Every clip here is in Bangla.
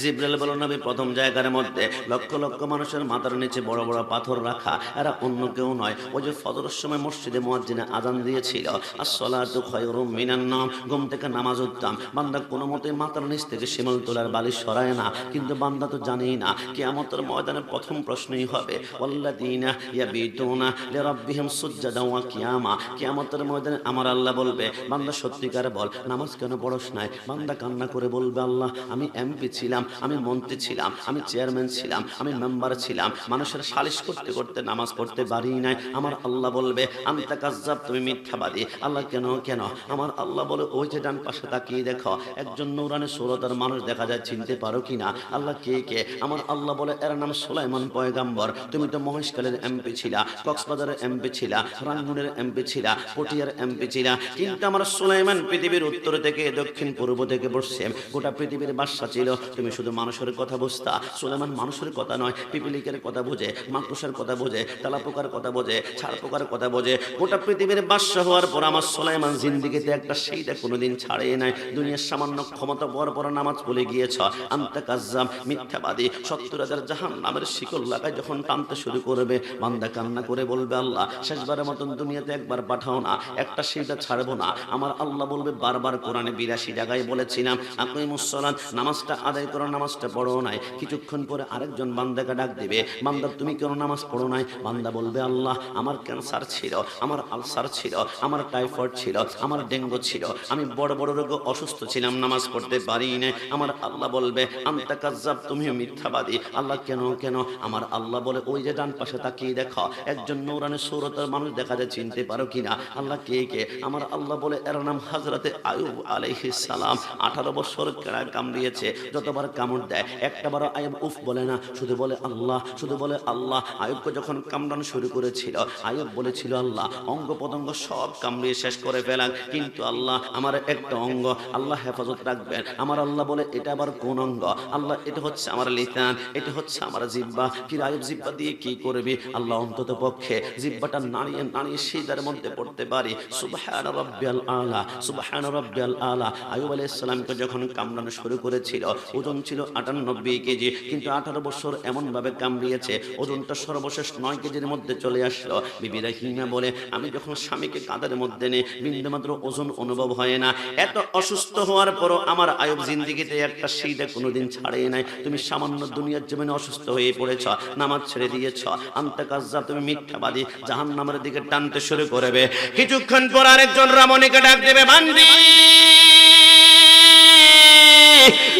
জিবরাইল বলল নবী প্রথম জায়গার মধ্যে লক্ষ লক্ষ মানুষের মাথার নিচে বড় বড় পাথর রাখা, এরা অন্য কেউ নয়। ওই যে ফজরের সময় মসজিদে মুয়াজ্জিনে আযান দিয়েছিল, আসসালাতু খায়রুম মিনান নাওম, ঘুম থেকে নামাজ উঠতাম, বান্দা কোনো মতে মাথার নিচ থেকে শিমল তোলার বালিশ সরায় না। কিন্তু বান্দা তো জানেই না কিয়ামতের ময়দানে প্রথম প্রশ্নই হবে ওয়াল্লাযীনা ইয়াবিতুনা লিরাব্বিহিম সুজদান ওয়া কিয়ামা। কিয়ামতের ময়দানে আমার আল্লাহ বলবে বান্দা সত্যিকার বল নামাজ কেন পড়স নাই? বান্দা কান্না করে বলবে আল্লাহ আমি এমপি ছিলাম, আমি মন্ত্রী ছিলাম, আমি চেয়ারম্যান ছিলাম, আমি মেম্বার ছিলাম, মানুষের সালিশ করতে করতে নামাজ পড়তে পারি নাই। আমার আল্লাহ বলবে আনতা কাজ্জাব, তুমি মিথ্যাবাদী। আল্লাহ কেন কেন? আমার আল্লাহ বলে ওই যে ডান পাশে তাকিয়ে দেখো একজন নূরানি সুরতার মানুষ দেখা যায়, চিনতে পারো কিনা? আল্লাহ কে কে? আমার আল্লাহ বলে এর নাম সুলাইমান পয়গাম্বর। তুমি তো মহেশখালীর এমপি ছিলা, কক্সবাজারের এমপি ছিলা, রাঙ্গুনের এমপি ছিলা, পটিয়ার এমপি ছিলা, কিন্তু আমার সুলাইমান পৃথিবীর উত্তর থেকে দক্ষিণ পূর্ব থেকে পশ্চিম গোটা পৃথিবীর বাদশা ছিল। তুমি শুধু মানুষের কথা বুঝতা, সুলাইমান মানুষের কথা নয়, পিপিলিকের কথা বোঝে, মাকড়সার কথা বোঝে, তেলাপোকার কথা বোঝে, ছাড়পোকার কথা বোঝে। গোটা পৃথিবীর বাদশা হওয়ার পর আমার সুলাইমান জিন্দেগিতে একটা সেইটা কোনোদিন ছাড়ে নাই। দুনিয়ার সামান্য ক্ষমতা পাওয়ার পর নামাজ ভুলে গিয়েছ, আনতা কাজ্জাব, মিথ্যাবাদী। 70,000 জাহান্নামের শিকল লাগায় যখন টানতে শুরু করবে, বান্দা কান্না করে বলবে আল্লাহ শেষবারের মতন দুনিয়াতে একবার পাঠাও না, একটা সেইটা ছাড়বো না। আমার আল্লাহ বলবে বারবার কোরআনে 82 জায়গায় বলেছিলাম আকিমুস সালাত, নামাজটা আদায় করো, নামাজটা পড়ো নাই। কিছুক্ষণ পরে আরেকজন বান্দাকে ডাক দিবে, বান্দা তুমি কেন নামাজ পড়ো নাই? বান্দা বলবে আল্লাহ আমার ক্যান্সার ছিল, আমার আলসার ছিল, আমার টাইফয়েড ছিল, আমার ডেঙ্গু ছিল, আমি বড় বড় রোগে অসুস্থ ছিলাম, নামাজ পড়তে পারি না। আমার আল্লাহ বলবে আনতা কাজ্জাব, তুমিও মিথ্যাবাদী। আল্লাহ কেন কেন? আমার আল্লাহ বলে ওই যে ডান পাশে তাকিয়ে দেখো একজন নূরানি সুরতের মানুষ দেখা যায়, চিনতে পারো কিনা? আল্লাহ কে কে? আমার আল্লাহ বলে এর নাম হযরতে আইয়ুব আলাইহিস সালাম। 18 বছর কেড়া কামড়িয়েছে, যতবার কামড় দেয় একটাবার আইয়ুব উফ বলে না, শুধু বলে আল্লাহ, শুধু বলে আল্লাহ। আইয়ুবকে যখন কামড়ানো শুরু করেছিল আইয়ুব বলেছিল আল্লাহ অঙ্গ প্রত্যঙ্গ সব কামড়িয়ে শেষ করে ফেলান, কিন্তু আল্লাহ আমার একটা অঙ্গ আল্লাহ হেফাজত রাখবেন। আমার আল্লাহ বলে এটা আবার কোন অঙ্গ? আল্লাহ এটা হচ্ছে আমার লিসান, এটা হচ্ছে আমার জিহ্বা। কি আইয়ুব জিহ্বা দিয়ে কি করবি? আল্লাহ অন্তত পক্ষে জিহ্বাটা নাড়িয়ে নাড়িয়ে সিজদার মধ্যে পড়তে পারি সুবহান রাব্বিয়াল আলা, সুবহান রাব্বিয়াল আলা। আইয়ুব আলাইহিস সালামকে যখন কামড়ানো শুরু করেছিল ওজন ছিল 98 কেজি, কিন্তু 18 বছর এমন ভাবে কামড়িয়েছে ওজনটা সর্বশেষ 9 কেজির মধ্যে চলে আসলো। বিবি রাহিমা বলে আমি যখন স্বামীকে কাঁধের মধ্যে নিয়ে বিন্দুমাত্র ওজন অনুভব হয় না। এত অসুস্থ হওয়ার পরও আমার আইয়ুব জিন্দেগিতে একটা সিজদা কোনোদিন ছাড়ে নাই। তুমি সামান্য দুনিয়ার জমিনে অসুস্থ হয়ে পড়েছ, নামাজ ছেড়ে দিয়েছ, আনতা কাজ্জাব, তুমি মিথ্যাবাদী, জাহান্নামের দিকে টানতে শুরু করবে। কিছুক্ষণ পর আরেকজন রমণীকে ডাক দেবে, বান্দি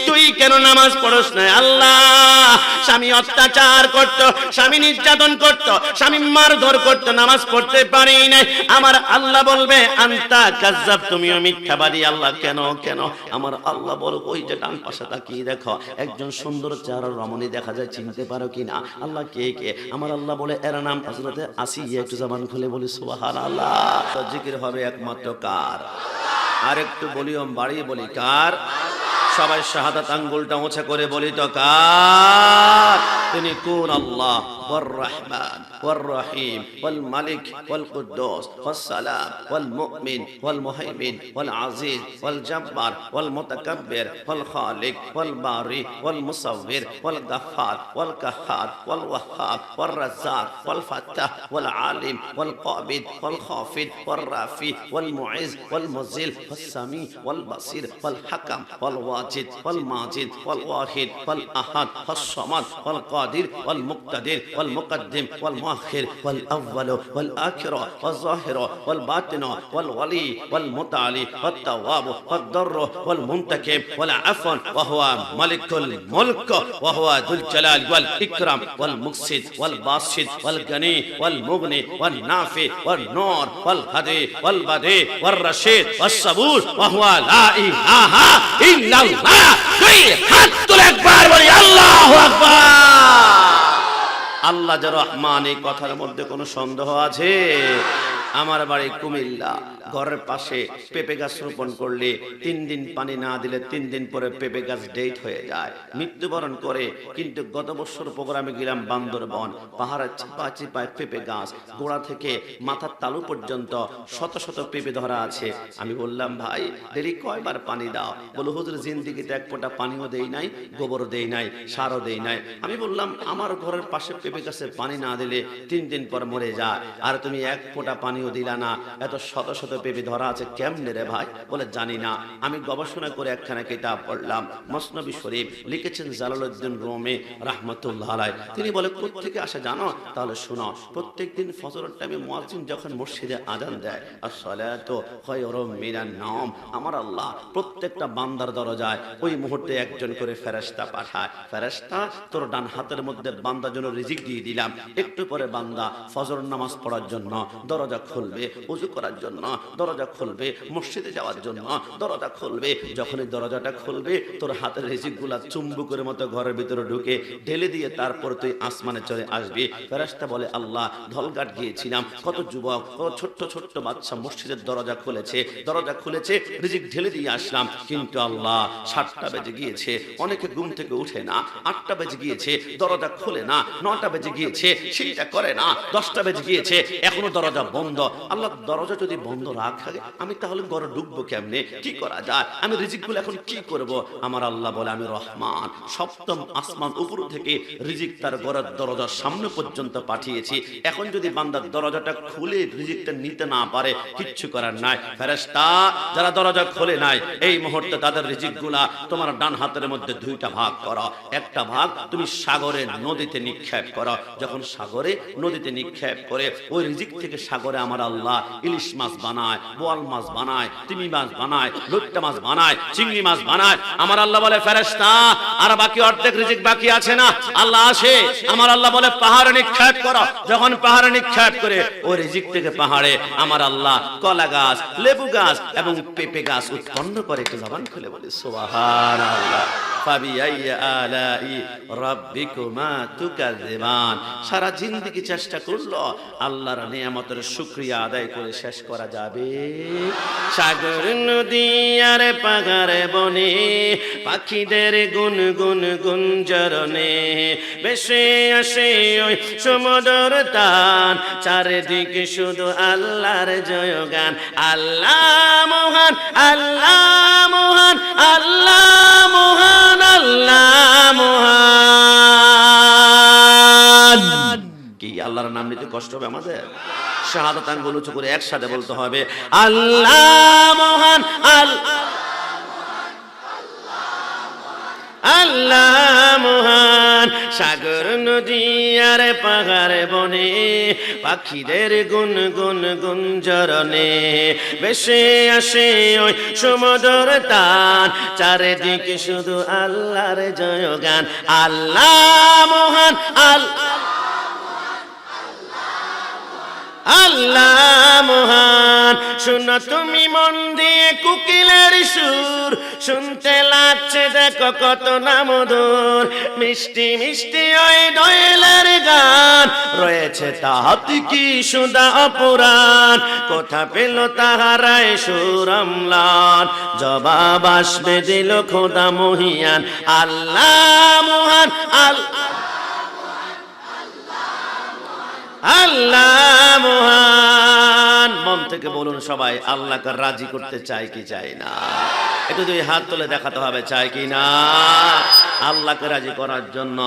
তুই কেন নামাজ পড়স না? আল্লাহ স্বামী অত্যাচার করত, স্বামী নির্যাতন করত, স্বামী মারধর করত, নামাজ পড়তে পারি নাই। আমার আল্লাহ বলবে আনতা কাজ্জাব, তুমিও মিথ্যাবাদী। আল্লাহ কেন কেন? আমার আল্লাহ বলে ওই যে ডান পাশে তাকিয়ে দেখো একজন সুন্দর চেহারার রমণী দেখা যায়, চিনতে পারো কিনা? আল্লাহ কে কে? আমার আল্লাহ বলে এর নাম হযরতে আসিয়া। একটু জবান খুলে বলি সুবহানাল্লাহ। তো জিকির হবে একমাত্র কার? আর একটু ভলিউম বাড়িয়ে বলি কার? সবাই শাহাদাত আঙ্গুলটা উঁচা করে বলি তো কার? তিনি কোন? আল্লাহ ওয়ার রহমান ওয়ার রহিম ওয়াল মালিক ওয়াল কুদ্দুস ওয়াস সালাম ওয়াল মুমিন ওয়াল মুহাইমিন ওয়াল আজিজ ওয়াল জব্বার ওয়াল মুতাকাব্বির ওয়াল খালিক ওয়াল বারি ওয়াল মুসাওবির ওয়াল গাফফার ওয়াল কাহ্হার ওয়াল ওয়াহ্হাব ওয়াল রাজ্জাক ওয়াল ফাত্তাহ ওয়াল আলিম ওয়াল কাবিদ ওয়াল খাফিদ ওয়াল রাফি ওয়াল মুইজ ওয়াল মুজিল ওয়াস সামি ওয়াল বাসির ওয়াল হাকাম ওয়াল ওয়াজিদ ওয়াল মাজিদ ওয়াল ওয়াহিদ ওয়াল আহাদ ওয়াস সামাদ ওয়াল কাদির ওয়াল মুক্তাদির ওয়াল মুকদ্দিম ওয়াল মুআখির ওয়াল আউয়াল ওয়াল আখির ওয়াল যাহির ওয়াল বাতিন ওয়াল ওয়ালি ওয়াল মুতাআলি ওয়াত তাওয়াব ওয়াদ দারর ওয়াল মুনতাকিম ওয়াল আফওয়ান ওয়া হুয়া মালিকুল মুলক ওয়া হুয়া যুল জালাল ওয়াল ইকরাম ওয়াল মুকসিদ ওয়াল বাসিদ ওয়াল গনি ওয়াল মুগনি ওয়াল নাফি ওয়াল নূর ওয়াল হাদি ওয়াল বাদি ওয়াল রাশিদ ওয়াস সাবুর ওয়া হুয়া লা ইলাহা ইল্লাল্লাহ। দুই হাত তুলে একবার বলি আল্লাহু আকবার। আল্লাহ যে রহমান, এই কথার মধ্যে কোনো সন্দেহ আছে? আমার বাড়ি কুমিল্লা, ঘরের পাশে পেঁপে গাছ রোপণ করলে 3 দিন পানি না দিলে 3 দিন পরে পেঁপে গাছ ডেট হয়ে যায়, মৃত্যুবরণ করে। কিন্তু গত বছর প্রোগ্রামে গেলাম বান্দরবন, পাহাড়ের চিপা চিপায় পেঁপে গাছ, গোড়া থেকে মাথার তালু পর্যন্ত শত শত পেঁপে ধরা আছে। আমি বললাম, ভাই দেরি কয়বার পানি দাও? বলে, হুজুর জিন্দিগিতে এক ফোঁটা পানিও দেই নাই, গোবরও দেই নাই, সারও দেই নাই। আমি বললাম, আমার ঘরের পাশে পেঁপে গাছে পানি না দিলে 3 দিন পর মরে যায়, আর তুমি এক ফোঁটা পানিও দিলা না, এত শত শত পেঁপে ধরা আছে কেমনে রে ভাই? বলে, জানি না। আমি গবেষণা করে একখানা কিতাব পড়লাম, মসনবী শরীফ, লিখেছেন জালালউদ্দিন রুমি রাহমাতুল্লাহ আলাইহি। তিনি বলে, কোত্থেকে আসে জানো? তাহলে শোনো, প্রত্যেকদিন ফজরের টাইমে মুয়াজ্জিন যখন মসজিদে আজান দেয়, আসসালাতু খায়রুম মিনান নাওম, আমার আল্লাহ প্রত্যেকটা বান্দার দরজায় ওই মুহূর্তে একজন করে ফেরেশতা পাঠায়। ফেরেশতা, তোর ডান হাতের মধ্যে বান্দার জন্য রিজিক দিয়ে দিলাম, একটু পরে বান্দা ফজর নামাজ পড়ার জন্য দরজা খুলবে, ওযু করার জন্য দরজা খুলবে, মসজিদে যাওয়ার জন্য দরজা খুলবে। যখনই দরজাটা খুলবে, তোর হাতের রিজিকগুলা চুম্বকের মতো ঘরের ভিতরে ঢুকে ঢেলে দিয়ে তারপর তুই আসমানে চলে আসবি। ফেরেশতা বলে, আল্লাহ ধলঘাট গিয়েছিলাম, কত যুবক, কত ছোট্ট ছোট্ট বাচ্চা মসজিদের দরজা খুলেছে, রিজিক ঢেলে দিয়ে আসলাম। কিন্তু আল্লাহ 7টা বেজে গিয়েছে, অনেকে ঘুম থেকে উঠে না, 8টা বেজে গিয়েছে, দরজা খুলে না, 9টা বেজে গিয়েছে, সেটা করে না, 10টা বেজে গিয়েছে, এখনো দরজা বন্ধ। আল্লাহ দরজা যদি বন্ধ রাখে, আমি তাহলে ঘরে ঢুকবো কেমনে? কি করা যায়? আমি রিজিকগুলো এখন কি করব? আমার আল্লাহ বলে, আমি রহমান, 7ম আসমান উপর থেকে রিজিক তার ঘরের দরজার সামনে পর্যন্ত পাঠিয়েছি। এখন যদি বান্দার দরজাটা খুলে রিজিকটা নিতে না পারে, কিচ্ছু করার নাই। ফেরেশতা, যারা দরজা খোলে নাই, এই মুহূর্তে তাদের রিজিকগুলা তোমার ডান হাতের মধ্যে 2টা ভাগ করো। একটা ভাগ তুমি সাগরে নদীতে নিক্ষেপ করো। যখন সাগরে নদীতে নিক্ষেপ করে ওই রিজিক থেকে সাগরে আমার আল্লাহ ইলিশ মাছ বানায়, বোয়াল মাছ বানায়, তিমি মাছ বানায়, লইট্টা মাছ বানায়, চিংড়ি মাছ বানায়। আমার আল্লাহ বলে, ফেরেশতা, আর বাকি অর্ধেক রিজিক বাকি আছে না? আল্লাহ আসে, আমার আল্লাহ বলে, পাহাড়ে নিক্ষেপ করো। যখন পাহাড়ে নিক্ষেপ করে ওই রিজিক থেকে পাহাড়ে আমার আল্লাহ কলা গাছ, লেবু গাছ এবং পেঁপে গাছ উৎপন্ন করে। একটু জবান খুলে বলি সুবহানাল্লাহ। ফাবিআইয়ি আলাই রাব্বিকুমা তুকাযিবান। সারা জিন্দেগি চেষ্টা করলো আল্লাহর নিয়ামতের শুকরিয়া আদায় করে শেষ করা যাবে? সাগর নদী আর পাহাড়ে বনে পাখিদের গুনগুন গুঞ্জরণে ভেসে আসে ওই সমুদ্র তান, চারিদিকে শুধু আল্লাহর জয়গান। আল্লাহ মহান, আল্লাহ মহান, আল্লাহ মহান, আল্লাহ মহান। কি আল্লাহর নাম নিতে কষ্ট হবে আমাদের? শাহাদাত আঙ্গুল উঁচু করে একসাথে বলতে হবে, আল্লাহ মহান, আল্লাহ মহান। সাগর নদী আর পাহাড় বনে পাখিদের গুনগুন গুঞ্জরণে ভেসে আসে ওই সমুদ্র তান, চারিদিকে শুধু আল্লাহর জয়গান। আল্লাহ মহান, আল্লাহ মহান। শোনো তুমি মন দিয়ে কোকিলের সুর, শুনতে লাগছে দেখো কত না মধুর, মিষ্টি মিষ্টি ওই দোয়েলের গান, রয়েছে তাহাতে কি সুধা অপুরাণ। কোথা পেল তাহারায় সুর অম্লান, জবাব আসবে দিল খোদা মহিয়ান। আল্লাহ মহান, আল্লাহ মহান। মন থেকে বলুন সবাই, আল্লাহকে রাজি করতে চাই কি চাই না? একটু দুই হাত তুলে দেখাতে হবে, চাই কি না? আল্লাহকে রাজি করার জন্য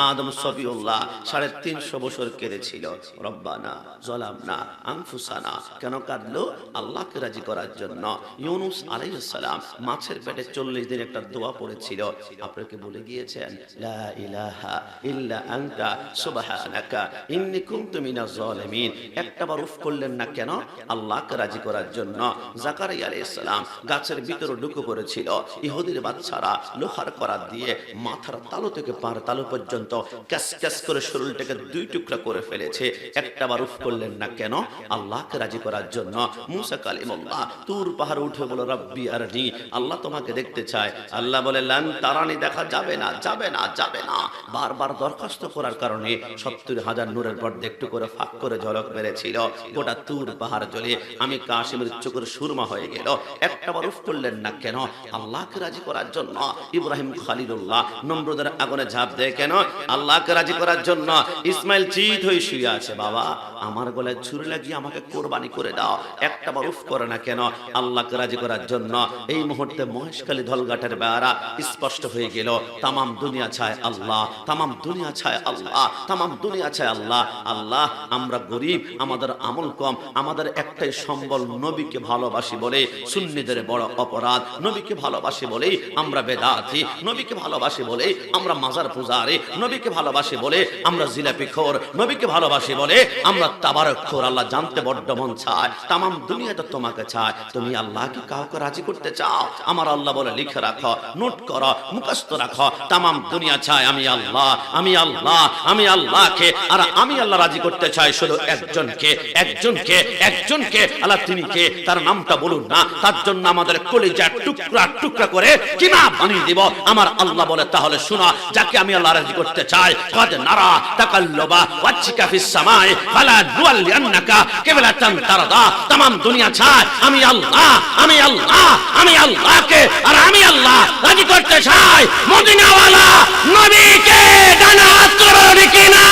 আদম সফিউল্লাহ 350 বছর কেঁদেছিল, রব্বানা যালামনা আনফুসানা। কেন কাঁদলো? আল্লাহকে রাজি করার জন্য। ইউনুস আলাইহিস সালাম মাছের পেটে 40 দিন একটা দোয়া পড়েছিল, আপনাকে বলে গিয়েছেন, লা ইলাহা ইল্লা আনতা সুবহানাকা ইন্নী কুনতু মিনাজ জালিমিন। একটাবার উফ করলেন না কেন? আল্লাহকে রাজি করার জন্য। জাকারিয়া আলাইহিস সালাম গাছের ভিতরে ঢুকে পড়েছিল, ইহুদির বাচ্চারা লোহার করাত দিয়ে মাথার তালু থেকে পার তালু পর্যন্ত ক্যাস ক্যাস করে শরীরটাকে দুই টুকরা করে ফেলেছে। একটা বার উফ করলেন না কেন? আল্লাহকে রাজি করার জন্য। মুসা কালিমুল্লাহ তুর পাহাড় উঠে বলো রব্বি আরনি, আল্লাহ তোমাকে দেখতে চায়। আল্লাহ বলে লান তারানি, দেখা যাবে না, যাবে না, যাবে না। বারবার দরখাস্ত করার কারণে 70,000 নূরের পর্দা একটু করে ফাঁক করে ঝলক মেরেছিল। গোটা তুর পাহাড় জ্বলে আমি কাশিমের চোখের সুরমা হয়ে গেল। একটা বার উফ করলেন না কেন? আল্লাহকে রাজি করার জন্য। ইব্রাহিম খলিলুল্লাহ নমরুদের আগুনে ঝাঁপ দেয় কেন? আল্লাহকে রাজি করার জন্য। ইসমাইল চিত হয়ে শুয়ে আছে, বাবা আমার গলায় ছুরি লাগিয়ে আমাকে কোরবানি করে দাও। একটা বার উফ করে না কেন? আল্লাহকে রাজি করার জন্য। এই মুহূর্তে মহেশখালী ধলঘাটের বেড়া স্পষ্ট হয়ে গেল। তামাম দুনিয়া চায় আল্লাহ, তামাম দুনিয়া চায় আল্লাহ, তামাম দুনিয়া চায় আল্লাহ। আল্লাহ আমরা গরিব, আমাদের আমল কম, আমাদের একটাই সম্বল নবীকে ভালোবাসি বলে সুন্নিদের বড় অপরাধ। নবীকে ভালোবাসি বলেই আমরা বেদাতি, নবীকে ভালোবাসি বলে আমরা মাজার পূজারি, নবীকে ভালোবাসি বলে আমরা জিলাপি খোর, নবীকে ভালোবাসি বলে আমরা তাবারক খোর। আল্লাহ জানতে বড্ড মন চায়, তামাম দুনিয়া তো তোমাকে চায়। তুমি আল্লাহ কি কাউকে রাজি করতে চাও? আমার আল্লাহ বলে লিখে রাখো, নোট করো, মুখস্থ রাখো। তামাম দুনিয়া চায় আমি আল্লাহ, আমি আল্লাহ, আমি আল্লাহকে। আর আমি আল্লাহ রাজি করতে চাই শুধু একজনকে, একজনকে, একজনকে। আল্লাহ তিনি কে? তার নামটা বলুন না, তার জন্য আমাদের কলিজা টুকরা টুকরা করে কিমা বানিয়ে দিব। আমার আল্লাহ বলে তাহলে শোনা, যাকে আমি আল্লাহ রাজি করতে চাই, কদ নারা তাকাল্লুবা ওয়াজহিকা ফিস সামাই ফালা নুওয়াল্লিয়ান্নাকা কিবলাতান তারদা। তামাম দুনিয়া চায় আমি আল্লাহ, আমি আল্লাহ, আমি আল্লাহকে। আর আমি আল্লাহ রাজি করতে চাই মদিনাওয়ালা নবীকে। ডানা হাত করে কিনা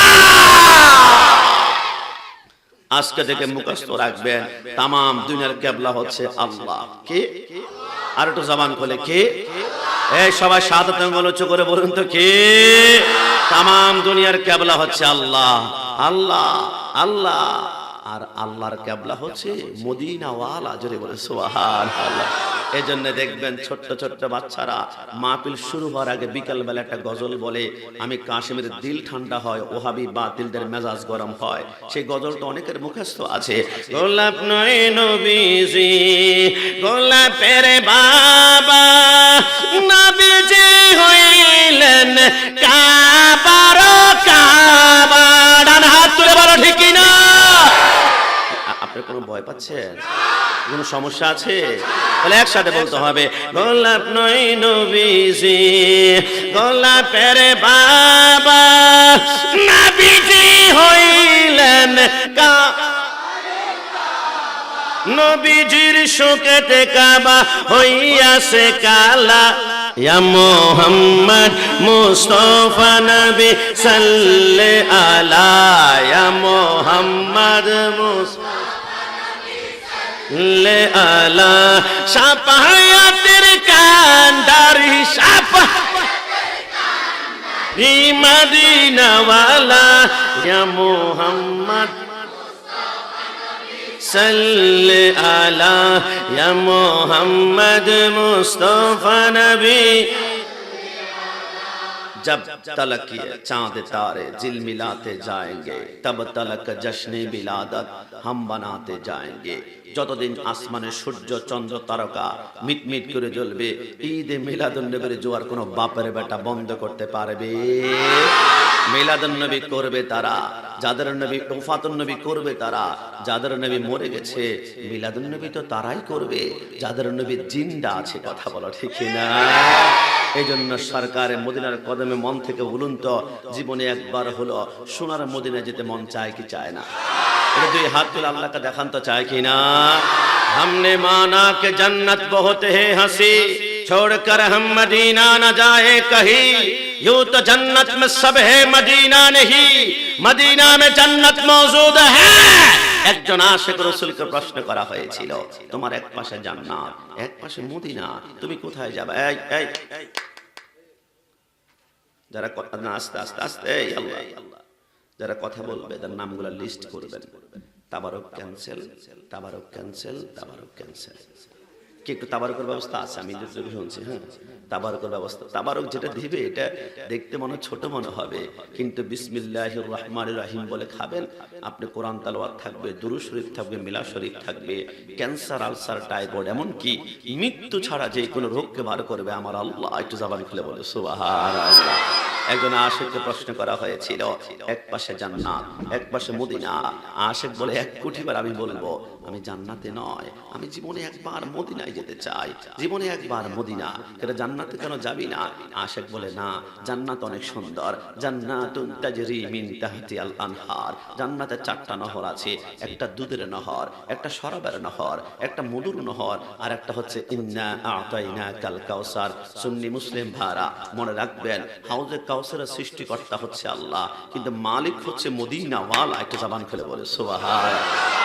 আজকে থেকে মুখস্থ রাখবেন, তামাম দুনিয়ার কিবলা হচ্ছে আল্লাহ। কে? আর একটু জবান খুলে কে? এই সবাই শাহাদাত বলো, চোখ করে বলুন তো কে? তামাম দুনিয়ার কিবলা হচ্ছে আল্লাহ, আল্লাহ, আল্লাহ। আর আল্লাহর কিবলা হচ্ছে মদিনাওয়ালা। জোরে বলে সুবহানাল্লাহ। এজন্য দেখবেন ছোট্ট ছোট্ট বাচ্চারা মাহফিল শুরু হওয়ার আগে বিকাল বেলা একটা গজল বলে। আমি কাশিমের দিল ঠান্ডা হয়, ওহাবি বাতিলদের মেজাজ গরম হয়। সেই গজলটা অনেকের মুখস্থ আছে। গোলাপ নয় নবীজি, গোলাপের বাবা, নবীজি হইলেন কাবার কাবা। ডান হাত তুলে বলো ঠিক না? আপনি কোনো ভয় পাচ্ছেন? কোনো সমস্যা আছে? তাহলে একসাথে বলতে হবে, গোলাপ নয় নবীজি, গোলাপের বাবা, নবীজি হইলেন নবীজির শোকেতে কাবা হইয়াছে কালা। ইয়া মুহাম্মদ মুস্তাফা নবী সাল্লাল্লাহু আলা, ইয়া মুহাম্মদ মুস্তাফা লে আলা, সাফায়াতের কান্ডারি, সাফায়াতের মদিনা ওয়ালা, ইয়া মুহাম্মদ সাল্লাল্লাহু আলা, ইয়া মুহাম্মদ মুস্তাফা নবী। जब तलक ये चांद तारे झिलमिलाते जाएंगे, तब तलक जश्न बिलादत हम बनाते जाएंगे। যতদিন আসমানে সূর্য চন্দ্র তারকা মিটমিট করে জ্বলবে, ঈদে মিলাদুন নবীর জোয়ার কোনো বাপের বেটা বন্ধ করতে পারবে? মিলাদুন নবী করবে তারা, যাদের নবী ওফাতুন নবী করবে তারা, যাদের নবী মরে গেছে। মিলাদুন নবী তো তারাই করবে যাদের নবী জিন্দা আছে। কথা বলো ঠিক না? এই জন্য সরকারে মদিনার কদমে মন থেকে বলুন তো, জীবনে একবার হলো সোনার মদিনা যেতে মন চায় কি চায় না? এটা দুই হাত তুলে আল্লাহকে দেখান তো, চায় কি না? हमने माना कि जन्नत बहुत है हंसी, छोड़कर हम मदीना न जाए कहीं। यूं तो जन्नत में सब है, मदीना नहीं, मदीना में जन्नत मौजूद है। একজন আশিক রাসূলকে প্রশ্ন করা হয়েছিল, তোমার এক পাশে জান্নাত, এক পাশে মদিনা, তুমি কোথায় যাবে? এই এই যারা কথা না, আস্তে আস্তে আস্তে, এই আল্লাহ, যারা কথা বলবে তার নামগুলো লিস্ট করবেন। তাবারক ক্যান্সেল, তাবারক ক্যান্সেল, তাবারক ক্যান্সেল। কি একটু তাবারকের ব্যবস্থা আছে? আমি যতটুকু শুনছি, হ্যাঁ, তাবারকের ব্যবস্থা। তাবারক যেটা দিবে এটা দেখতে মনে ছোট মনে হবে, কিন্তু বিসমিল্লাহির রহমানির রহিম বলে খাবেন। আপনি কোরআন তালাওয়াত থাকবে, দুরূদ শরীফ থাকবে, মিলাদ শরীফ থাকবে। ক্যান্সার, আলসার, টাইফয়েড, এমন কি মৃত্যু ছাড়া যে কোনো রোগকে বার করবে আমার আল্লাহ। একটু জবান খুলে বলে সুবহানাল্লাহ। একজন আশিককে প্রশ্ন করা হয়েছিল, এক পাশে জান্নাত, এক পাশে মদিনা। আশিক বলে 1 কোটি বার আমি বলবো আমি জান্নাতে নয়, আমি জীবনে একবার মদিনায় যেতে চাই, জীবনে একবার মদিনা। এটা জান্নাতে কেন যাবি না? আশিক বলে না, জান্নাত অনেক সুন্দর। জান্নাতুন তাজরি মিন তাহতিহাল আনহার। জান্নাতে 4টা নহর আছে, একটা দুধের নহর, একটা শরাবের নহর, একটা মধুর নহর, আর একটা হচ্ছে ইন্না আ'তাইনাকাল কাউসার। সুন্নি মুসলিম ভাইরা মনে রাখবেন, হাউজে কাউসারের সৃষ্টিকর্তা হচ্ছে আল্লাহ, কিন্তু মালিক হচ্ছে মদিনাওয়ালা। একটা জবান খুলে বলে সুবহানাল্লাহ।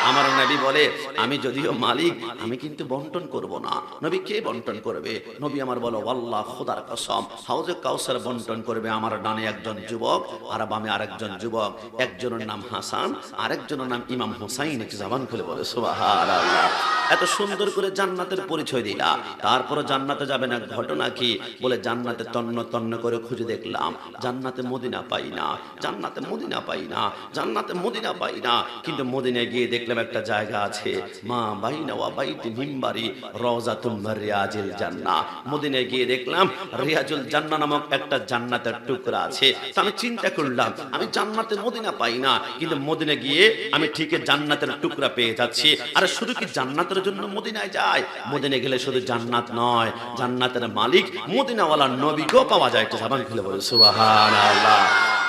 আমার নবী বলে আমি যদিও মালিক, আমি কিন্তু বন্টন করব না। নবী কে বন্টন করবে? নবী আমার বলো আল্লাহ খোদার কসম, হাউজে কাউসার বন্টন করবে আমার ডানে একজন যুবক আর বামে আরেকজন যুবক। একজনের নাম হাসান, আরেকজনের নাম ইমাম হুসাইন। একটু জবান খুলে বলে সুবহানাল্লাহ। এত সুন্দর করে জান্নাতের পরিচয় দিলা, তারপরে জান্নাতে যাবে না। ঘটনা কি? বলে জান্নাতে তন্ন তন্ন করে খুঁজে দেখলাম, জান্নাতে মদিনা পাই না, জান্নাতে মদিনা পাই না, জান্নাতে মদিনা পাই না। কিন্তু মদিনায় গিয়ে দেখলাম একটা জায়গা আছে, মা বাইনা ওয়া বাইতি মিম্বারি রওজাতুম মির রিয়াজিল জান্নাহ। মদিনায় গিয়ে দেখলাম রিয়াজুল জান্নাহ নামক একটা জান্নাতের টুকরা আছে। তো আমি চিন্তা করলাম আমি জান্নাতে মদিনা পাই না, কিন্তু মদিনা গিয়ে আমি ঠিকই জান্নাতের টুকরা পেয়ে যাচ্ছি। আর শুধু কি জান্নাতের জন্য মদিনায় যায়? মদিনায় গেলে শুধু জান্নাত নয়, জান্নাতের মালিক মদিনাওয়ালা নবীকেও পাওয়া যায়। একটু জবান খুলে বলে সুবহানাল্লাহ।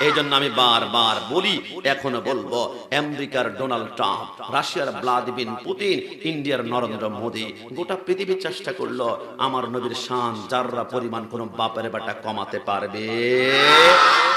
এই জন্য আমি বারবার বলি, এখনো বলবো, আমেরিকার ডোনাল্ড ট্রাম্প, রাশিয়ার ভ্লাদিমির পুতিন, ইন্ডিয়ার নরেন্দ্র মোদী, গোটা পৃথিবী চেষ্টা করলো আমার নবীর শান যাররা পরিমাণ কোন বাপের বেটা কমাতে পারবে?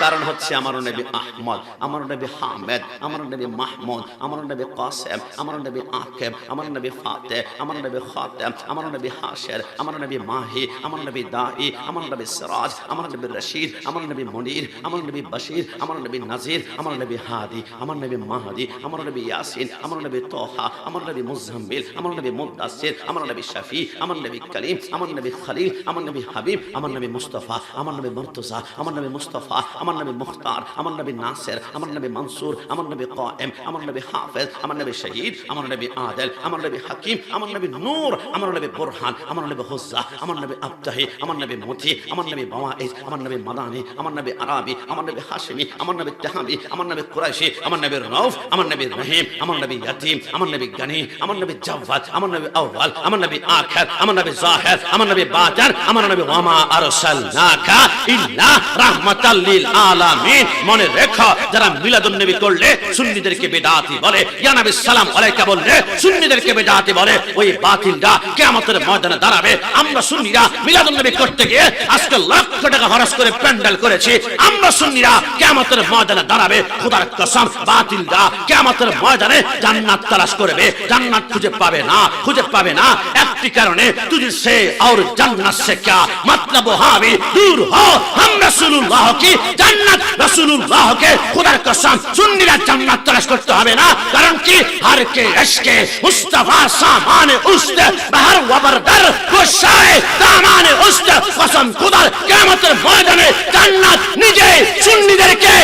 কারণ হচ্ছে আমার নবী আহমদ, আমার নবী হামেদ, আমার নবী মাহমুদ, আমার নবী কাসেম, আমার নবী আকিব, আমার নবী ফাতেহ, আমার নবী খাতেম, আমার নবী হাশের, আমার নবী মাহি, আমার নবী দাঈ, আমার নবী সিরাজ, আমার নবী রশিদ, আমার নবী মুনির, আমার নবী বাশির, আমার নবী নাজির, আমার নবী হাদি, আমার নবী মাহদি, আমার নবী ইয়াসিন, আমার নবী তোহা, আমার নবী মুজাম্মিল, আমার নবী মুদাসসির, আমার নবী শাফি, আমার নবী কলিম, আমার নবী খলিল, আমার নবী হাবিব, আমার নবী মুস্তাফা, আমার নবী মুর্তজা, আমার নবী মুস্তাফা, আমার নবী মুখতার, আমার নবী নাসির, আমার নবী মনসুর, আমার নবী কায়েম, আমার নবী হাফেজ, আমার নবী শহীদ, আমার নবী আদিল, আমার নবী হাকিম, আমার নবী নূর, আমার নবী বুরহান, আমার নবী হুজ্জা, আমার নবী আবতাহি, আমার নবী মুতি, আমার নবী বাওয়াইজ, আমার নবী মাদানী, আমার নবী আরাবি, আমার নবী হাশিমি, আমার নবী তাহাবি, আমার নবী কুরাইশি, আমার নবী রাউফ, আমার নবী রহিম, আমার নবী ইয়াতিম, আমার নবী গনি, আমার নবী জাওয়াদ, আমার নবী আউয়াল, আমার নবী আখির, আমার নবী জাহির, আমার নবী বাতিন, আমার নবী ওয়ামা আরসালনাকা ইল্লা রাহমাতাল লিল আলামিন। মনে রেখো, যারা মিলাদুন নবী করলে সুন্নিদেরকে বিদআতি বলে, ইয়া নবী সালাম আলাইকা বললে সুন্নিদেরকে বিদআতি বলে, ওই বাতিলরা কিয়ামতের ময়দানে দাঁড়াবে। আমরা সুন্নিরা মিলাদুন নবী করতে গিয়ে আজকে লক্ষ টাকা খরচ করে প্যান্ডেল করেছি, আমরা সুন্নিরা কিয়ামতের ময়দানে দাঁড়াবে। খোদার কসম, বাতিলরা কিয়ামতের ময়দানে জান্নাত তালাশ করবে, জান্নাত খুঁজে পাবে না, খুঁজে পাবে না। একটি কারণে, তুঝে সে और जन्नत से क्या मतलब हावी दूर हो, हम रसूलुल्लाह की जन्नत रसूलुल्लाह के खुदार कसम सुन्नीरा जन्नत तलाश करते হবে না। কারণ কি? हर के इश्क मुस्तफा सामान उस्त बहर वबरदर खुशाए दामान उस्त कसम खुदार কিয়ামতের ময়দানে জান্নাত নিজে সুন্নিদেরকে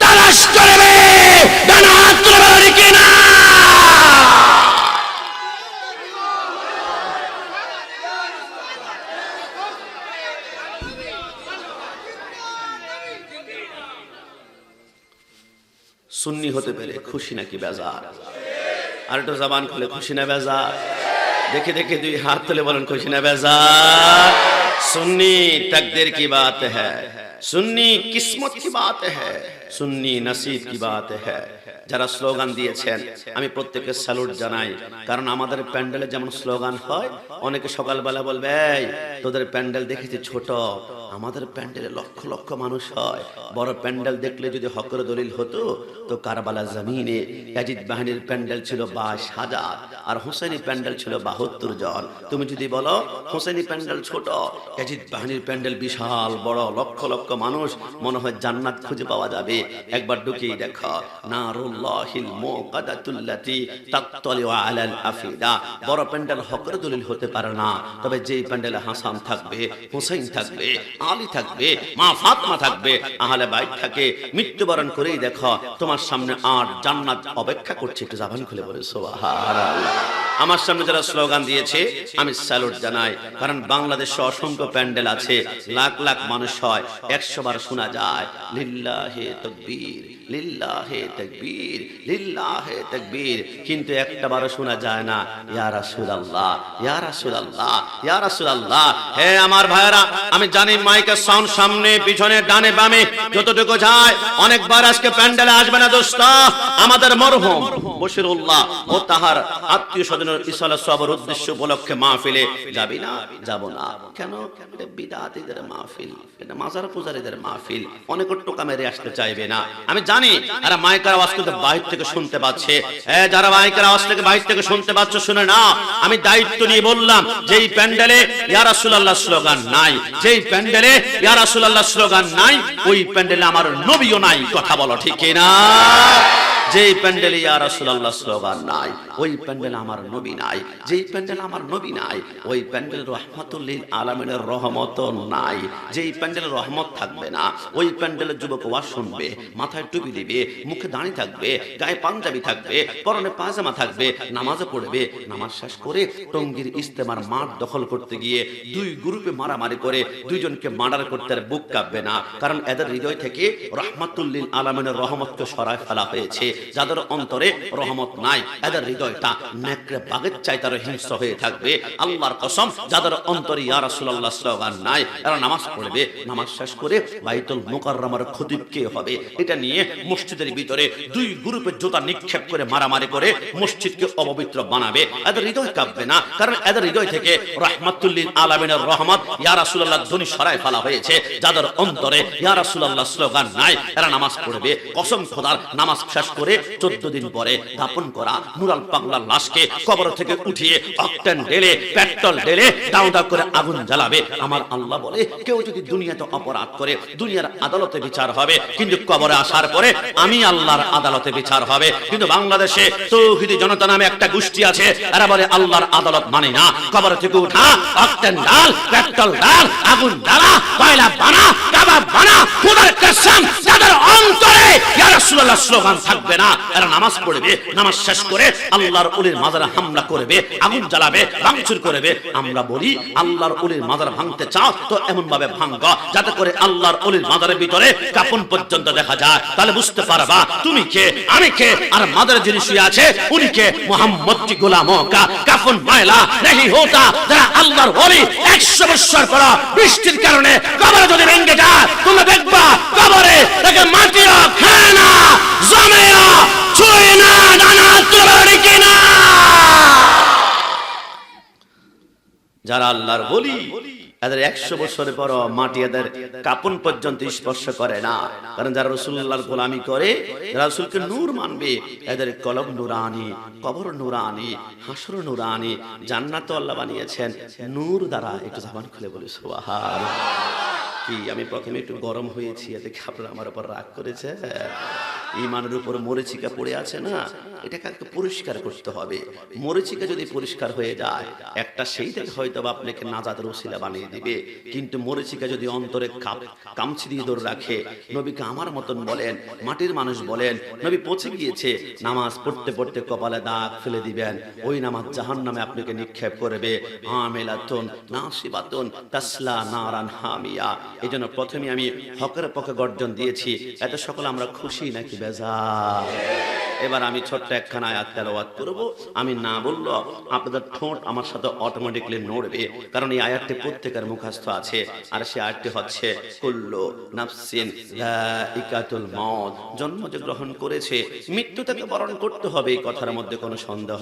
তালাশ করবে। জান্নাত করবে কিনা? সুন্নি হতে পেরে খুশি নাকি বেজার? আর একটু জবান খুলে খুশি না বেজার? দেখে দেখে 2 হাত তুলে বলেন খুশি না বেজার? सुन्नी तकदीर की बात है, सुन्नी किस्मत की बात है, सुन्नी नसीब की बात है। যারা স্লোগান দিয়েছেন আমি প্রত্যেককে স্যালুট জানাই, কারণ আমাদের প্যান্ডেলে যেমন স্লোগান হয়, অনেকে সকালবেলা বলবে এই তোদের প্যান্ডেল দেখেছি ছোট, আমাদের প্যান্ডেলে লক্ষ লক্ষ মানুষ হয়। বড় প্যান্ডেল দেখলে যদি হকের দলিল হতো তো কারবালা জমিনে ইয়াজিদ বাহিনীর প্যান্ডেল ছিল 22,000 আর হুসাইনি প্যান্ডেল ছিল 72 জন। তুমি যদি বলো হুসাইনি প্যান্ডেল ছোট, ইয়াজিদ বাহিনীর প্যান্ডেল বিশাল বড়, লক্ষ লক্ষ মানুষ, মনে হয় জান্নাত খুঁজে পাওয়া যাবে। একবার ঢুকিয়ে দেখো, নারুল্লাহিল মুকাদাতুল্লাতি তাত্তালিউ আলাল আফিদা। বড় প্যান্ডেল হকের দলিল হতে পারে না, তবে যেই প্যান্ডেলে হাসান থাকবে, হুসাইন থাকবে, আলী থাকবে, মা ফাতেমা থাকবে, আহলে বাইত থাকে, মৃত্যুবরণ করেই দেখো তোমার সামনে আর জান্নাত অপেক্ষা করছে। একটু জবান খুলে বলে সুবহানাল্লাহ। আমার সামনে যারা স্লোগান দিয়েছে আমি স্যালুট জানাই, কারণ বাংলাদেশে অসংখ্য প্যান্ডেল আছে, লাখ লাখ মানুষ হয়, 100 বার শোনা যায় লিল্লাহে তাকবীর, লিল্লাহে তাকবীর, লিল্লাহে তাকবীর, কিন্তু একটা বারও শোনা যায় না ইয়া রাসূলুল্লাহ, ইয়া রাসূলুল্লাহ, ইয়া রাসূলুল্লাহ। হে আমার ভাইরা, আমি জানি মাইকের সাউন্ড সামনে পিছনে ডানে বামে যতটুকু যায়, অনেকবার আজকে প্যান্ডেলে আসবে না দোস্ত। আমাদের মরহুম বশিরুল্লাহ ও তাহার আত্মীয় স্বজনের ইসালা সবার উদ্দেশ্য উপলক্ষে মাহফিলে যাবি না? যাব না কেন? এটা বিদআতীদের মাহফিল, এটা মাজার পূজারীদের মাহফিল, অনেক টোকা মেরে আসতে চাইবে না। আমি জানি আর মাইকের আওয়াজ কিন্তু বাইরে থেকে শুনতে পাচ্ছে, যারা মাইকের আওয়াজ থেকে বাইরে থেকে শুনতে পাচ্ছ শুনে না, আমি দায়িত্ব নিয়ে বললাম, যেই প্যান্ডেলে ইয়া রাসূলুল্লাহ স্লোগান নাই, যেই প্যান্ডেলে ইয়া রাসূলুল্লাহ স্লোগান নাই, ওই প্যান্ডেলে আমার নবীও নাই। কথা বলো ঠিক কিনা? যেই প্যান্ডেলে ইয়া রাসূলুল্লাহ স্লোগান নাই, ওই প্যান্ডেলে আমার নবী নাই। যেই প্যান্ডেলে আমার নবী নাই, ওই প্যান্ডেলে রাহমাতুল লিল আলামিনের রহমত নাই। যেই প্যান্ডেলে রহমত থাকবে না, ওই প্যান্ডেলে যুবক ওয়াজ শুনবে, মাথায় টুপি দিবে, মুখে দাড়ি থাকবে, গায়ে পাঞ্জাবি থাকবে, পরনে পায়জামা থাকবে, নামাজও পড়বে, নামাজ শেষ করে টঙ্গীর ইস্তেমার মাঠ দখল করতে গিয়ে দুই গ্রুপে মারামারি করে দুইজনকে মার্ডার করতে আর বুক কাঁপবে না, কারণ এদের হৃদয় থেকে রাহমাতুল লিল আলামিনের রহমতকে সরায় ফেলা হয়েছে। যাদের অন্তরে রহমত নাই, এদের হৃদয়টা নেকড়ে বাঘের চাইতে আরো হিংস্র হয়ে থাকবে। আল্লাহর কসম, যাদের অন্তরে ইয়া রাসূলুল্লাহ স্লোগান নাই, এরা নামাজ পড়বে, নামাজ শেষ করে বাইতুল মুকাররমার খতিব কে হবে এটা নিয়ে মসজিদের ভিতরে দুই গ্রুপে জুতা নিক্ষেপ করে মারামারি করে মসজিদকে অপবিত্র বানাবে। এদের হৃদয় কাঁপবে না, কারণ এদের হৃদয় থেকে রাহমাতুল লিল আলামিনের রহমত ইয়া রাসূলুল্লাহ ধ্বনি সরায় ফেলা হয়েছে। যাদের অন্তরে ইয়া রাসূলুল্লাহ স্লোগান নাই, এরা নামাজ পড়বে, কসম খোদার নামাজ শেষ করে 14 দিন পরে দাপন করা নুরাল পাগলার লাশকে কবর থেকে উঠিয়ে অক্টেন ঢেলে, পেট্রোল ঢেলে দাও দাও করে আগুন জ্বালাবে। আমার আল্লাহ বলে, কেউ যদি দুনিয়াতে অপরাধ করে দুনিয়ার আদালতে বিচার হবে, কিন্তু কবরে আসার পরে আমি আল্লাহর আদালতে বিচার হবে। কিন্তু বাংলাদেশে তৌহিদি জনতা নামে একটা গোষ্ঠী আছে, এরা বলে আল্লাহর আদালত মানে না। কবর থেকে উঠা অক্টেন ডাল, পেট্রোল ডাল, আগুন জ্বালা, কয়লা বানা, কাবাব বানা, খোদার কসম, যাদের অন্তরে ইয়া রাসূলুল্লাহ স্লোগান থাকবে না, এরা নামাজ পড়বে, নামাজ শেষ করে আল্লাহর ওলির মাজারে হামলা করবে, আগুন জ্বালাবে, ভাঙচুর করবে। আমরা বলি, আল্লাহর ওলির মাজার ভাঙতে চাও তো এমন ভাবে ভাঙো যাতে করে আল্লাহর ওলির মাজারের ভিতরে কাফন পর্যন্ত দেখা যায়, তাহলে বুঝতে পারবা তুমি কে, আমি কে, আর মাজারে যিনি শুয়ে আছে উনি কে। মুহাম্মদ কি গোলামো কা কাফন ময়লা नहीं होता। যারা আল্লাহর ওলি 100 বছর পর বৃষ্টির কারণে কবর যদি ভেঙে যায়, তোমরা দেখবা কবরে তাকে মাটিও খায় না, জমেও ছুঁয়ে না, ডানা তোলে কিনা। যারা আল্লাহর ওলি, এদের 100 বছরের পর মাটি এদের কাপন পর্যন্ত স্পর্শ করে না, কারণ যারা রাসূলুল্লাহর গোলামি করে, যারা রাসূলকে নূর মানবে, এদের কলব নূরানি, কবর নূরানি, হাসর নূরানি, জান্নাত আল্লাহ বানিয়েছেন নূর দ্বারা। একটু জবান খুলে বলি সুবহানাল্লাহ। কি আমি প্রথমে একটু গরম হয়েছি, এতে কি আপনারা আমার উপর রাগ করেছে? ইমানের উপর মরিচিকা পড়ে আছে না, এটাকে একটু পরিষ্কার করতে হবে। মরিচিকা যদি পরিষ্কার হয়ে যায়, একটা সেই থেকে হয়তো আপনাকে নাজাতের ওসিলা বানিয়ে দিবে, কিন্তু মরিচিকা যদি অন্তরে কামচি দিয়ে ধরে রাখে, নবীকে আমার মতন বলেন, মাটির মানুষ বলেন, নবী পচে গিয়েছে, নামাজ পড়তে পড়তে কপালে দাগ ফেলে দিবেন, ওই নামাজ জাহান্নামে আপনাকে নিক্ষেপ করবে। আমিলাতুন নাসিবাতুন তাসলা নারান হামিয়া। এই জন্য প্রথমে আমি হকের পক্ষে গর্জন দিয়েছি, এত সকল আমরা খুশি নাকি বেজার? এবার আমি ছোট্ট একখানা আয়াত তেলাওয়াত করব, আমি না বলল আপনাদের ঠোঁট আমার সাথে অটোমেটিক্যালি নড়বে, কারণ এই আয়াতটি প্রত্যেকের মুখস্থ আছে। আর সেই আয়াতটি হচ্ছে কুল্লু নাফসিন যায়িকাতুল মউত, জন্ম যে গ্রহণ করেছে মৃত্যু তাকে বরণ করতে হবে, এই কথার মধ্যে কোনো সন্দেহ।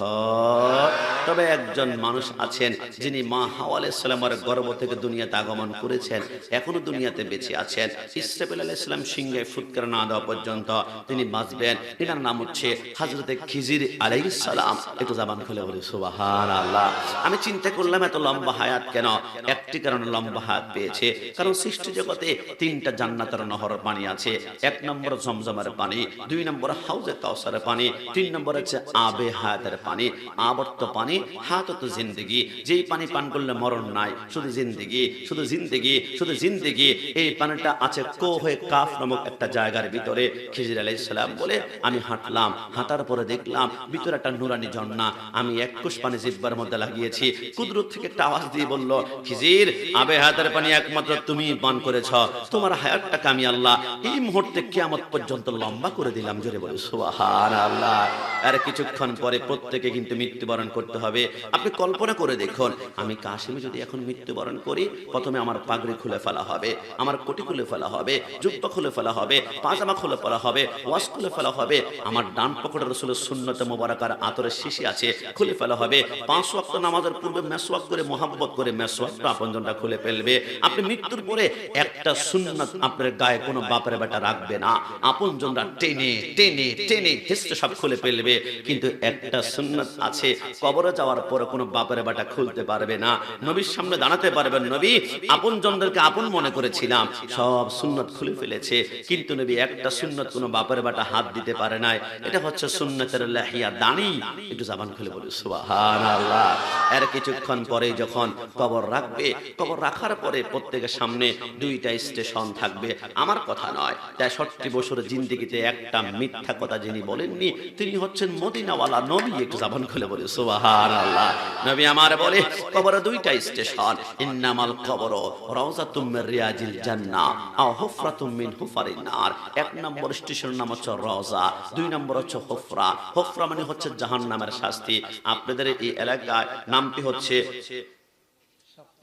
তবে একজন মানুষ আছেন যিনি মা হাওয়া আলাইহিস সালামের গর্ভ থেকে দুনিয়াতে আগমন করেছেন, এখনো দুনিয়াতে বেঁচে আছেন। ইসরাফিল আলাইহিস সালাম সিংহে ফুৎকার না দেওয়া পর্যন্ত তিনি বাঁচবেন। এটার নাম হচ্ছে হযরতে খিজির আলাইহিস সালাম। একটু জবান খুলে বলি সুবহানাল্লাহ। আমি চিন্তা করলাম এত লম্বা হায়াত কেন? একটি কারণে লম্বা হায়াত পেয়েছে, কারণ সৃষ্টি জগতে তিনটা জান্নাতের নহর পানি আছে। এক নম্বর জমজমের পানি, দুই নম্বর হাউজে কাউসারের পানি, তিন নম্বর হচ্ছে আবে হায়াতের পানি। আবর্ত পানি, হায়াতত জিন্দেগি। যেই পানি পান করলে মরণ নাই, শুধু জিন্দেগি, শুধু জিন্দেগি, শুধু জিন্দেগি। এই পানিটা আছে কোহে কাফ নামক একটা জায়গার ভিতরে। খিজির আলাইহিস সালাম বলে আমি হাঁটলাম, হাঁটার পরে দেখলাম ভিতরে একটা নুরানি ঝর্ণা। আমি এক কুশ পানি জিহ্বার মধ্যে লাগিয়েছি। কুদরত থেকে একটা আওয়াজ দিয়ে বলল, খিজির, আবে হায়াতের পানি একমাত্র তুমি পান করেছ, তোমার হায়াতটাকে আমি আল্লাহ এই মুহূর্তে কিয়ামত পর্যন্ত লম্বা করে দিলাম। জোরে বলে সুবহানাল্লাহ। আর কিছুক্ষণ পরে প্রত্যেকে কিন্তু মৃত্যুবরণ করতে হবে। আপনি কল্পনা করে দেখুন, আমি কাশিমে যদি এখন মৃত্যুবরণ করি, প্রথমে আমার পাগড়ি খুলে ফেলা হবে, আমার কোটি খুলে ফেলা হবে, জুব্বা খুলে ফেলা হবে, পাজামা খুলে ফেলা হবে, ওয়াজ খুলে ফেলা হবে, আমার ডান পকেটে রাসূলের সুন্নতে মোবারকার আতরের শিশি আছে, খুলে ফেলা হবে। 5 ওয়াক্ত নামাজের পূর্বে মেসওয়াক করে মোহাব্বত করে মেসওয়াকটা আপনজনটা খুলে ফেলবে। আপনি মৃত্যুর পরে একটা সুন্নাত আপনার গায়ে কোনো বাপের বেটা রাখবে না। আপনজনরা টেনে টেনে টেনে হেসে সব খুলে ফেলবে। কিন্তু একটা সুন্নাত আছে, কবরে যাওয়ার পরে কোনো বাপের বেটা খুলতে পারবে না। নবীর সামনে দাঁড়াতে পারবেন, নবী আপনজনদেরকে আপন মনে করেছিলাম, সব সুন্নাত খুলে ফেলেছে, কিন্তু নবী একটা সুন্নাত কোনো বাপের বেটা হাত দিতে পারে নাই। এটা হচ্ছে সুন্নাতের লাহিয়া, দাড়ি। একটু জবান খুলে বলি সুবহানাল্লাহ। এর কিছুক্ষণ পরে যখন কবর রাখবে, কবর রাখার পরে প্রত্যেকের সামনে দুইটা স্টেশন থাকবে। আমার কথা নয়, 63 বছর জিন্দেগিতে একটা মিথ্যা কথা যিনি বলেননি, তিনি হচ্ছেন মদিনাওয়ালা নবী। একটু জবান খুলে বলি সুবহানাল্লাহ। নবী আমার বলে কবরে দুইটা স্টেশন, ইন্নামাল কবর রাউযাতুম মির রিয়াজিল জান্নাহ আও হুফরাতুম মিন হুফারিন নার। এক নম্বর স্টেশনের নাম হচ্ছে রওজা, দুই নম্বর হচ্ছে হুফরা। হুফরা মানে হচ্ছে জাহান্নামের শাস্তি। আপনাদের এই এলাকায় নামটি হচ্ছে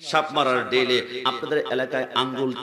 সাপ মারার ডেলে। আপনাদের এলাকায়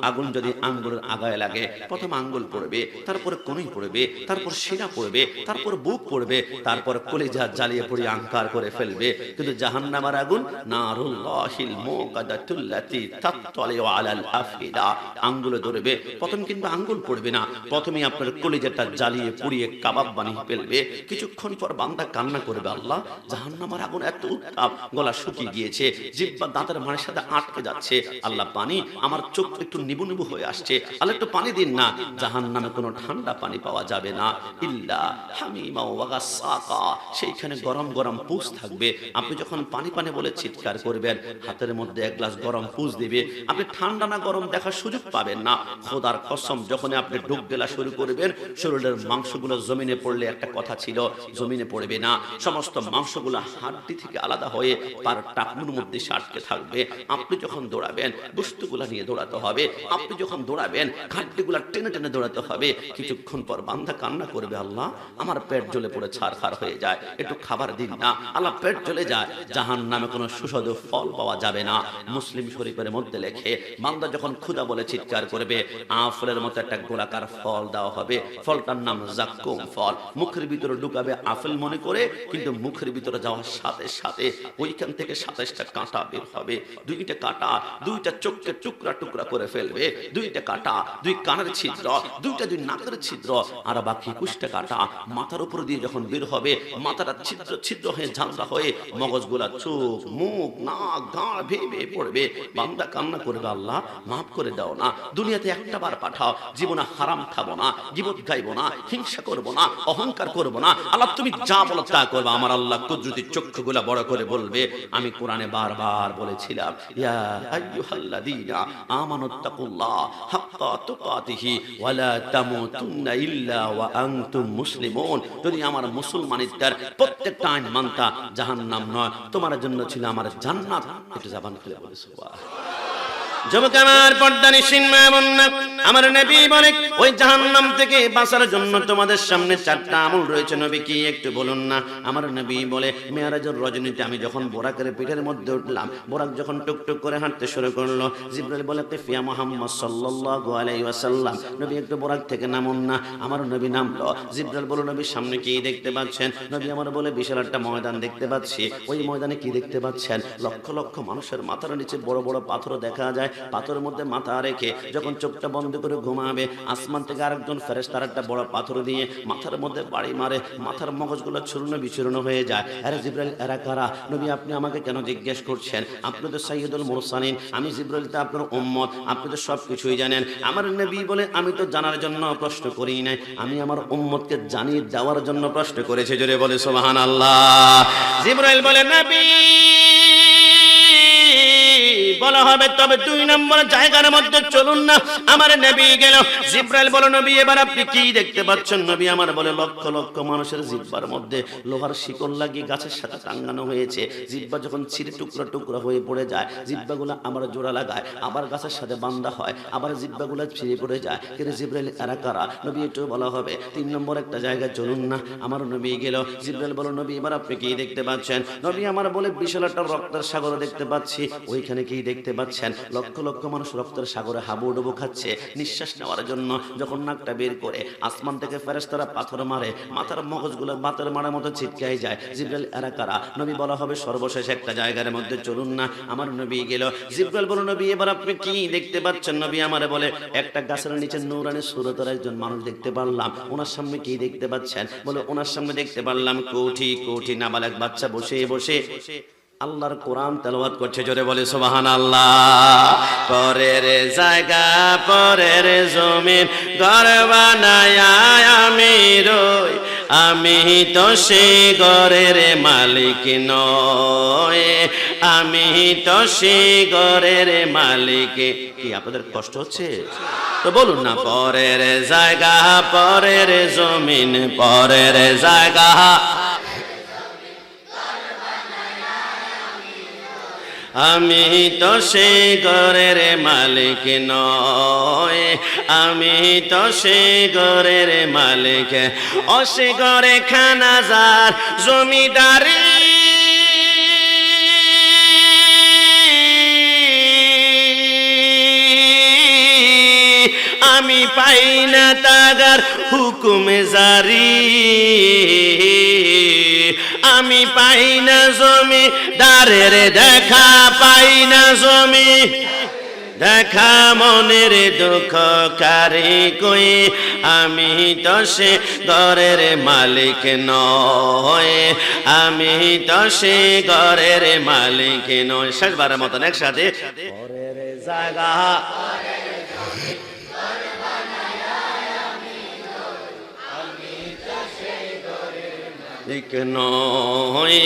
আগুন যদি আঙ্গুলের আগায় লাগে, প্রথম আঙ্গুল পড়বে, তারপরে কনুই পড়বে, তারপর শিরা পড়বে, তারপর বুক পড়বে, তারপর কলিজা জ্বালিয়ে পুড়িয়ে আঙ্কার করে ফেলবে। কিন্তু জাহান্নামের আগুন নারুল্লাহিল মুকাদ্দাতুল্লাতি তাত্তালিউ আলাল আফিদা, আঙ্গুলে ধরবে। প্রথম কিন্তু আঙ্গুল পড়বে না, প্রথমেই আপনার কলিজাটা জ্বালিয়ে পুড়িয়ে কাবাব বানিয়ে ফেলবে। কিছুক্ষণ পর বান্দা কান্না করবে, আল্লাহ জাহান্নামের আগুন এত উত্তাপ, গলা শুকিয়ে গিয়েছে, জিহ্বা দাঁতের মানের সাথে আটকে যাচ্ছে, আল্লাহ পানি, আমার চোখ একটু নিবু নিবু হয়ে আসছে, আল্লাহ একটু পানি দিন না। জাহান্নামে কোনো ঠান্ডা পানি পাওয়া যাবে না, ইল্লা হামিমা ওয়া গাসসাকা, সেইখানে গরম গরম পুষ থাকবে। আপনি যখন পানি পানি বলে চিৎকার করবেন, হাতের মধ্যে এক গ্লাস গরম পুষ দিবে। আপনি ঠান্ডা না গরম দেখার সুযোগ পাবেন না। খোদার কসম, যখন আপনি ডুব গেলা শুরু করবেন, শরীরের মাংসগুলো জমিনে পড়লে একটা কথা ছিল, জমিনে পড়বে না, সমস্ত মাংসগুলো হাড্ডি থেকে আলাদা হয়ে পার টাকনুর মধ্যে আটকে থাকবে। আপনি যখন দৌড়াবেন, বস্তুগুলা নিয়ে দৌড়াতে হবে। আপনি যখন দৌড়াবেন, ঘাটতিগুলা টেনে টেনে দৌড়াতে হবে। কিছুক্ষণ পর বান্দা কান্না করবে, আল্লাহ আমার পেট জ্বলে পড়ে ছারখার হয়ে যায়, একটু খাবার দিন না। আল্লাহ পেট জ্বলে যায়, জাহান্নামে কোনো সুস্বাদু ফল পাওয়া যাবে না। মুসলিম শরীফের মধ্যে লেখে, বান্দা যখন ক্ষুধা বলে চিৎকার করবে, আফলের মতো একটা গোলাকার ফল দেওয়া হবে। ফলটার নাম জাক্কুম ফল। মুখের ভিতরে ঢুকাবে আপেল মনে করে, কিন্তু মুখের ভিতরে যাওয়ার সাথে সাথে ওইখান থেকে 27টা কাঁটা বের হবে। দুইটা কাঁটা দুইটা চোখকে টুকরা টুকরা করে ফেলবে। দুইটা কাঁটা দুই কানের ছিদ্র, দুই নাকের ছিদ্র, আর বাকি 21টা কাঁটা মাথার উপর দিয়ে যখন বের হবে, মাথাটা ছিদ্র ছিদ্র হয়ে ঝাঁঝরা হয়ে মগজগুলা চোখ মুখ নাক গাঁড় ভেয়ে ভেয়ে পড়বে। বান্দা কান্না করবে, আল্লাহ মাফ করে দাও না, দুনিয়াতে একটা বার পাঠাও, জীবনে হারাম খাবো না, গীবত গাইবো না, হিংসা করবো না, অহংকার করবো না। আল্লাহ তুমি যা বলো তা করবা। আমার আল্লাহ কুদরতি চক্ষুগুলা বড় করে বলবে, আমি কোরআনে বারবার বলেছিলাম, ইয়া আইয়ুহাল্লাযীনা আমানুত্তাকুল্লাহ হাক্কা তুকাতিহি ওয়া লা তামুতুন্না ইল্লা ওয়া আনতুম মুসলিমুন। যদি আমার মুসলমানিত্বের প্রত্যেকটা আইন মানতা, জাহান্নাম নয়, তোমার জন্য ছিল আমার জান্নাত। একটু জবান খুলে বলে সুবহানাল্লাহ। যুবক আমার, পর্দা নিশিন মা বোনেরা, আমার নবী বলে ওই জাহান্নাম থেকে বাঁচার জন্য তোমাদের সামনে 4টা আমল রয়েছে। নবী কি একটু বলুন না? আমার নবী বলে, মেরাজের রজনীতে আমি যখন বোরাকের পিঠের মধ্যে উঠলাম, বোরাক যখন টুকটুক করে হাঁটতে শুরু করলো, জিবরাইল বলে, ফিয়া মুহাম্মদ সাল্লাল্লাহু আলাইহি ওয়াসাল্লাম, নবী একটু বোরাক থেকে নামুন না। আমার নবী নামলো। জিবরাইল বলে, নবীর সামনে কি দেখতে পাচ্ছেন? নবী আমার বলে, বিশাল একটা ময়দান দেখতে পাচ্ছি। ওই ময়দানে কি দেখতে পাচ্ছেন? লক্ষ লক্ষ মানুষের মাথার নিচে বড় বড় পাথর দেখা যায়। পাথরের মধ্যে মাথা রেখে যখন চোখটা বন্ধ করে ঘুমাবে, আসমান থেকে আরেকজন ফেরেশতা একটা বড় পাথর দিয়ে মাথার মধ্যে বাড়ি মারে, মাথার মগজগুলো চূর্ণ বিচূর্ণ হয়ে যায়। আরে জিবরাইল, এরা কারা? নবী, আপনি আমাকে কেন জিজ্ঞেস করছেন? আপনি তো সাইয়্যিদুল মুরসালিন, আমি জিবরাইল তো আপনার উম্মত, আপনি তো সব কিছুই জানেন। আমার নবী বলে, আমি তো জানার জন্য প্রশ্ন করি নাই, আমি আমার উম্মতকে জানিয়ে দেওয়ার জন্য প্রশ্ন করেছি। জোরে বলে সুবহানাল্লাহ। জিবরাইল বলে, নবী বলা হবে, তবে 2 নম্বর জায়গার মধ্যে চলুন না। আমার নবী গেল। জিবরাইল বলে, নবী এবার আপনি কি দেখতে পাচ্ছেন? নবী আমার বলে, লক্ষ লক্ষ মানুষের জিহ্বার মধ্যে লোহার শিকল লাগিয়ে গাছের সাথে টাঙ্গানো হয়েছে। জিহ্বা যখন ছিঁড়ে টুকরা টুকরা হয়ে পড়ে যায়, জিহ্বাগুলো আমার জোড়া লাগায়, আবার গাছের সাথে বান্ধা হয়, আবার জিহ্বাগুলো ছিঁড়ে পড়ে যায়। কিন্তু জিবরাইল, এরা কারা? নবী একটু বলা হবে। 3 নম্বর একটা জায়গায় চলুন না। আমার নবী গেল। জিবরাইল বলে, নবী এবার আপনি কি দেখতে পাচ্ছেন? নবী আমার বলে, বিশাল একটা রক্তের সাগর দেখতে পাচ্ছি। ওইখানে কি দেখতে পাচ্ছেন? লক্ষ লক্ষ মানুষ রক্তের সাগরে হাবুডুবু খাচ্ছে। নিঃশ্বাস নেওয়ার জন্য যখন নাকটা বের করে আসমান থেকে ফেরেশতারা পাথর মারে, মাথার মগজগুলো বাতের মারার মতো ছিটকাই যায়। জিবরাইল, এরা কারা? নবী বলা হবে, সর্বশেষ একটা জায়গার মধ্যে চলুন না। আমার নবী গেল। জিবরাইল বলে, নবী এবার আপনি কি দেখতে পাচ্ছেন? নবী আমারে বলে, একটা গাছের নিচে নূরানি সুরতের একজন মানুষ দেখতে পারলাম। ওনার সামনে কি দেখতে পাচ্ছেন? বলে, ওনার সামনে দেখতে পারলাম কোটি কোটি নাবালক বাচ্চা বসে বসে আল্লাহর কোরআন তেলাওয়াত করছে। জোরে বলে সুবহানাল্লাহ। পরের জায়গা পরের জমিন ঘর বানায়া আমি রই, আমি তো সেই ঘরের মালিক নয়, আমি তো সেই ঘরের মালিক। কি আপনাদের কষ্ট হচ্ছে? তো বলুন না, পরের জায়গা পরের জমিন, পরের জায়গা আমি তো সেই ঘরের মালিক নয়, আমি তো সেই ঘরের মালিক। ও সে ঘরে খানা যার জমিদারি, আমি পাই না তাগার হুকুম জারি, আমি পাই না জমি দারের দেখা, পাই না জমি দেখা, মনের দুঃখ কারি কই, আমি তো সে ঘরের মালিক নয়, আমি তো সে ঘরের মালিক নয়। শেষবারের মতন একসাথে, ঘরের জায়গা নয়,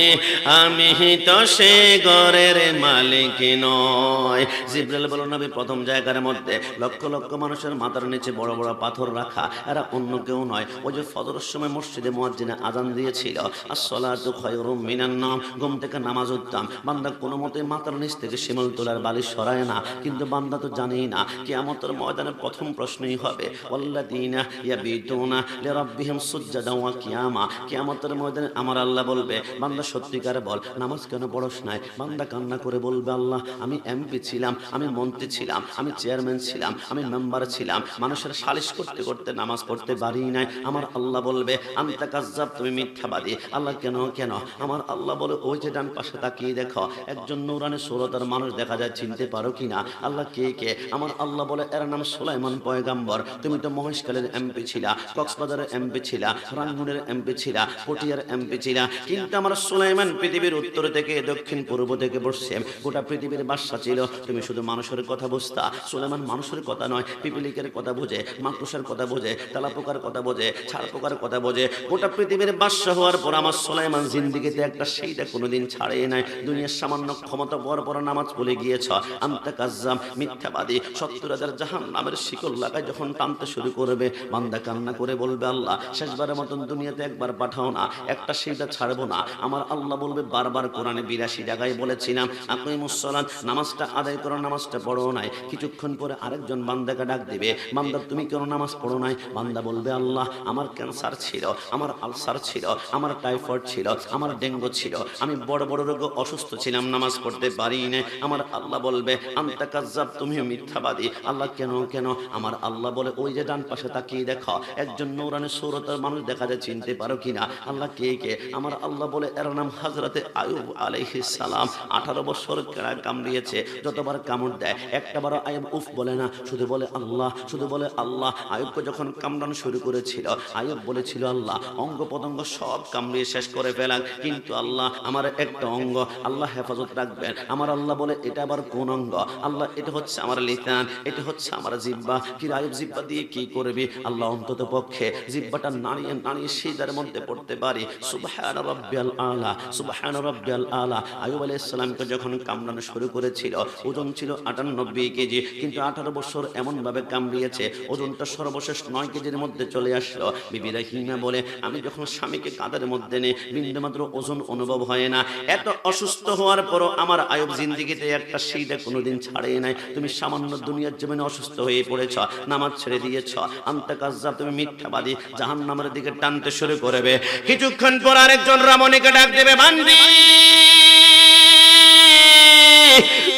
আমি তো সে ঘরের মালিক নয়। জিবরাইল বলল, নবী প্রথম জায়গার মধ্যে লক্ষ লক্ষ মানুষের মাথার নিচে বড় বড় পাথর রাখা, এরা অন্য কেউ নয়। ওই যে ফজরের সময় মসজিদে মুয়াজ্জিনে আযান দিয়েছিল, আসসালাতু খায়রুম মিনান নাওম, ঘুম থেকে নামাজ উঠতাম, বান্দা কোনো মতে মাথার নিচ থেকে শিমুল তোলার বালিশ সরায় না। কিন্তু বান্দা তো জানেই না কিয়ামতের ময়দানে প্রথম প্রশ্নই হবে, ওয়াল্লাযীনা ইয়াবিতুনা লিরাব্বিহিম সুজদান ওয়া কিয়ামা। কিয়ামতের আমার আল্লাহ বলবে, বান্দা সত্যিকার বল, নামাজ কেন পড়স নাই? বান্দা কান্না করে বলবে, আল্লাহ আমি এমপি ছিলাম, আমি মন্ত্রী ছিলাম, আমি চেয়ারম্যান ছিলাম, আমি মেম্বার ছিলাম, মানুষের সালিশ করতে করতে নামাজ পড়তে পারি নাই। আমার আল্লাহ বলবে, আনতা কাজ্জাব, তুমি মিথ্যাবাদী। আল্লাহ কেন কেন? আমার আল্লাহ বলে, ওই যে ডান পাশে তাকিয়ে দেখো, একজন নূরানি সুরতার মানুষ দেখা যায়, চিনতে পারো কিনা? আল্লাহ কে কে? আমার আল্লাহ বলে, এর নাম সুলাইমান পয়গাম্বর। তুমি তো মহেশখালীর এমপি ছিলা, কক্সবাজারের এমপি ছিলা, রাঙ্গুনের এমপি ছিলা, পটিয়ার এমপি ছিলা, কিন্তু আমার সুলাইমান পৃথিবীর উত্তর থেকে দক্ষিণ পূর্ব থেকে পশ্চিম গোটা পৃথিবীর বাদশা ছিল। তুমি শুধু মানুষের কথা বুঝতা, সুলাইমান মানুষের কথা নয়, পিপিলিকের কথা বোঝে, মাকড়সার কথা বোঝে, তেলাপোকার কথা বোঝে, ছাড়পোকার কথা বোঝে। গোটা পৃথিবীর বাদশা হওয়ার পর আমার সুলাইমান জিন্দিগিতে একটা সেইটা কোনোদিন ছাড়েই নাই। দুনিয়ার সামান্য ক্ষমতা পাওয়ার পর নামাজ ভুলে গিয়েছ। আনতা কাজ্জাব, মিথ্যাবাদী। 70,000 জাহান্নামের শিকল লাগায় যখন টানতে শুরু করবে, বান্দা কান্না করে বলবে, আল্লাহ শেষবারের মতন দুনিয়াতে একবার পাঠাও না, একটা সেইটা ছাড়বো না। আমার আল্লাহ বলবে, বারবার কোরআনে 82 জায়গায় বলেছিলাম, আকিমুস সালাত, নামাজটা আদায় করো, নামাজটা পড়ো নাই। কিছুক্ষণ পরে আরেকজন বান্দাকে ডাক দিবে, বান্দা তুমি কেন নামাজ পড়ো নাই? বান্দা বলবে, আল্লাহ আমার ক্যান্সার ছিল, আমার আলসার ছিল, আমার টাইফয়েড ছিল, আমার ডেঙ্গু ছিল, আমি বড় বড় রোগে অসুস্থ ছিলাম, নামাজ পড়তে পারি না। আমার আল্লাহ বলবে, আনতা কাজ্জাব, তুমিও মিথ্যাবাদী। আল্লাহ কেন কেন? আমার আল্লাহ বলে, ওই যে ডান পাশে তাকিয়ে দেখো, একজন নূরানি সুরতের মানুষ দেখা যায়, চিনতে পারো কিনা? আল্লাহ কে কে? আমার আল্লাহ বলে এর নাম হযরতে আইয়ুব আলাইহিস সালাম। 18 বছর কেড়া কামড়িয়েছে, যতবার কামড় দেয় একটাবারও আইয়ুব উফ বলে না, শুধু বলে আল্লাহ, শুধু বলে আল্লাহ। আইয়ুবকে যখন কামড়ানো শুরু করেছিল, আইয়ুব বলেছিল আল্লাহ অঙ্গ প্রত্যঙ্গ সব কামড়িয়ে শেষ করে ফেলান, কিন্তু আল্লাহ আমার একটা অঙ্গ আল্লাহ হেফাজত রাখবেন। আমার আল্লাহ বলে এটা আবার কোন অঙ্গ? আল্লাহ এটা হচ্ছে আমার লিসান, এটা হচ্ছে আমার জিহ্বা। কি আইয়ুব জিহ্বা দিয়ে কি করবি? আল্লাহ অন্তত পক্ষে জিহ্বাটা নাড়িয়ে নাড়িয়ে সিজদার মধ্যে পড়তে পারি। সুবহান রাব্বিয়াল আলা, সুবহান রাব্বিয়াল আলা। আইয়ুব আলাইহিস সালামকে যখন কামড়ানো শুরু করেছিল, ওজন ছিল 98 কেজি, কিন্তু 18 বছর এমন ভাবে কামড়িয়েছে ওজনটা সর্বশেষ 9 কেজির মধ্যে চলে আসলো। বিবি রাহিমা বলে আমি যখন স্বামীকে কাঁধের মধ্যে নেই বিন্দুমাত্র ওজন অনুভব হয় না। এত অসুস্থ হওয়ার পরও আমার আইয়ুব জিন্দেগিতে একটা সিজদা কোনোদিন ছাড়ে নাই। তুমি সামান্য দুনিয়ার জমিনে অসুস্থ হয়ে পড়েছ, নামাজ ছেড়ে দিয়েছ, আনতা কাজ্জাব, তুমি মিথ্যাবাদী, জাহান্নামের দিকে টানতে শুরু করবে। কিছুক্ষণ পর আরেকজন রমণীকে ডাক দেবে, বান্দি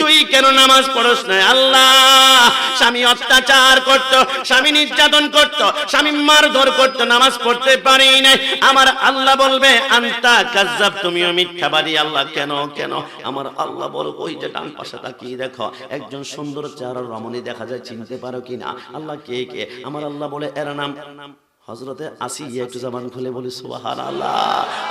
তুই কেন নামাজ পড়স না? আল্লাহ স্বামী অত্যাচার করত, স্বামী নির্যাতন করত, স্বামী মারধর করত, নামাজ পড়তে পারি নাই। আমার আল্লাহ বলবে আনতা কাজ্জাব, তুমিও মিথ্যাবাদী। আল্লাহ কেন কেন? আমার আল্লাহ বল ওই যে ডান পাশে তাকিয়ে দেখো একজন সুন্দর চেহারার রমণী দেখা যায়, চিনতে পারো কিনা? আল্লাহ কে কে? আমার আল্লাহ বলে এর নাম হযরতে আসিয়া। একটু জবান খুলে বলি সুবহানাল্লাহ।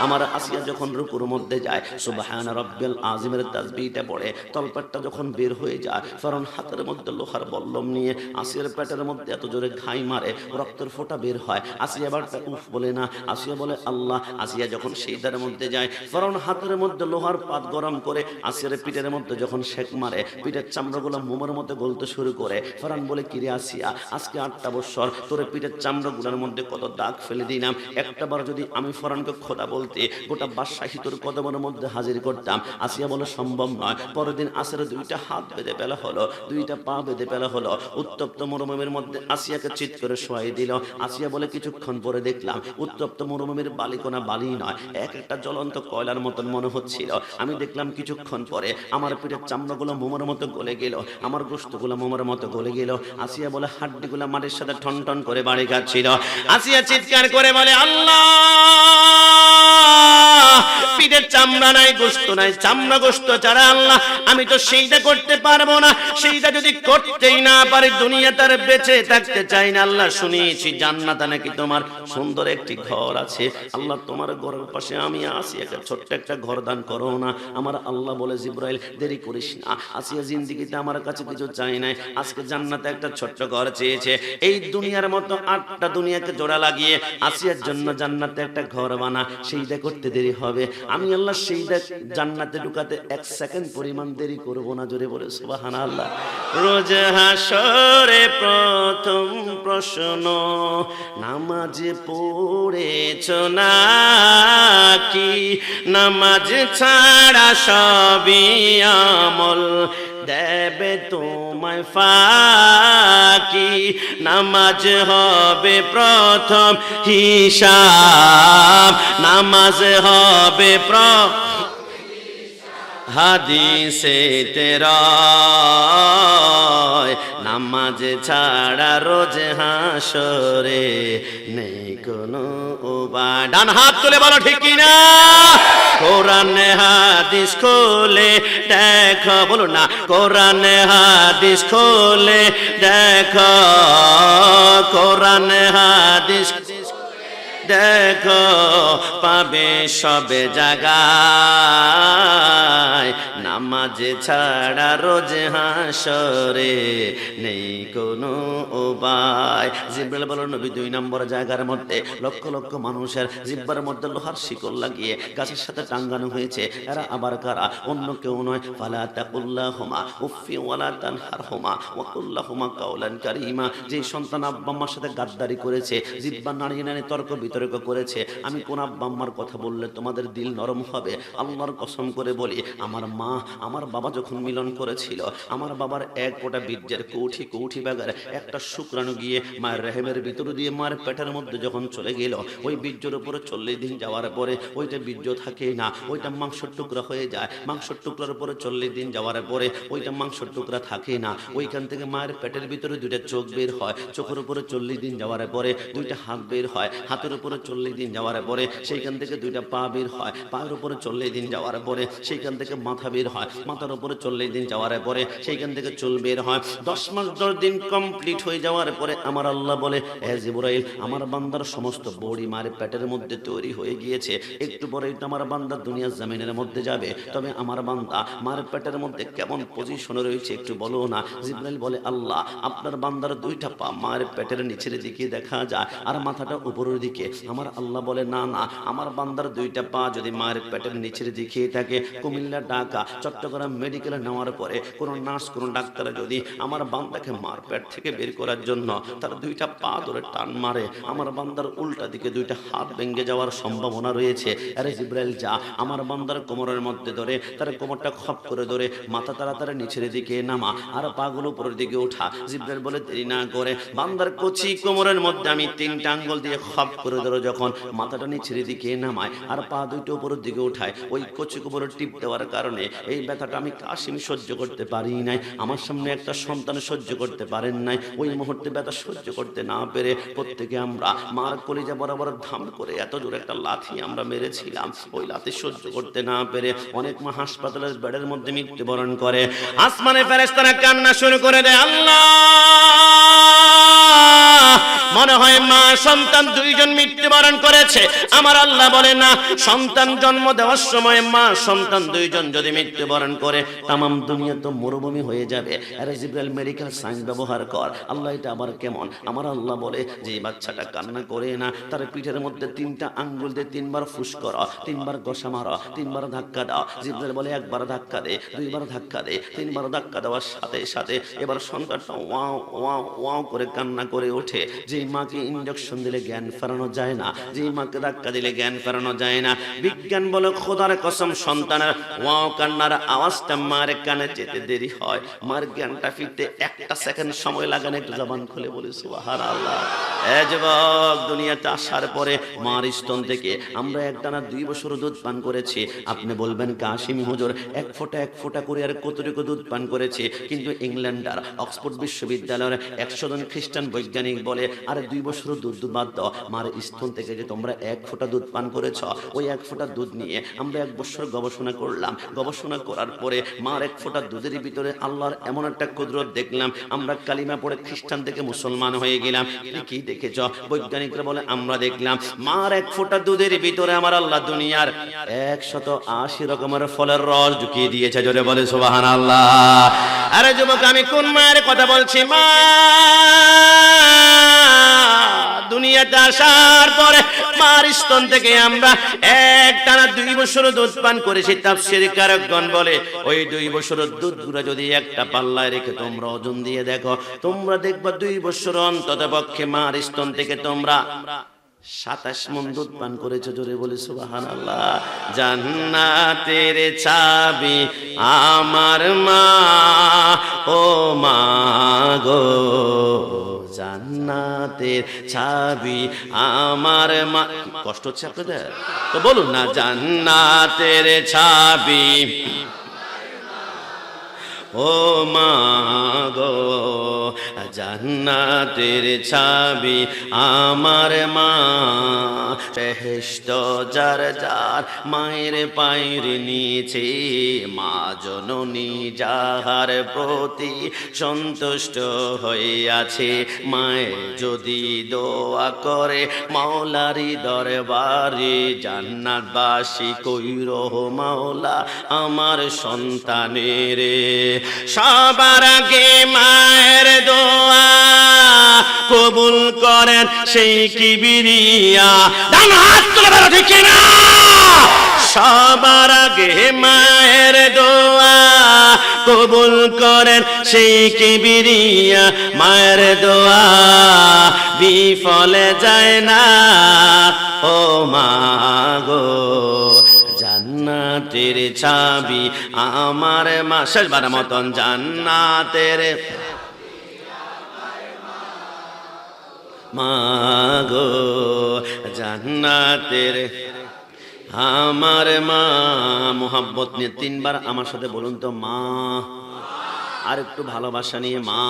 আমার আসিয়া যখন রুকুর মধ্যে যায় সুবহান রাব্বিল আযিমের তাসবিহটা পড়ে, তলপেটটা যখন বের হয়ে যায়, ফরন হাতের মধ্যে লোহার বল্লম নিয়ে আসিয়ার পেটের মধ্যে এত জোরে ঘাই মারে, রক্তের ফোঁটা বের হয়। আসিয়া আবার উফ বলে না, আসিয়া বলে আল্লাহ। আসিয়া যখন সিজদার মধ্যে যায়, ফরন হাতের মধ্যে লোহার পাত গরম করে আসিয়ার পিঠের মধ্যে যখন শেক মারে, পিঠের চামড়াগুলো মোমের মতো গলতে শুরু করে। ফরন বলে কিরে আসিয়া, আজকে 8টা বছর তোর পিঠের চামড়াগুলোর মধ্যে কত দাগ ফেলে দিলাম, একটাবার যদি আমি ফরনকে খোদা বলতে গোটা বাদশাহী তোর কদমের মধ্যে হাজির করতাম। আসিয়া বলে সম্ভব নয়। পরের দিন আসরের 2টা হাত বেঁধে ফেলা হলো, 2টা পা বেঁধে ফেলা হলো, উত্তপ্ত মরুভূমির মধ্যে আসিয়াকে চিৎ করে শোয়াই দিল। আসিয়া বলে কিছুক্ষণ পরে দেখলাম উত্তপ্ত মরুভূমির বালিকোনা বালি নয়, এক একটা জ্বলন্ত কয়লার মতন মনে হচ্ছিল। আমি দেখলাম কিছুক্ষণ পরে আমার পিঠের চামড়াগুলো মোমের মতো গলে গেল, আমার গোশতগুলো মোমের মতো গলে গেল। আসিয়া বলে হাড্ডিগুলো মাটির সাথে ঠন ঠন করে বাড়ি খাচ্ছিল। আসিয়া চিৎকার করে বলে আল্লাহ পিঠের চামড়া নাই, গোশত নাই, চামড়া গোশত ছাড়া আল্লাহ আমি তো সেইটা করতে পারবো না। সেইটা যদি করতেই না পারি দুনিয়া তার বেঁচে থাকতে চাই না। আল্লাহ শুনিয়েছি জান্নাতে নাকি তোমার সুন্দর একটি ঘর আছে। আল্লাহ তোমার ঘরের পাশে আমি আসি, একটা ছোট্ট একটা ঘর দান করো না। আমার আল্লাহ বলে জিবরাইল দেরি করিস না, আসিয়া জিন্দেগিতে আমার কাছে কিছু চাই নাই, আজকে জান্নাতে একটা ছোট্ট ঘর চেয়েছে। এই দুনিয়ার মতো 8টা দুনিয়াকে জোড়া লাগিয়ে আসিয়ার জন্য জান্নাতে একটা ঘর বানা, সেইটা করতে দেরি হবে। আমি আল্লাহ সেইটা জান্নাতে ঢুকাতে 1 সেকেন্ড পরিমাণ দেরি করব না। জোরে বলে সুবহানাল্লাহ। রোজ হাসরে প্রথম প্রশ্ন, নামাজ পড়েছো নাকি? নামাজ ছাড়া সবই আমল দেবে তোমায় ফাঁকি। নামাজ হবে প্রথম হিসাব, নামাজ হবে হাদিসে তেরায়, নামাজ ছাড়া রোজ হাসরে নেই কোনো উপায়। ডান হাত তুলে বলো ঠিক কিনা? কোরআন হাদিস খোলে দেখো, বলো না, কোরআন হাদিস খোলে দেখো, কোরআন হাদিস দেখো পাবে সবে জায়গায়। নামাজ ছাড়া রোজ হাসরে নেই কোনো উপায়। জিবরাইল বলল নবী 2 নম্বর জায়গার মধ্যে লক্ষ লক্ষ মানুষের জিহ্বার মধ্যে লোহার শিকল লাগিয়ে গাছের সাথে টাঙ্গানো হয়েছে। এরা আবার কারা? অন্য কেউ নয়। ফালা তাকুল্লাহুমা উফি ওয়ালা তানহারহুমা ওয়া কুল্লাহুমা কাওলান কারীমা। যে সন্তান আব্বা আম্মার সাথে গাদ্দারি করেছে, জিহ্বা নাড়িয়ে নাড়িয়ে তর্ক বিতর্ক করেছে, আমি কোন আব্বা আম্মার কথা বললে তোমাদের দিল নরম হবে? আল্লাহর কসম করে বলি, আমার মা আমার বাবা যখন মিলন করেছিল, আমার বাবার এক ফোঁটা বীর্যের কৌঠি বাগার একটা শুক্রাণু গিয়ে মায়ের রেহেমের ভিতর দিয়ে মায়ের পেটের মধ্যে যখন চলে গেল, ওই বীর্যের উপরে 40 দিন যাওয়ার পরে ওইটা বীর্য থাকে না, ওইটা মাংসের টুকরা হয়ে যায়। মাংসের টুকরার উপরে 40 দিন যাওয়ার পরে ওইটা মাংসের টুকরা থাকে না। ওইখান থেকে মায়ের পেটের ভিতরে 2টা চোখ বের হয়, চোখের উপরে 40 দিন যাওয়ার পরে 2টা হাত বের হয়, হাতের উপরে 40 দিন যাওয়ার পরে সেইখান থেকে দুইটা পা বের হয়, পায়ের উপরে 40 দিন যাওয়ার পরে সেইখান থেকে মাথা বের হয়, মাথার উপরে 40 দিন যাওয়ার পরে সেইখান থেকে চুল বের হয়। 10 মাস 10 দিন কমপ্লিট হয়ে যাওয়ার পরে আমার আল্লাহ বলে, হে জিবরাইল, আমার বান্দার সমস্ত বডি মার পেটের মধ্যে তৈরি হয়ে গিয়েছে, একটু পরে এটা আমার বান্দা দুনিয়ার জমিনের মধ্যে যাবে, তবে আমার বান্দা মার পেটের মধ্যে কেমন পজিশনে রয়েছে একটু বলো না। জিবরাইল বলে, আল্লাহ, আপনার বান্দার দুইটা পা মার পেটের নিচের দিকে দেখা যায় আর মাথাটা উপরের দিকে। আমার আল্লাহ বলে, না না, আমার বান্দার দুইটা পা যদি মায়ের পেটের নিচের দিকে থাকে, কুমিল্লা, ঢাকা, চট্টগ্রাম মেডিকেলে নেওয়ার পরে কোনো নার্স, কোনো ডাক্তার যদি আমার বান্দাকে মার পেট থেকে বের করার জন্য তার দুইটা পা ধরে টান মারে, আমার বান্দার উল্টা দিকে দুইটা হাত ভেঙে যাওয়ার সম্ভাবনা রয়েছে। আরে জিবরাইল, যা আমার বান্দার কোমরের মধ্যে ধরে তার কোমরটা খপ করে ধরে মাথা তাড়াতাড়ি নিচের দিকে নামা আর পাগুলো উপরের দিকে ওঠা। জিবরাইল বলে, দেরি না করে বান্দার কচি কোমরের মধ্যে আমি 3টা আঙ্গুল দিয়ে খপ করে ধরে যখন মাথাটা নিচের দিকে নামায় আর পা দুইটা উপরের দিকে উঠায়, ওই কচি কোমরের টিপ দেওয়ার কারণে এই ব্যথাটা আমি কাশিম সহ্য করতে পারি নাই, আমার সামনে একটা সন্তান সহ্য করতে পারেন নাই। ওই মুহূর্তে ব্যথা সহ্য করতে না পেরে প্রত্যেকে আমরা মার কলিজা বরাবর ধাম করে এত জোরে একটা লাথি আমরা মেরেছিলাম, ওই লাথি সহ্য করতে না পেরে অনেক মা হাসপাতালের বেডের মধ্যে মৃত্যুবরণ করে। আসমানে ফেরেশতারা কান্না শুরু করে দেয়, আল্লাহ, মনে হয় মা সন্তান দুইজন মৃত্যুবরণ করেছে। আমার আল্লাহ বলে, না, সন্তান জন্ম দেওয়ার সময় মা সন্তান দুইজন যদি মৃত্যুবরণ করে তামাম দুনিয়া তো মরুভূমি হয়ে যাবে। আরে জিবরাইল, মেডিকেল সায়েন্স ব্যবহার কর। আল্লাহ, এটা আবার কেমন? আমার আল্লাহ বলে, যে বাচ্চাটা কান্না করে না, তার পিঠের মধ্যে 3টা আঙ্গুল দিয়ে 3বার ফুস করো, 3বার ঘষা মারো, 3বার ধাক্কা দাও। জিবরাইল বলে, 1বার ধাক্কা দে, 2বার ধাক্কা দে, 3বার ধাক্কা দেওয়ার সাথে সাথে এবার সন্তানটা ওয়াও ওয়াও ওয়াও করে কান্না করে ওঠে। যে মাকে ইনজেকশন দিলে জ্ঞান ফেরানো যায় না, যে মাকে ধাক্কা দিলে জ্ঞান ফেরানো যায় না, বিজ্ঞান বলে, খোদার কসম, সন্তানের ওয়াও কান্নার আওয়াজটা মার কানে যেতে দেরি হয়, মার জ্ঞানটা ফিরতে 1টা সেকেন্ড সময় লাগে না। একটু জবান খুলে বলি সুবহানাল্লাহ। এ যুবক, দুনিয়াতে আসার পরে মার স্তন থেকে আমরা একটানা 2 বছর দুধ পান করেছি। আপনি বলবেন, কাশিম হুজুর, 1 ফোঁটা করে আর কতটুকু দুধ পান করেছি? কিন্তু ইংল্যান্ডার অক্সফোর্ড বিশ্ববিদ্যালয়ের 100 জন খ্রিস্টান বৈজ্ঞানিক বলে, আরে 2 বছর দুধ বাদ দাও, মার স্তন থেকে যে তোমরা 1 ফোঁটা দুধ পান করেছ, ওই 1 ফোঁটা দুধ নিয়ে আমরা 1 বছর গবেষণা করলাম। গবেষণা করার পরে মার 1 ফোঁটা দুধের ভিতরে আল্লাহর এমন একটা কুদরত দেখলাম, আমরা কালিমা পড়ে খ্রিস্টান থেকে মুসলমান হয়ে গেলাম। কি দেখেছ? বৈজ্ঞানিকরা বলে, আমরা দেখলাম মার 1 ফোঁটা দুধের ভিতরে আমার আল্লাহ দুনিয়ার 180 রকমের ফলের রস ঢুকিয়ে দিয়েছে। জোরে বলে সুবহানাল্লাহ। আরে যুবক, আমি কোন মায়ের কথা বলছি? মা দুনিয়াতে আসার পরে মার স্তন থেকে আমরা একটানা 2 বছর দুধ পান করেছি। তাফসীর কারকগণ বলে, ওই 2 বছরের দুধগুলো যদি একটা পাল্লায় রেখে তোমরা ওজন দিয়ে দেখো, তোমরা দেখবা 2 বছর অন্তত পক্ষে মার স্তন থেকে তোমরা 27 মণ দুধ পান করেছে। জোরে বলে সুবহানাল্লাহ। জান্নাতের চাবি আমার মা, ও মা গো, জান্নাতের চাবি আমার মা। কষ্ট হচ্ছে আপনাদের? তো বলুন না, জান্নাতের চাবি ও মা গো, জান্নাতের চাবি আমার মা। বেহেশত যার যার মায়ের পায়ের নিচে, মা জননী যাহার প্রতি সন্তুষ্ট হয়ে আছে। মায়ের যদি দোয়া করে মাওলারি দরবারে, জান্নাতবাসী কইরো মাওলা আমার সন্তানের। সবার আগে মায়ের দোয়া কবুল করেন সেই কিবরিয়া। ডান হাত তুলে বলো ঠিক না? সবার আগে মায়ের দোয়া কবুল করেন সেই কিবরিয়া। মায়ের দোয়া বিফলে যায় না, ও মা গো, জান্নাতের চাবি আমার মা। শেষবার মতন, জান্নাতের মা গো, জান্নাতের আমার মা। মোহাব্বত নিয়ে 3বার আমার সাথে বলুন তো, মা। আর একটু ভালোবাসা নিয়ে, মা।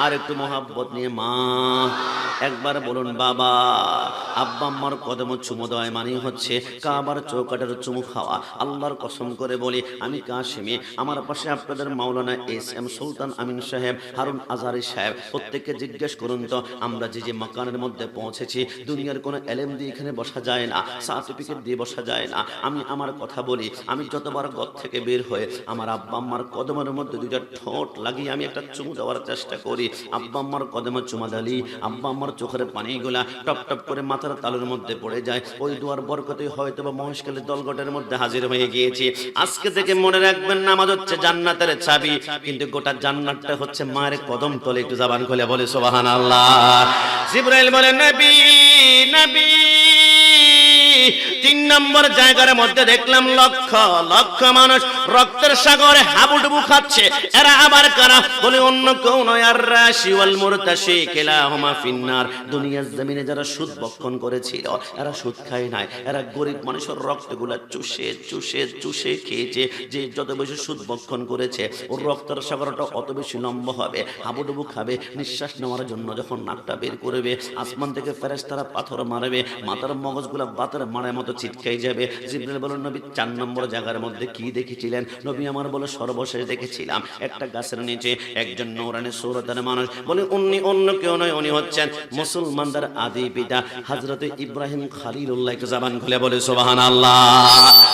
আর একটু মোহাব্বত নিয়ে, মা। একবার বলুন বাবা। আব্বা আম্মার কদমে চুমু দেওয়া মানে হচ্ছে কাবার চৌকাঠের চুমু খাওয়া। আল্লাহর কসম করে বলি, আমি কাশিমি, আমার পাশে আপনাদের মাওলানা এস এম সুলতান আমিন সাহেব, হারুন আজহারি সাহেব, প্রত্যেককে জিজ্ঞেস করুন তো, আমরা যে মাকানের মধ্যে পৌঁছেছি, দুনিয়ার কোনো এলেম দিয়ে এখানে বসা যায় না, সার্টিফিকেট দিয়ে বসা যায় না। আমি আমার কথা বলি, আমি যতবার ঘর থেকে বের হয়ে আমার আব্বা আম্মার কদমের মধ্যে দুইটা ঠোঁট লাগিয়ে আমি একটা চুমু দেওয়ার চেষ্টা করি। আব্বা আম্মার কদমে চুমা দিলি আব্বা আম্মার চোখের পানিগুলা টপ টপ করে মাথার তালুর মধ্যে পড়ে যায়। ওই দুয়ার বরকতে হয়তো বা মহেশখালী দলগটের মধ্যে হাজির হয়ে গিয়েছি। আজকে থেকে মনে রাখবেন, নামাজ হচ্ছে জান্নাতের চাবি, কিন্তু গোটা জান্নাতটা হচ্ছে মায়ের কদম তলে। একটু জবান খুলে বলে সুবহানাল্লাহ। জিবরাইল বলে নবী নবী। 3 নম্বর জায়গার মধ্যে দেখলাম লক্ষ লক্ষ মানুষ রক্তের সাগরে হাবুডুবু খাচ্ছে। এরা আবার কারা? বলে অন্য কেউ নয়, আর রাশি ওয়াল মুরতাশি কিলাহুমা ফিন্নার। দুনিয়ার জমিনে যারা সুদ ভক্ষণ করেছিল, এরা সুদ খায় নাই, এরা গরিব মানুষের রক্তগুলা চুষে চুষে চুষে খেয়েছে। যে যত বেশি সুদ ভক্ষণ করেছে, ওর রক্তের সাগরটা অত বেশি লম্বা হবে, হাবুডুবু খাবে। নিঃশ্বাস নেওয়ার জন্য যখন নাকটা বের করবে, আসমান থেকে ফেরেশতারা পাথর মারবে, মাথার মগজগুলা বাতের মারার মতো ছিটকাই যাবে। জিবরাইল বলেন নবী 4 নম্বর জায়গার মধ্যে কি দেখেছিলেন? নবী আমার বলে সর্বশেষ দেখেছিলাম একটা গাছের নিচে একজন নূরানী সুরতের মানুষ। বলে উনি অন্য কেউ নয়, উনি হচ্ছেন মুসলমানদের আদি পিতা হযরত ইব্রাহিম খলিলুল্লাহ। কে জবান খুলে বলে সুবহানাল্লাহ।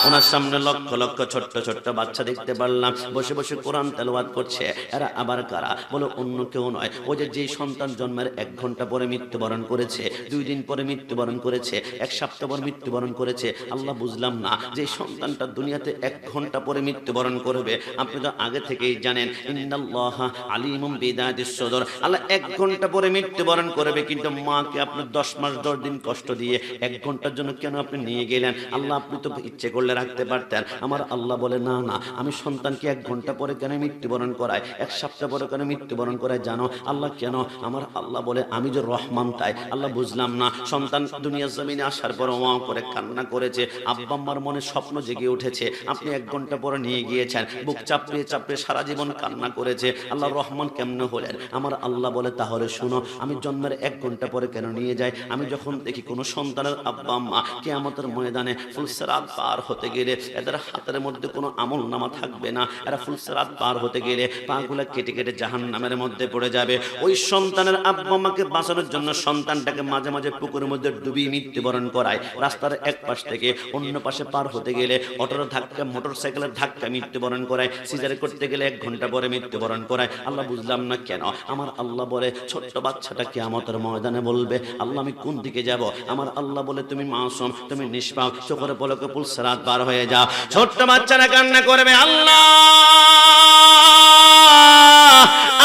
ওনার সামনে লক্ষ লক্ষ ছোট্ট ছোট্ট বাচ্চা দেখতে পারলাম, বসে বসে কোরআন তেলাওয়াত করছে। এরা আবার কারা? বলে অন্য কেউ নয়, ওই যে সন্তান জন্মের 1 ঘন্টা পরে মৃত্যুবরণ করেছে, 2 দিন পরে মৃত্যুবরণ করেছে, 1 সপ্তাহ পর মৃত্যুবরণ করেছে। আল্লাহ বুঝলাম না, যে সন্তানটা দুনিয়াতে 1 ঘন্টা পরে মৃত্যুবরণ করবে, আপনি তো আগে থেকেই জানেন ইন্নাল্লাহা আলিমুম বিদাতিস সুদূর। আল্লাহ 1 ঘন্টা পরে মৃত্যুবরণ করবে, কিন্তু মাকে আপনি 10 মাস 10 দিন কষ্ট দিয়ে 1 ঘন্টার জন্য কেন আপনি নিয়ে গেলেন? আল্লাহ আপনি তো ইচ্ছে করলে রাখতে পারতেন। আমার আল্লাহ বলে না না, আমি সন্তানকে 1 ঘন্টা পরে কেন মৃত্যুবরণ করাই, 1 সপ্তাহ পরে কেন মৃত্যুবরণ করাই জানো? আল্লাহ কেন? আমার আল্লাহ বলে আমি যে রহমান, তাই। আল্লাহ বুঝলাম না, সন্তান দুনিয়ার জমিনে আসার পর ওয়া করে কান্না করেছে, আব্বা আম্মার মনে স্বপ্ন জেগে উঠেছে, আপনি 1 ঘন্টা পরে নিয়ে গিয়েছেন, বুক চাপড়িয়ে চাপড়িয়ে সারা জীবন কান্না করেছে। আল্লাহ রহমান কেমনে হলেন? আমার আল্লাহ বলে তাহলে শুনো, আমি জন্মের 1 ঘন্টা পরে কেন নিয়ে যাই? আমি যখন দেখি কোনো সন্তানের আব্বা আম্মা কিয়ামতের ময়দানে ফুলসিরাত পার হতে গেলে এদের হাতের মধ্যে কোনো আমল নামা থাকবে না, এরা ফুলসিরাত পার হতে গেলে পাগুলা কেটে কেটে জাহান্নামের মধ্যে পড়ে যাবে। ওই সন্তানের আব্বা আম্মাকে বাঁচানোর জন্য সন্তানটাকে মাঝে মাঝে পুকুরের মধ্যে ডুবিয়ে মৃত্যুবরণ করায়। রাস্তার এক পাশ থেকে অন্য পাশে পার হতে গেলে অটোর ধাক্কা, মোটরসাইকেলের ধাক্কা মৃত্যুবরণ করায়। সিজার করতে গেলে 1 ঘন্টা পরে মৃত্যুবরণ করায়। আল্লাহ বুঝলাম না কেন? আমার আল্লাহ বলে ছোট্ট বাচ্চাটা কিয়ামতের ময়দানে বলবে আল্লাহ আমি কোন দিকে যাব? আমার আল্লাহ বলে তুমি মাসুম, তুমি নিষ্পাপ, চোখের পলকে ফুলসিরাত পার হয়ে যাও। ছোট্ট বাচ্চারা কান্না করবে, আল্লাহ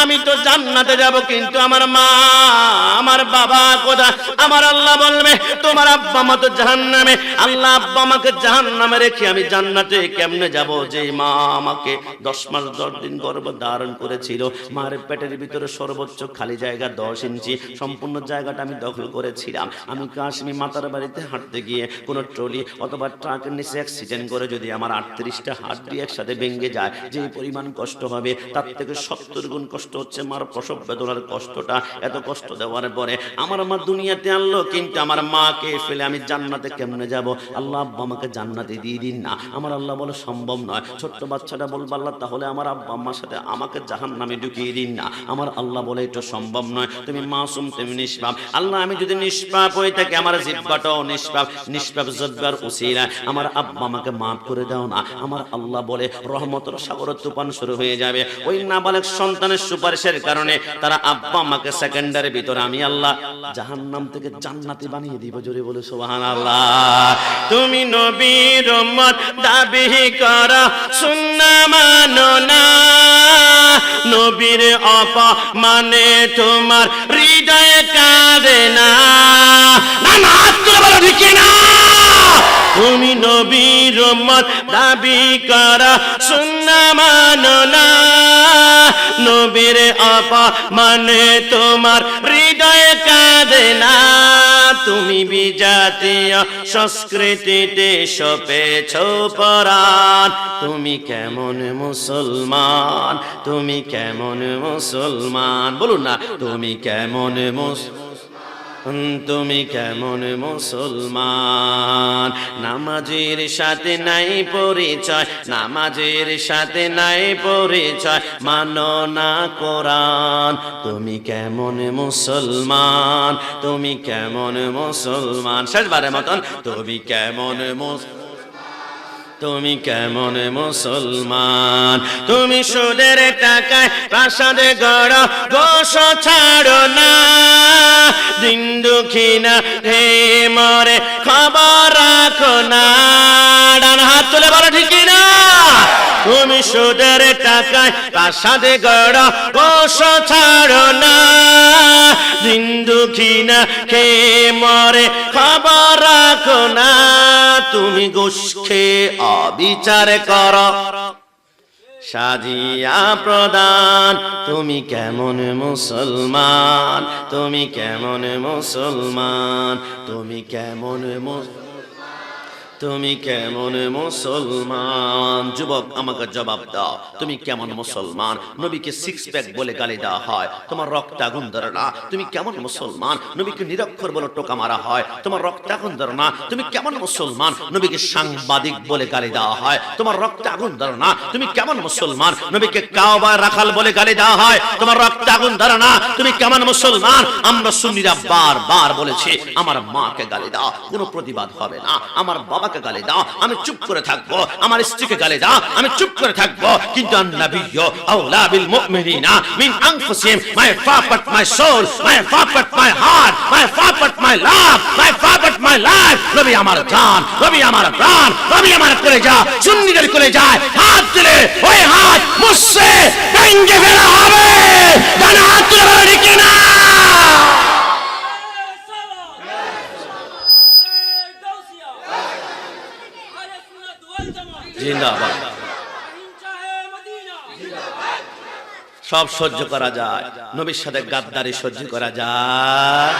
আমি তো জান্নাতে যাব, কিন্তু আমার মা আমার বাবা কোথায়? আমার আল্লাহ বলবে তোমার আব্বা মা তো জাহান্নামে। আল্লাহ আব্বা আমাকে জাহান্নামে রেখে আমি জান্নাতে কেমনে যাব? যে মা আমাকে 10 মাস 10 দিন গর্ভ ধারণ করেছিল, মার পেটের ভিতরে সর্বোচ্চ খালি জায়গা 10 ইঞ্চি, সম্পূর্ণ জায়গাটা আমি দখল করেছিলাম। আমি কাশ্মীর মাতার বাড়িতে হাঁটতে গিয়ে কোনো ট্রলি অথবা ট্রাকের নিচে অ্যাক্সিডেন্ট করে যদি আমার 38টা হাড় একসাথে ভেঙে যায়, যে পরিমাণ কষ্ট হবে তার থেকে 70 গুণ কষ্ট হচ্ছে মার প্রসব বেদনার কষ্টটা। এত কষ্ট দেওয়ার পরে আমার মা দুনিয়াতে আনলো, কিন্তু আমার মাকে ফেলে আমি জান্নাতে কেমনে যাব? আল্লাহ আব্বা আমাকে জান্নাতে দিয়ে দিন না। আমার আল্লাহ বলে সম্ভব নয়। ছোট্ট বাচ্চাটা বলবে আল্লাহ তাহলে আমার আব্বা আম্মার সাথে আমাকে জাহান্নামে ঢুকিয়ে দিন না। আমার আল্লাহ বলে এটা সম্ভব নয়, তুমি মাসুম, তুমি নিষ্পাপ। আল্লাহ আমি যদি নিষ্পাপ হয়ে থাকি, আমার জিহ্বাটাও নিষ্পাপ, নিষ্পাপ জিহ্বার উসিলায় আমার আব্বা আমাকে মাফ করে দাও না। আমার আল্লাহ বলে রহমতের সাগর তুফান শুরু হয়ে যাবে। ওই নাবালক সন্তানের সুপারিশের কারণে তারা আব্বা আমাকে সেকেন্ডের ভিতরে আমি আল্লাহ জাহান্নাম থেকে জান্নাতি বানিয়ে দিব। জোরে বলে সুবহানাল্লাহ। তুমি নবীর উম্মত দাবি করা সুন্নাহ মানো না, নবীর অপমানে তোমার হৃদয়ে কাঁদে না। না না তুলে বলো ঠিক না? তুমি নবীর উম্মত দাবি করা সুন্নাহ মানো না, নবীর অপমানে তোমার হৃদয়ে কাঁদে না। তুমি বিজাতীয় সংস্কৃতিতে সপেছ পরাণ, তুমি কেমন মুসলমান? তুমি কেমন মুসলমান? বলুন না তুমি কেমন মুসলমান? তুমি কেমন মুসলমান? নামাজের সাথে নাই পরিচয়, নামাজের সাথে নাই পরিচয়, মানো না কোরআন। তুমি কেমন মুসলমান? তুমি কেমন মুসলমান? শেষবারের মতন, তুমি কেমন তুমি কেমন মুসলমান? তুমি সুদের টাকায় প্রাসাদে গড়, গোশ ছাড়ো না, দিন দুঃখী না হে মরে খবর রাখো না। ডান হাত তুলে বলো ঠিক না? তুমি সুদের টাকায় প্রাসাদে গড়, গোশ ছাড়ো না, দিন দুঃখী না হে মরে খবর রাখো না। তুমি ঘুষ খেয়ে অবিচার করো, সাজিয়া প্রদান। তুমি কেমন মুসলমান? তুমি কেমন মুসলমান? তুমি কেমন তুমি কেমন মুসলমান? যুবক আমাকে জবাব দাও, তুমি কেমন মুসলমান? নবীকে সিক্স প্যাক বলে গালি দেওয়া হয়, তোমার রক্ত আগুন ধরে না। তুমি কেমন মুসলমান? নবীকে নিরক্ষর বলে টোকা মারা হয়, তোমার রক্ত আগুন ধরে না। তুমি কেমন মুসলমান? নবীকে সাংবাদিক বলে গালি দেওয়া হয়, তোমার রক্ত আগুন ধরে না। তুমি কেমন মুসলমান? নবীকে কাওবা রাখাল বলে গালি দেওয়া হয়, তোমার রক্ত আগুন ধরে না। তুমি কেমন মুসলমান? আমরা সুন্নিরা বারবার বলেছি, আমার মাকে গালি দাও, কোনো প্রতিবাদ হবে না। আমার বাবা গালি দাও, আমি চুপ করে থাকবো। আমার স্ত্রীকে গালি দাও, আমি চুপ করে থাকবো। কিন্তু আন-নাবিয়্যু আওলা বিল মুমিনিনা মিন আনফুসিহিম, মাই ফাপাত মাই সোল, মাই ফাপাত মাই হার্ট, মাই ফাপাত মাই লাভ, মাই ফাপাত মাই লাইফ। নবী আমার জান, নবী আমার প্রাণ, নবী আমার কলেজা। সুন্নিদের কলেজায় হাত দিলে ওই হাত মুসে ভেঙে ফেলা হবে। ডান হাত তুলে বলো ঠিক না? জিন্দাবাদ। সব সহ্য করা যায়, নবীর সাথে গাদ্দারি সহ্য করা যায়।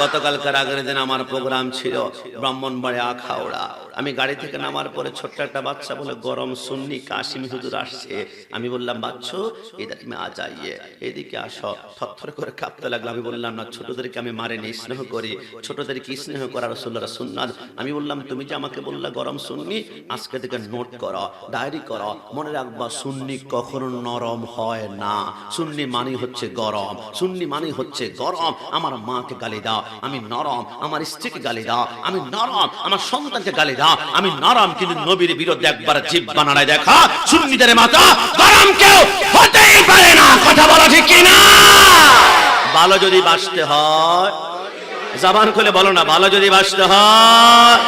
গতকালকার আগের দিন আমার প্রোগ্রাম ছিল ব্রাহ্মণবাড়িয়া আখাউড়া। আমি গাড়ি থেকে নামার পরে ছোট্ট একটা বাচ্চা বলে গরম সুন্নি কাশিমি হুজুর আসছে। আমি বললাম, বাচ্চো ইধার মে আ যাইয়ে, এদিকে আসো। থরথর করে কাঁপতে লাগলো। আমি বললাম, না, ছোটদেরকে আমি মারিনি, স্নেহ করি। ছোটদেরকে স্নেহ করা রাসূলুল্লাহর সুন্নাত। আমি বললাম, তুমি যে আমাকে বললা গরম সুন্নি, আজকে থেকে নোট করো, ডায়েরি করো, মনে রাখবা সুন্নি কখনো নরম হয় না। সুন্নি মানে হচ্ছে গরম, সুন্নি মানে হচ্ছে গরম। আমার মাকে গালি দাও, আমি নরম। আমার স্ত্রীকে গালি দাও, আমি নরম। আমার সন্তানকে গালি দাও, আমি নরম। কিন্তু নবীর বিরুদ্ধে একবার জিহ্বা নাড়ায় দেখা, সুন্নিদের মাথা গরম কেউ হতেই পারে না। কথা বলা ঠিক কি না? ভালো যদি বাঁচতে হয়, জবান খুলে বলো না, ভালো যদি বাঁচতে হয়।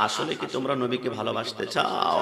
আসলে কি তোমরা নবীকে ভালোবাসতে চাও?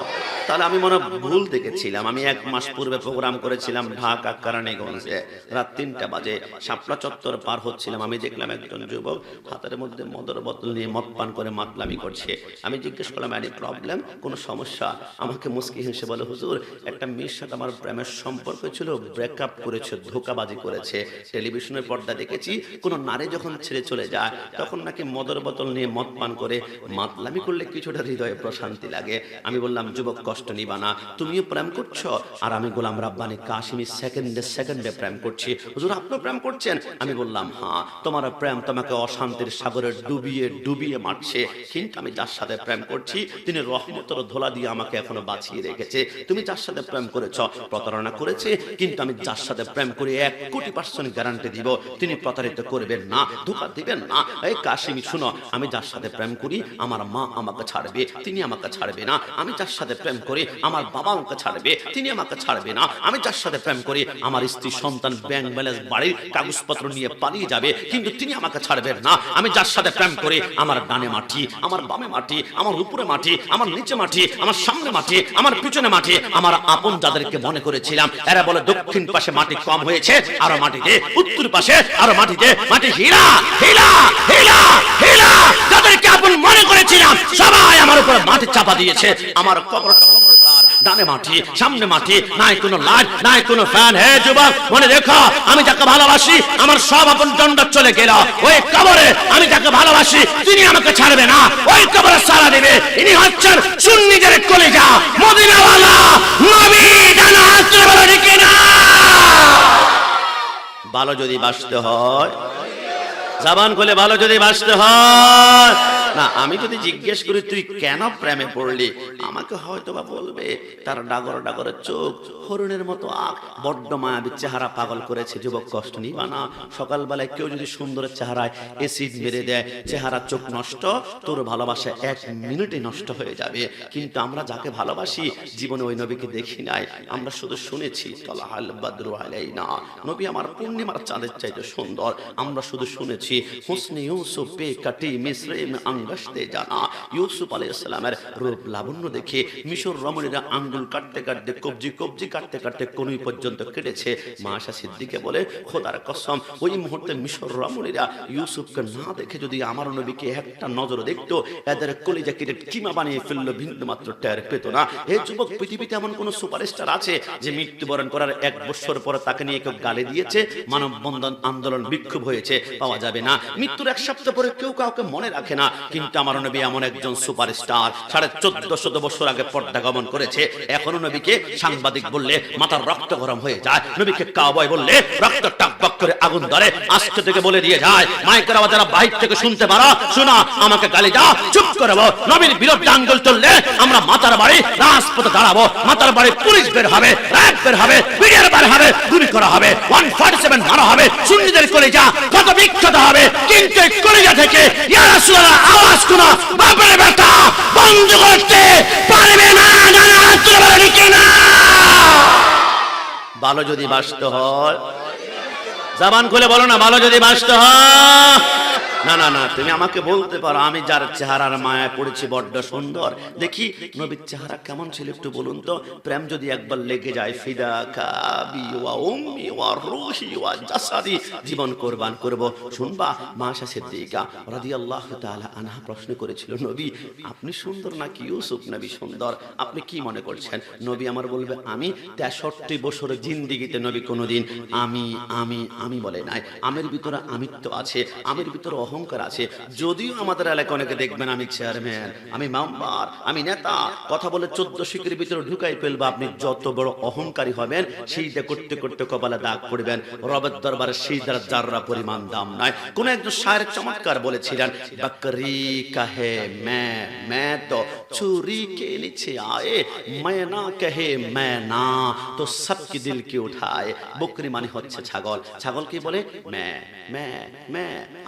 তাহলে আমি মনে ভুল দেখেছিলাম। আমি 1 মাস পূর্বে প্রোগ্রাম করেছিলাম ঢাকা কেরানীগঞ্জে, রাত 3টা বাজে শাপলা চত্বর পার হচ্ছিলাম। আমি দেখলাম একজন যুবক হাতের মধ্যে মদের বোতল নিয়ে মদ পান করে মাতলামি করছে। আমি জিজ্ঞেস করলাম, এনি প্রবলেম, কোনো সমস্যা? আমাকে মুস্কি হেসে বলে, হুজুর, একটা মেয়ের সাথে আমার প্রেমের সম্পর্ক ছিল, ব্রেকআপ করেছে, ধোঁকাবাজি করেছে। টেলিভিশনের পর্দা দেখেছি, কোনো নারী যখন ছেড়ে চলে যায় তখন নাকি মদের বোতল নিয়ে মদ পান করে মাতলামি করলে কিছুটা হৃদয়ে প্রশান্তি লাগে। আমি বললাম, যুবক কষ্ট নিবা না, তুমিও প্রেম করছো আর আমি গোলাম রাব্বানি কাশিমি সেকেন্ডে সেকেন্ডে প্রেম করছি। হুজুর, আপনিও প্রেম করছেন? আমি বললাম, হ্যাঁ, তোমার প্রেম তোমাকে অশান্তির সাগরে ডুবিয়ে ডুবিয়ে মারছে। কিন্তু আমি যার সাথে প্রেম করছি তিনি রহমতের ধোলা দিয়ে আমাকে এখনো বাঁচিয়ে রেখেছে। তুমি যার সাথে প্রেম করেছ প্রতারণা করেছে, কিন্তু আমি যার সাথে প্রেম করি 1,000,000% গ্যারান্টি দিব তিনি প্রতারিত করবেন না, ধোঁকা দিবেন না। এই কাশিমি শুনো, আমি যার সাথে প্রেম করি আমার মা আমাকে ছাড়বে, তিনি আমাকে ছাড়বে না। আমি যার সাথে প্রেম করি আমার বাবা আমাকে ছাড়বে, তিনি আমাকে ছাড়বে না। আমি যার সাথে প্রেম করি আমার স্ত্রী সন্তান ব্যাংক ব্যালেন্স বাড়ির কাগজপত্র নিয়ে পালিয়ে যাবে, কিন্তু তিনি আমাকে ছাড়বেন না। আমি যার সাথে প্রেম করি আমার ডানে মাটি, আমার বামে মাটি, আমার উপরে মাটি, আমার নিচে মাটি, আমার সামনে মাটি, আমার পিছনে মাটি। আমার আপন যাদেরকে মনে করেছিলাম এরা বলে দক্ষিণ পাশে মাটি কম হয়েছে আরো মাটিতে, উত্তর পাশে আরো মাটিতে মাটি হীরা হীরা হীরা হীরা। যাদেরকে আপন মনে করেছিলাম সবাই আমার উপর মাটি চাপা দিয়েছে। আমার কবরটা অন্ধকার, ডানে মাটি, সামনে মাটি, নাই কোনো লাইট, নাই কোনো ফ্যান। হে যুবক, মনে রেখো, আমি যাকে ভালোবাসি আমার সব আপন দণ্ড চলে গেল। ওই কবরে আমি যাকে ভালোবাসি তিনি আমাকে ছাড়বে না, ওই কবরে সারা দেবে। ইনি হচ্ছেন সুন্নিদের কলিজা মদিনাওয়ালা নবী। ডানা হাত তুলে বলো ঠিক না? ভালো যদি বাঁচতে হয়, জবান খুলে ভালো যদি বাসতে হয় না। আমি যদি জিজ্ঞেস করি তুই কেন প্রেমে পড়লি, আমাকে হয়তো বা বলবে তার ডাগর ডাগরের চোখ, হরিণের মতো আখ, বড্ড মায়াবী চেহারা পাগল করেছে। যুবক কষ্ট নিবা না। সকালবেলায় কেউ যদি সুন্দরের চেহারায় এসিড মেরে দেয়, চেহারা চোখ নষ্ট, তোর ভালোবাসা 1 মিনিটে নষ্ট হয়ে যাবে। কিন্তু আমরা যাকে ভালোবাসি জীবনে ওই নবীকে দেখি নাই, আমরা শুধু শুনেছি তালাহাল বাদরু আলাইনা, নবী আমার পূর্ণিমার চাঁদের চাইতে সুন্দর। আমরা শুধু শুনেছি হুসনে ইউসুফ পে কাটি মিসরে মে আঙ্গাসতে জানা। ইউসুফ আলাইহিস সালামের রূপ লাবণ্য দেখে মিশর রমণীরা আঙ্গুল কাটতে কাটতে, কবজি কবজি কাটতে কাটতে কনুই পর্যন্ত কেটেছে। মা আয়েশা সিদ্দিকা বলে খোদার কসম, ওই মুহূর্তে মিশর রমণীরা ইউসুফকে না দেখে যদি আমার নবীকে একটা নজর দেখতো, এদের কলিজা কেটে কিমা বানিয়ে ফেললো, ভিন্ন মাত্র টের পেত না। এই যুবক, পৃথিবীতে এমন কোন সুপারস্টার আছে যে মৃত্যুবরণ করার 1 বছর পরে তাকে নিয়ে কেউ গালি দিয়েছে, মানববন্ধন আন্দোলন বিক্ষোভ হয়েছে? পাওয়া যাবে না। মৃত্যুর 1 সপ্তাহ পরে কেউ কাউকে মনে রাখে না। কিন্তু আমার নবী এমন একজন সুপারস্টার, 1450 বছর আগে পর্দা গমন করেছে। এখনো নবীকে সাংবাদিক বললে মাথার রক্ত গরম হয়ে যায়, নবীকে কাউবয় বললে রক্ত টকবক করে আগুন ধরে। আজকে থেকে বলে দিয়ে যায়, মাইকের আওয়াজ যারা বাইরে থেকে শুনতে পারো, শোনা আমাকে গালি দাও, চুপ করে বল। নবীর বিরুদ্ধে আঙ্গুল তুললে আমরা মাথার বাড়ি রাজপথে দাঁড়াবো, মাথার বাড়ি পুলিশ বের হবে, র‍্যাব বের হবে, বিডিআর বের হবে, গুলি করা হবে, 147 মারা হবে, সুন্নিদের কলিজা কত বিক্ষত হবে। কিন্তু এই কলিজা থেকে ইয়া রাসূলুল্লাহ আওয়াজ শোনা বাপের বেটা বন্ধ করতে পারবে না। না ভালো যদি বাসতে হয়, জবান খুলে বলো না, ভালো যদি বাসতে হয়। না না না, তুমি আমাকে বলতে পারো আমি যার চেহারার মায়ায় পড়েছি বড্ড সুন্দর। দেখি নবীর চেহারা কেমন ছিল একটু বলুন তো। প্রেম যদি একবার লেগে যায়, ফিদাকা বি ওয়া উম্মি ওয়া রূহি ওয়া জাসাদি, জীবন কুরবান করব। শুনবা, মা আয়েশা সিদ্দিকা রাদিয়াল্লাহু তাআলা আনহা প্রশ্ন করেছিল, নবী আপনি সুন্দর নাকি ইউসুফ নবী সুন্দর, আপনি কি মনে করছেন? নবী আমার বলবে, আমি 63 বছর জিন্দেগিতে নবী কোনোদিন আমি আমি আমি বলে নাই। আমের ভিতরে আমিত্ব আছে, আমের ভিতরে অহংকার আছে। যদিও আমাদের এলাকায় অনেকে দেখবেন আমি চেয়ারম্যান, আমি মেম্বার, আমি নেতা, কথা বলে 14 শিকের ভিতরে ঢুকাই ফেলবো। আপনি যত বড় অহংকারী হবেন, সেইটা করতে করতে কপালে দাগ পড়বেন। রবের দরবারে সেইটার জাররা পরিমাণ দাম নাই। কোন একজন শায়ের চমৎকার বলেছিলেন, বকরি কহে मैं तो चोरी के नीचे आए, मैं ना कहे मैं ना तो सबके दिल की उठाए। বকরি মানে হচ্ছে ছাগল। ছাগল কি বলে? मैं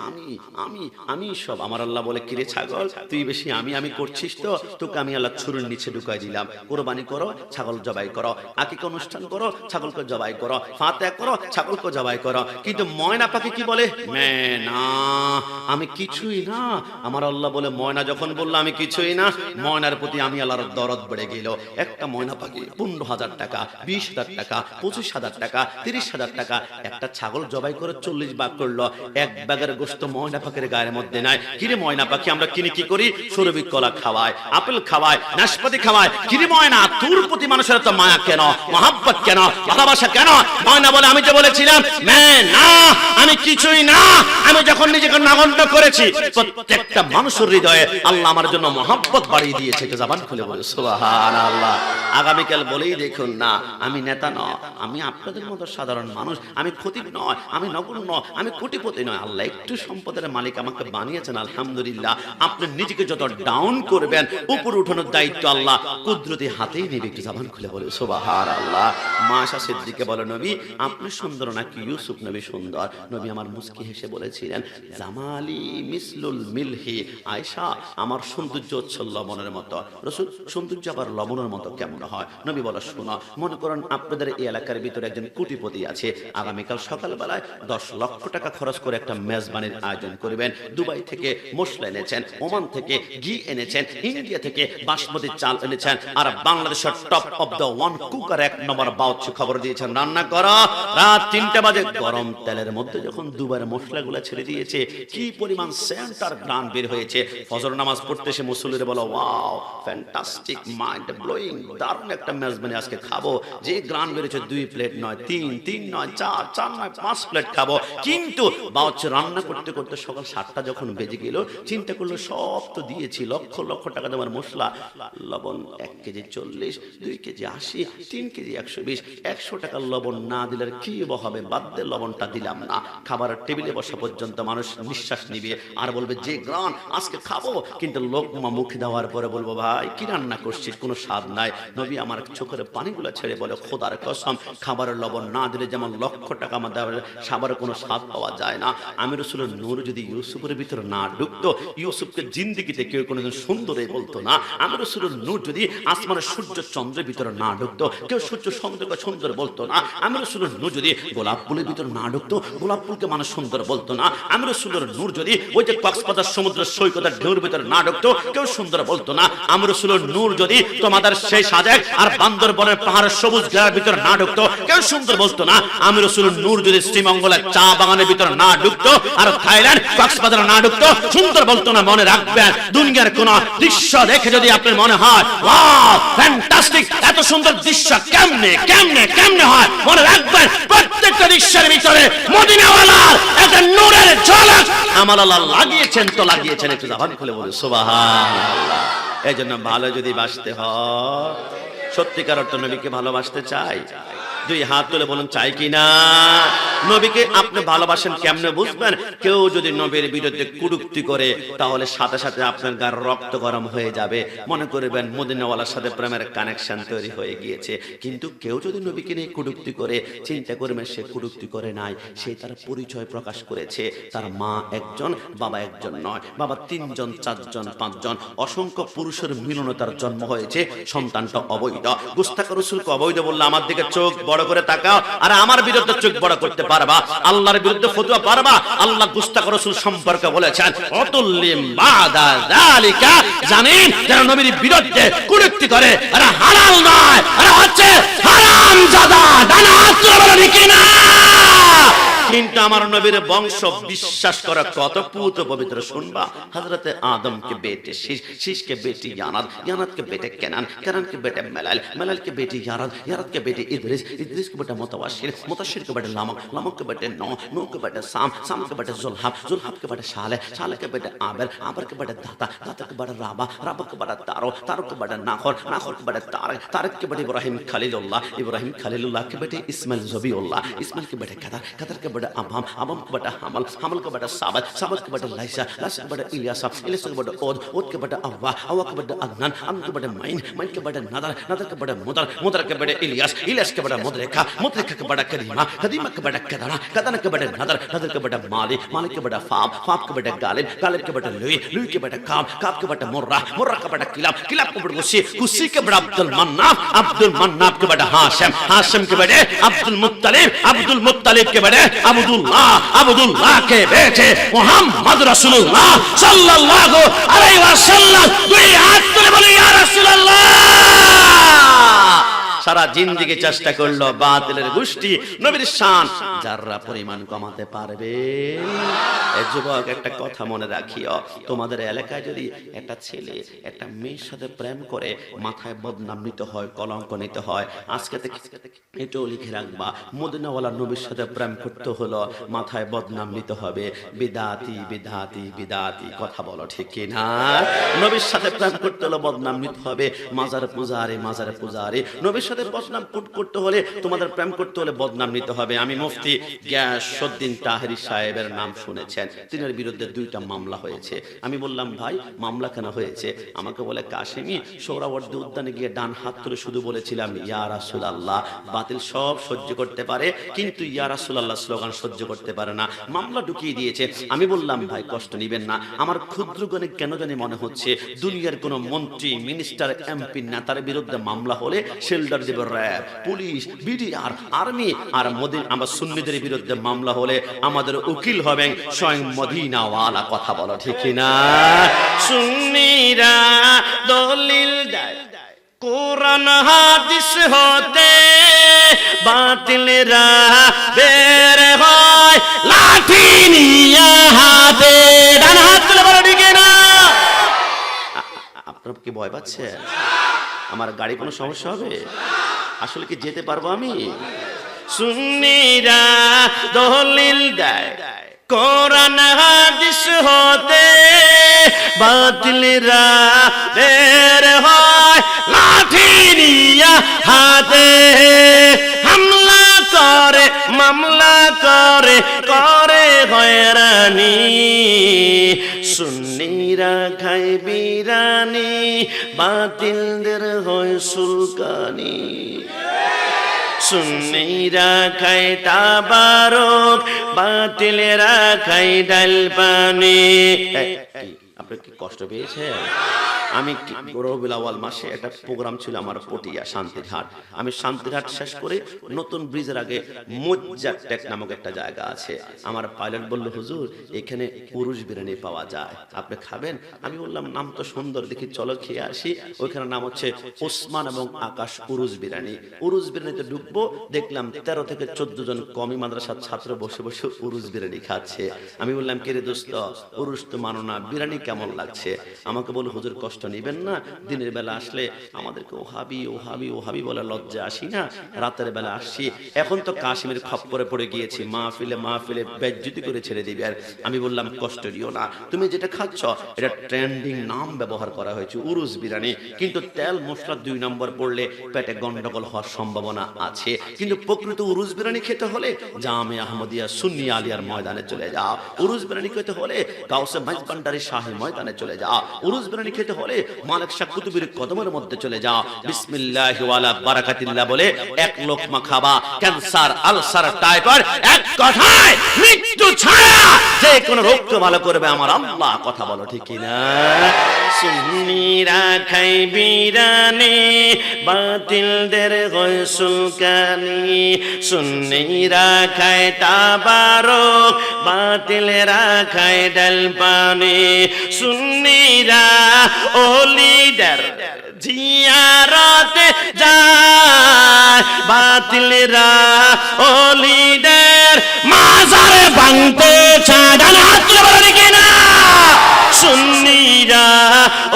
আমি আমি আমি সব। আমার আল্লাহ বলে, কিরে ছাগল তুই বেশি আমি আমি করছিস, তো তোকে আমি আল্লাহ ছুরির নিচে ঢুকাই দিলাম। কোরবানি করো, ছাগল জবাই করো, আকিকা অনুষ্ঠান করো, ছাগলকে জবাই করো, ফাতিহা করো, ছাগলকে জবাই করো। কিন্তু ময়না পাখি কি বলে? না আমি কিছুই না। আমার আল্লাহ বলে, ময়না যখন বললো আমি কিছুই না, ময়নার প্রতি আমি আল্লাহর দরদ বেড়ে গেল। একটা ময়না পাখি 15,000 টাকা, 20,000 টাকা, 25,000 টাকা, 30,000 টাকা। একটা ছাগল জবাই করে 40 ভাগ করলো, 1 ভাগের গোশত ময়না পাখির গায়ের মধ্যে নাই। কিরে ময়না পাখি আমরা কিনে কি করি? সুরভি কলা খাওয়ায়, আপেল খাওয়ায়, নাশপাতি খাওয়ায়। কিরে ময়না তোর প্রতি মানুষের তো মায়া কেন, মহব্বত কেন, ভালোবাসা কেন? ময়না বলে, আমি তো বলেছিলাম না আমি কিছুই না। আমি যখন নিজেকে নগণ্য করেছি, প্রত্যেকটা মানুষের হৃদয়ে আল্লাহ আমার জন্য মহব্বত বাড়িয়ে দিয়েছে। জবান খুলে বলে সুবহানাল্লাহ। আগামীকাল বলেই দেখুন না, আমি নেতা নয়, আমি আপনাদের মতো সাধারণ মানুষ, আমি খতিব নয়, আমি নগণ্য, আমি কোটিপতি নয়। আল্লাহ একটু সম্পদের মালিক আমাকে বানিয়েছেন, আলহামদুলিল্লাহ। আপনি নিজেকে যত ডাউন করবেন, উপর উঠানোর দায়িত্ব আল্লাহ কুদরতি হাতেই নেবে। একটু জবান খুলে বলে সুবহানাল্লাহ। মা আয়েশা সিদ্দিকা বলে, নবী আপনি সুন্দর নাকি ইউসুফ নবী সুন্দর? নবী আমার মুস্কি হেসে বলেছিলেন, জামালি মিসলুল মিলহি। আয়েশা আমার সৌন্দর্য হচ্ছে লবণের মতো। রাসূল, সৌন্দর্য আবার লবণের মতো কেমন হয়? নবী বলে, শোনো, মনে করেন আপনাদের এই এলাকার ভিতরে একজন কোটিপতি আছে। আগামীকাল সকালবেলায় 10 লক্ষ টাকা খরচ করে একটা মেজবানির আয়োজন করবেন। দুবাই থেকে মশলা এনেছেন, ওমান থেকে ঘি এনেছেন, ইন্ডিয়া থেকে বাসমতি চাল এনেছেন, আর বাংলাদেশের top of the one cooker 1 নম্বর বাউচি খবর দিয়েছেন, রান্না করা রাত 3টা বাজে গরম তেলের মধ্যে যখন দুবাইয়ের মশলাগুলো ছেড়ে দিয়েছে, কি পরিমাণ সেন্ট আর গ্রান বের হয়েছে। ফজর নামাজ পড়তে সে মুসল্লিরা বলো, ওয়াও ফ্যান্টাস্টিক, মাইন্ড ব্লোয়িং, দারুণ একটা মেজবানি আজকে খাবো। যে গ্রান বেরিয়েছে 2 প্লেট নয়, 3 নয়, 4 নয়, 5 প্লেট খাবো। কিন্তু বাউচি রান্না করতে করতে সকাল 7টা যখন বেজে গেল, চিন্তা করলো সব তো দিয়েছি, লক্ষ লক্ষ টাকা দেওয়ার মশলা, লবণ 1 কেজি 40, 2 কেজি 80, 3 কেজি 120, 100 টাকার লবণ না দিলে কি হবে, বাদ দিয়ে লবণটা দিলাম না। খাবারের টেবিলে বসা পর্যন্ত মানুষ নিঃশ্বাস নিবে আর বলবে যে গ্রান আজকে খাবো, কিন্তু লোকমা মুখে দেওয়ার পরে বলবো ভাই কি রান্না করছিস, কোনো স্বাদ নাই। নবী আমার চোখের পানিগুলো ছেড়ে বলে খোদার কসম, খাবারের লবণ না দিলে যেমন লক্ষ টাকা আমাদের খাবারের কোনো স্বাদ পাওয়া যায় না। আমি রাসূলের নূর যদি ইউসুফের ভিতরে না ঢুকতো, ইউসুফকে জিন্দেগিতে কেউ কোনোদিন সুন্দরই বলতো না। আমি রাসূলের নূর যদি আসমানের সূর্য চন্দ্রের ভিতরে না ঢুকতো, কেউ সূর্য চন্দ্রকে সুন্দর বলতো না। আমি রাসূলের নূর যদি গোলাপ ফুলের ভিতরে না ঢুকতো, গোলাপ ফুলকে মানুষ সুন্দর বলতো না। আমি রাসূলের নূর যদি ওই যে কক্সবাজার সমুদ্র সৈকতের ঢেউর ভিতরে না ঢুকতো, কেউ সুন্দর বলতো না। আমি রাসূলের নূর যদি তোমাদের সেই সাজেক আর বান্দরবনের পাহাড়ের সবুজ গায়ের ভিতরে না ঢুকতো, কেউ সুন্দর বলতো না। আমি রাসূলের নূর যদি শ্রীমঙ্গলের চা বাগানের ভিতরে না ঢুকতো আর থাইল্যান্ড কক্সবাজার না ঢুকতো, সুন্দর বলতো না। মনে রাখবেন, দুনিয়ার কোন দৃশ্য দেখে যদি আপনার মনে হয় ওয়াও ফ্যান্টাস্টিক, এত সুন্দর দৃশ্য কেমনে কেমনে কেমনে হয়, মনে রাখবেন প্রত্যেকটা দৃশ্যের ভিতরে মদিনাওয়ালার একটা নূরের ঝলক আমার আল্লাহ লাগিয়েছেন। তো লাগিয়েছেন, একটু জবান খুলে বলে সুবহানাল্লাহ। এজন্য ভালো যদি বাসতে হয়, সত্যিকার অর্থ নবীকে ভালোবাসতে চাই, 2 হাত তুলে বলুন চাই কি না? নবীকে আপনি ভালোবাসেন কেমনে বুঝবেন? কেউ যদি নবীর বিরুদ্ধে কুড়ুক্তি করে, তাহলে সাথে সাথে আপনার গার রক্ত গরম হয়ে যাবে, মনে করবেন মদিনাওয়ালার সাথে প্রেমের কানেকশন তৈরি হয়ে গিয়েছে। কিন্তু কেউ যদি নবীকে নিয়ে কুড়ুক্তি করে, চিন্তা করবেন সে কুড়ুক্তি করে নাই, সে তার পরিচয় প্রকাশ করেছে। তার মা একজন, বাবা একজন নয়, বাবা 3 জন 4 জন 5 জন, অসংখ্য পুরুষের মিলনে তার জন্ম হয়েছে। সন্তানটা অবৈধ। গুস্তাখ রাসূলকে অবৈধ বললে আমার দিকে চোখ বড় করে তাকাও, আর আমার বিরুদ্ধে চোখ বড় করতে পারবা, আল্লাহর বিরুদ্ধে ফতোয়া পারবা? আল্লাহ গুস্তাখ রাসূল সম্পর্কে বলেছেন অতুল্লিম বাদা যালিকা, জানেন যারা নবীর বিরুদ্ধে কুড়ুক্তি করে এরা হালাল নয়, এরা হচ্ছে হারামজাদা। ডানা হাত বলে কি না? কিন্তু আমার নবীর বংশ বিশ্বাস করা কত পুত পবিত্র শুনবা। হযরতে আদমকে বেটে শীশ, শীশকে বেটি ইয়ানাদ, ইয়ানাদকে বেটে কেনান, কেনানকে বেটে মেলাল, মেলালকে বেটি ইয়ারাদ, ইয়ারাদকে বেটে ইদ্রিস, ইদ্রিসকে বেটে মুতাওয়াশির, মুতাওয়াশিরকে বেটে লামক, লামককে বেটে নূহ, নূহকে বেটে সাম, সামকে বেটে যুলহাব, যুলহাবকে বেটে সালেহ, সালেহকে বেটে আবেল, আবেলকে বেটে দাতা, দাতাকে বেটে রাবা, রাবাকে বেটে তারো, তারোকে বেটে নাখর, নাখরকে বেটে তারেক, তারেককে বেটে ইব্রাহিম খলিলুল্লাহ, ইব্রাহিম খলিলুল্লাহকে বেটে ইসমাইল জবিউল্লাহ, ইসমাইলকে বেটে কাদার, কাদারকে বেটে আবহাম, আবহাম के बेटा हमल, हमल के बेटा साबत, साबत के बेटा लाइसा, लाइसा के बेटा इलियासा, इलियासा के बेटा ओद, ओद के बेटा अव्वा, अव्वा के बेटा अदनान, अदनान के बेटा माइन, माइन के बेटा नदर, नदर के बेटा मुदर, मुदर के बेटा इलियास, इलियास के बेटा मुदरिका, मुदरिका के बेटा कदीमा, कदीमा के बेटा कदना, कदना के बेटा नदर, नदर के बेटा मालिक, मालिक के बेटा फाब, फाब के बेटा गालिब, गालिब के बेटा लुई, लुई के बेटा काम, काम के बेटा मुर्रा, मुर्रा के बेटा किलाब, किलाब के बेटा कुसी, कुसी के बेटा अब्दुल मन्नाफ, अब्दुल मन्नाफ के बेटा हाशिम, हाशिम के बेटे अब्दुल मुत्तलिब, अब्दुल मुत्तलिब के बेटे अब्दुल्लाह, अब्दुल्लाह के बेटे मुहम्मद रसूलुल्लाह सल्लल्लाहु अलैहि वसल्लम। 2 हात তুলে বলি ইয়া রাসূলুল্লাহ। সারা জিন্দেগি চেষ্টা করলো বাতিলের গোষ্ঠী নবীর শান যারা পরিমাণ কমাতে পারবে। এই যুবক একটা কথা মনে রাখিও, তোমাদের এলাকায় যদি একটা ছেলে একটা মেয়ের সাথে প্রেম করে মাথায় বদনাম নিতে হয়, কলঙ্ক নিতে হয়, আজকে থেকে এটাও লিখে রাখবা, মদিনাওয়ালা নবীর সাথে প্রেম করতে হলো মাথায় বদনাম নিতে হবে। বিদাতি বিদাতি বিদাতি, কথা বলো ঠিক কি না? নবীর সাথে প্রেম করতে হলো বদনাম নিতে হবে। মাজার পূজারে, মাজার পূজারে, নবীর সাথে বদনাম করতে হলে, তোমাদের প্রেম করতে হলে বদনাম নিতে হবে। আমি মুফতি গিয়াসউদ্দিন তাহেরি সাহেবের নাম শুনেছেন, তিনার বিরুদ্ধে 2টা মামলা হয়েছে। আমি বললাম ভাই মামলা কেন হয়েছে? আমাকে বলে কাশেমি সোহরাওয়ার্দী উদ্যানে গিয়ে ডান হাত তুলে শুধু বলেছিলাম ইয়া রাসূলুল্লাহ। বাতিল সব সহ্য করতে পারে, কিন্তু ইয়া রাসূলুল্লাহ স্লোগান সহ্য করতে পারে না, মামলা ঢুকিয়ে দিয়েছে। আমি বললাম ভাই কষ্ট নিবেন না, আমার ক্ষুদ্র জ্ঞানে কেন জানি মনে হচ্ছে দুনিয়ার কোন মন্ত্রী, মিনিস্টার, এমপি নেতার বিরুদ্ধে মামলা হলে শেল্টার দেবে র্যাব, পুলিশ, বিডিআর, আর্মি, আর আমার সুন্নিদের বিরুদ্ধে মামলা হলে আমাদের উকিল হবেন স্বয়ং মদিনাওয়ালা। কথা বলো ঠিক না? সুন্নিরা দলিল দেয় কোরআন হাদিস হতে, বাতিলরা বের হয় লাঠি নিয়ে হাতে। ডান হাত তুলে বলো ঠিক না? আপনারা কি ভয় পাচ্ছেন? আমার গাড়ি কোনো সমস্যা হবে? আসলে কি যেতে পারবো আমি? সুন্নিরা দলিল দেয় কোরআন হাদিস হতে বাতিলরা বের হয় লাঠি নিয়া হাতে, হামলা করে মামলা করে করে হয়রানি, সুন্নিরা খায় বিরানি বাতিলদের হয় সুলকানি, সুন্নিরা খায় তাবারক বাতিলেরা খায় ডাল পানি। আপনার কি কষ্ট পেয়েছে? আমি রবিউল আউয়াল মাসে একটা প্রোগ্রাম ছিল আমার পটিয়া শান্তিরহাট, আমি শান্তিরহাট শেষ করে নতুন ব্রিজের আগে মুজ্জারটেক নামক একটা জায়গা আছে, আমার পাইলট বলল হুজুর এখানে পুরুষ বিরিয়ানি পাওয়া যায়, আপনি খাবেন? আমি বললাম নাম তো সুন্দর, দেখি চলো খেয়ে আসি। ওইখানে নাম হচ্ছে ওসমান এবং আকাশ উরুজ বিরিয়ানি। উরুজ বিরিয়ানিতে ঢুকবো, দেখলাম 13 থেকে 14 জন কমি মাদ্রাসার ছাত্র বসে বসে উরুজ বিরিয়ানি খাচ্ছে। আমি বললাম কিরে দোস্ত, উরুজ তো মানো না, বিরিয়ানি কেমন লাগছে? আমাকে বলল হুজুর কষ্ট নিবেন না, দিনের বেলা আসলে আমাদেরকে ওহাবি ওহাবি ওহাবি বলে লজ্জা আসি না, রাতের বেলা আসছি। এখন তো কাশ্মীর খপ্পরে পড়ে গিয়েছি, মাহফিলে মাহফিলে বেজ্জতি করে ছেড়ে দিবে। আর আমি বললাম কষ্ট দিও না, তুমি যেটা খাচ্ছ এটা ট্রেন্ডিং নাম ব্যবহার করা হয়েছে উরুজ বিরিয়ানি, কিন্তু তেল মশলা 2 নম্বর পড়লে পেটে গন্ডগোল হওয়ার সম্ভাবনা আছে। কিন্তু প্রকৃত উরুজ বিরিয়ানি খেতে হলে জামে আহমদিয়া সুন্নি আলিয়ার ময়দানে চলে যাও, উরুজ বিরিয়ানি খেতে হলে গাউসে মাইজবান্ডারি শাহী ময়দানে চলে যাও, উরুজ বিরিয়ানি খেতে হলে মালিক শাহ কুতুবের কদমের মধ্যে চলে যাও, বিসমিল্লাহি ওয়ালা বারাকাতিল্লাহ বলে এক লোকমা খাবা, ক্যান্সার আলসার টাইফয়েড এক কথায় মৃত্যু ছাড়া যে কোন রোগকে ভালো করবে আমার আল্লাহ। কথা বলো ঠিক কিনা? সুন্নিরা খাই বিরানি বাতিলদের হয় সুলকানি, সুন্নিরা খায় তাবারক বাতিলেরা খায় ডাল পানি, সুন্নিরা ওলিদের জিয়ারতে যায় বাতিলেরা ওলিদের মাজারে ভাঙতে চায়। হাত তুলে বলেন কিনা? সুন্নিরা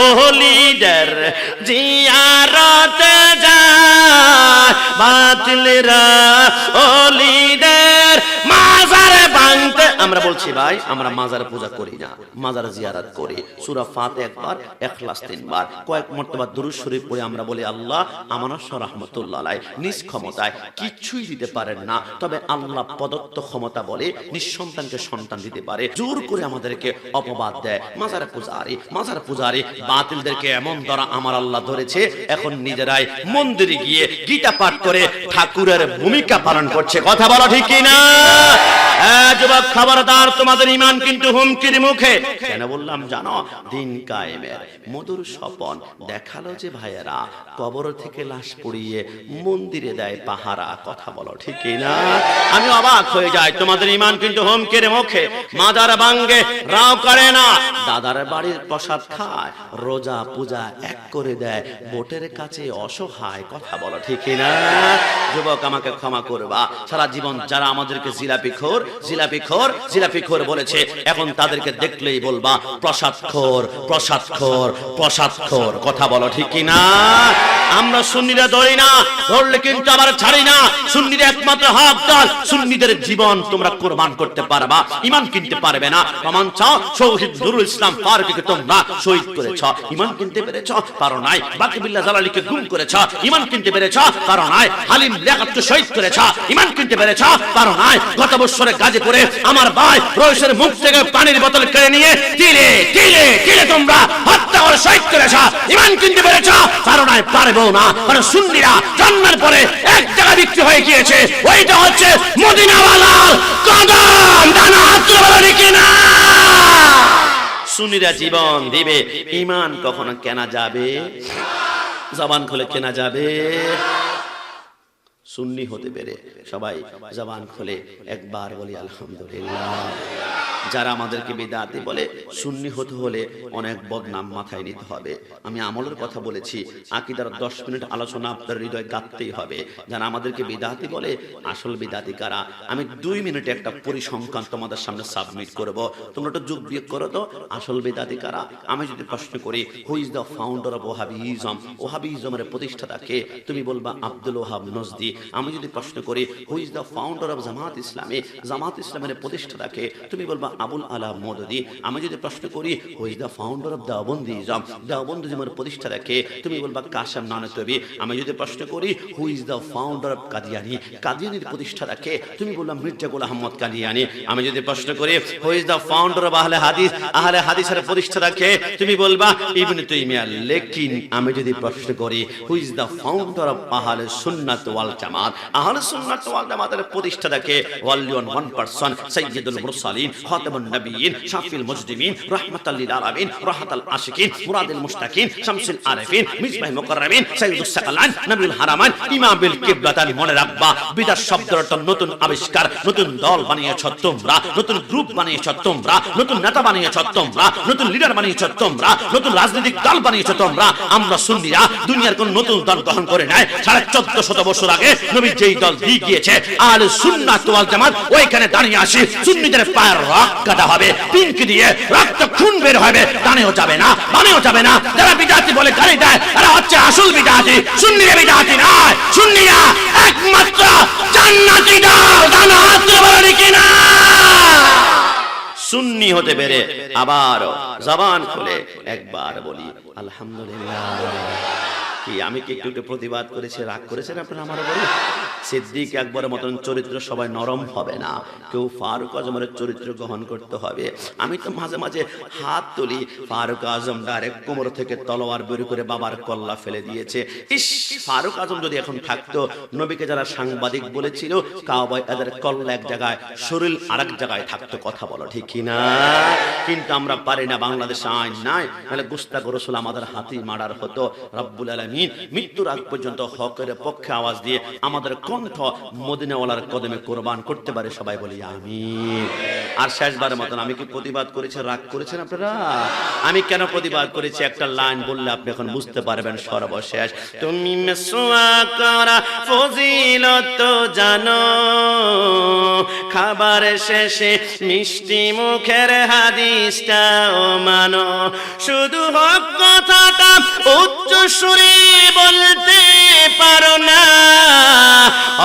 ওলিদের জিয়ারতে যায় বাতিলেরা ওলিদের মাজারে ভাঙতে। আমরা বলছি ভাই আমরা মাজারে পূজা করি না, মাজার জিয়ারত করি। সূরা ফাতিহা একবার, ইখলাস 3 বার, কয়েক মর্তবা দুরূদ শরীফ পড়ে আমরা বলি আল্লাহ আমানত শাহ রাহমাতুল্লাহ আলাইহি নিজ ক্ষমতায় কিছুই দিতে পারেন না, তবে আল্লাহ প্রদত্ত ক্ষমতা বলে নিঃসন্তানকে সন্তান দিতে পারে। জোর করে আমাদেরকে অপবাদ দেয় মাজার পূজারি বাতিলদেরকে এমন দ্বারা আমার আল্লাহ ধরেছে, এখন নিজেরাই মন্দিরে গিয়ে গীতা পাঠ করে ঠাকুরের ভূমিকা পালন করছে। কথা বলো ঠিক কিনা? যুবক খবরদার, তোমাদের ঈমান কিন্তু হুমকির মুখে। কেন বললাম জানো? দিন কায়েমের মধুর স্বপন দেখালো যে ভাইয়েরা কবর থেকে লাশ পুড়িয়ে মন্দিরে দেয় পাহারা। কথা বলো ঠিক কিনা? আমি অবাক হয়ে যাই, তোমাদের ঈমান কিন্তু হুমকির মুখে। মাজার ভাঙ্গে রাও করে না, দাদার বাড়ির প্রসাদ খায়, রোজা পূজা এক করে দেয়, বোটের কাছে অসহায়। কথা বলো ঠিক কিনা? যুবক আমাকে ক্ষমা করবা, সারা জীবন যারা আমাদেরকে জিলাপিখোর বলেছে, এখন তাদেরকে দেখলেই বলবা প্রসাদখোর। কথা বলো ঠিক কিনা? আমরা সুন্নিরা ধরি না, ধরলে কিন্তু আবার ছাড়ি না। সুন্নিরা একমাত্র হক দল, সুন্নিদের জীবন তোমরা কুরবান করতে পারবা, ঈমান কিনতে পারবে না। প্রমাণ চাও? শহীদ নুরুল ইসলাম ফারুকীকে তোমরা শহীদ করেছ, ঈমান কিনতে পেরেছ? পারো নাই। বাকি বিল্লাহ জালালীকে গুম করেছ, ঈমান কিনতে পেরেছ? পারো নাই। হালিম লিয়াকতকে শহীদ করেছ, ঈমান কিনতে পেরেছ? পারো নাই। গত বছরে গাজীপুরে আমার ভাই রইসের মুখ থেকে পানির বোতল কেড়ে নিয়ে তিলে তোমরা হত্যা করে শহীদ করেছ, ঈমান কিনতে পেরেছ? পারো নাই, পারবেও না। কারণ সুন্নিরা জন্মের পরে এক জায়গা বিক্রি হয়ে গিয়েছে, ওইটা হচ্ছে মদিনাওয়ালার কদম। ডানা হাত তুলে বলো কিনা? সুন্নিরা জীবন দিবে, ঈমান কখনো কেনা যাবে? জবান খুলে কেনা যাবে? সুন্নি হতে পেরে সবাই জবান খুলে একবার বলি আলহামদুলিল্লাহ। যারা আমাদেরকে বিদআতি বলে, সুন্নি হতে হলে অনেক বদনাম মাথায় নিতে হবে। আমি আমলের কথা বলেছি, আকীদার 10 মিনিট আলোচনা আপনার হৃদয় গাঁথতেই হবে। যারা আমাদেরকে বিদআতি বলে, আসল বিদআতি কারা? আমি 2 মিনিটে একটা পরিসংখ্যান তোমাদের সামনে সাবমিট করব, তোমরা একটু যোগ বিয়োগ করো তো। আসল বিদআতি কারা? আমি যদি প্রশ্ন করি who is the founder of Wahhabism, ওহাবিজমের প্রতিষ্ঠাতা কে? তুমি বলবা আব্দুল ওহাব নজদি। আমি যদি প্রশ্ন করি who is the founder of Jamaat Islami, Jamaat ইসলামের প্রতিষ্ঠাতা কে? তুমি বলবা আবুল আলা মওদুদি। আমি যদি প্রশ্ন করি who is the founder of Deobandism, দেওবন্দিজমের প্রতিষ্ঠাতা কে? তুমি বলবা কাসেম নানতবী। আমি যদি প্রশ্ন করি who is the founder of Qadiani, কাদিয়ানির প্রতিষ্ঠাতা কে? তুমি বললাম মির্জা গোলাম আহমদ কাদিয়ানি। আমি যদি প্রশ্ন করি who is the founder of আহলে হাদিস, আহলে হাদিসের প্রতিষ্ঠাতা কে? তুমি বলবা ইবনে তাইমিয়া। লেকিন আমি যদি প্রশ্ন করি who is the founder of আহলে সুন্নাত ওয়াল জামাত, আহলে সুন্নাত ওয়াল জামাতের প্রতিষ্ঠাতা কে? only on one person, সাইয়্যিদুল মুরসালিন, খাতামুন নবিয়্যিন, শাফিউল মুজদিমিন, রাহমাতাল লিল আলামিন, রাহাতাল আশিকিন, মুরাদুল মুশতাকিন, শামসুল আরিফিন, মিসবাহ মুকাররামিন, সাইয়্যিদুস সাকালান, নবীল হারামাইন, ইমামুল কিবলাতান। মনে রাখবা, বিদআত শব্দটা নতুন আবিষ্কার। নতুন দল বানিয়েছ তোমরা, নতুন গ্রুপ বানিয়েছ তোমরা, নতুন নেতা বানিয়েছ তোমরা, নতুন লিডার বানিয়েছ তোমরা, নতুন রাজনৈতিক দল বানিয়েছ তোমরা। আমরা সুন্নিরা দুনিয়ার কোন নতুন দল গ্রহণ করে নাই। 1450 বছর আগে নবী যেই দল দিয়ে গিয়েছে আহলে সুন্নাত ওয়াল জামাত, ওইখানে দাঁড়িয়ে আসি। সুন্নিদের পায়ের রক্ত কাটা হবে, পিনকি দিয়ে রক্ত খুন বের হবে, দানেও যাবে না, বানেও যাবে না। যারা বিদআতি বলে গালি দেয়, তারা হচ্ছে আসল বিদআতি। সুন্নিরা বিদআতি নয়, সুন্নিরা একমাত্র জান্নাতি দল। জানা হাতে বলে কিনা? সুন্নি হতে পেরে আবার জবান খুলে একবার বলি আলহামদুলিল্লাহ। কি আমি কি একটু প্রতিবাদ করেছি, রাগ করেছেন আপনারা আমার বলি? সিদ্দিক আকবরের মতন চরিত্র সবাই নরম হবে না, কেউ ফারুক আজমের চরিত্র গ্রহণ করতে হবে। আমি তো মাঝে মাঝে হাত তুলি, ফারুক আজম ডাইরেক্ট কোমর থেকে তলোয়ার বের করে বাবার কল্লা ফেলে দিয়েছে। ইস, ফারুক আজম যদি এখন থাকতো, নবীকে যারা সাংবাদিক বলেছিল, কাবাই এদের কল্লা এক জায়গায়, শরীর আরেক জায়গায় থাকতো। কথা বলো ঠিক কিনা? কিন্তু আমরা পারি না, বাংলাদেশে আইন নাই, তাহলে গুস্তাখ রাসূল আমাদের হাতি মারার হতো। রব্বুল আলামিন মৃত্যুর আগ পর্যন্ত হকের পক্ষে আওয়াজ দিয়ে আমাদের কণ্ঠ মদিনাওয়ালার কদমে কোরবান করতে পারে। সবাই বলি আমিন। আর শেষবারের মতন আমি কি প্রতিবাদ করেছি, রাগ করেছেন আপনারা? আমি কেন প্রতিবাদ করেছি একটা লাইন বললে আপনি এখন বুঝতে পারবেন। সর্বশেষ, তুমি মিসওয়াক করা ফজিলত জানো, খাবার শেষে মিষ্টি মুখের হাদিসটাও মানো, শুধু হক কথাটা উচ্চ সুরে বলতে পারো না,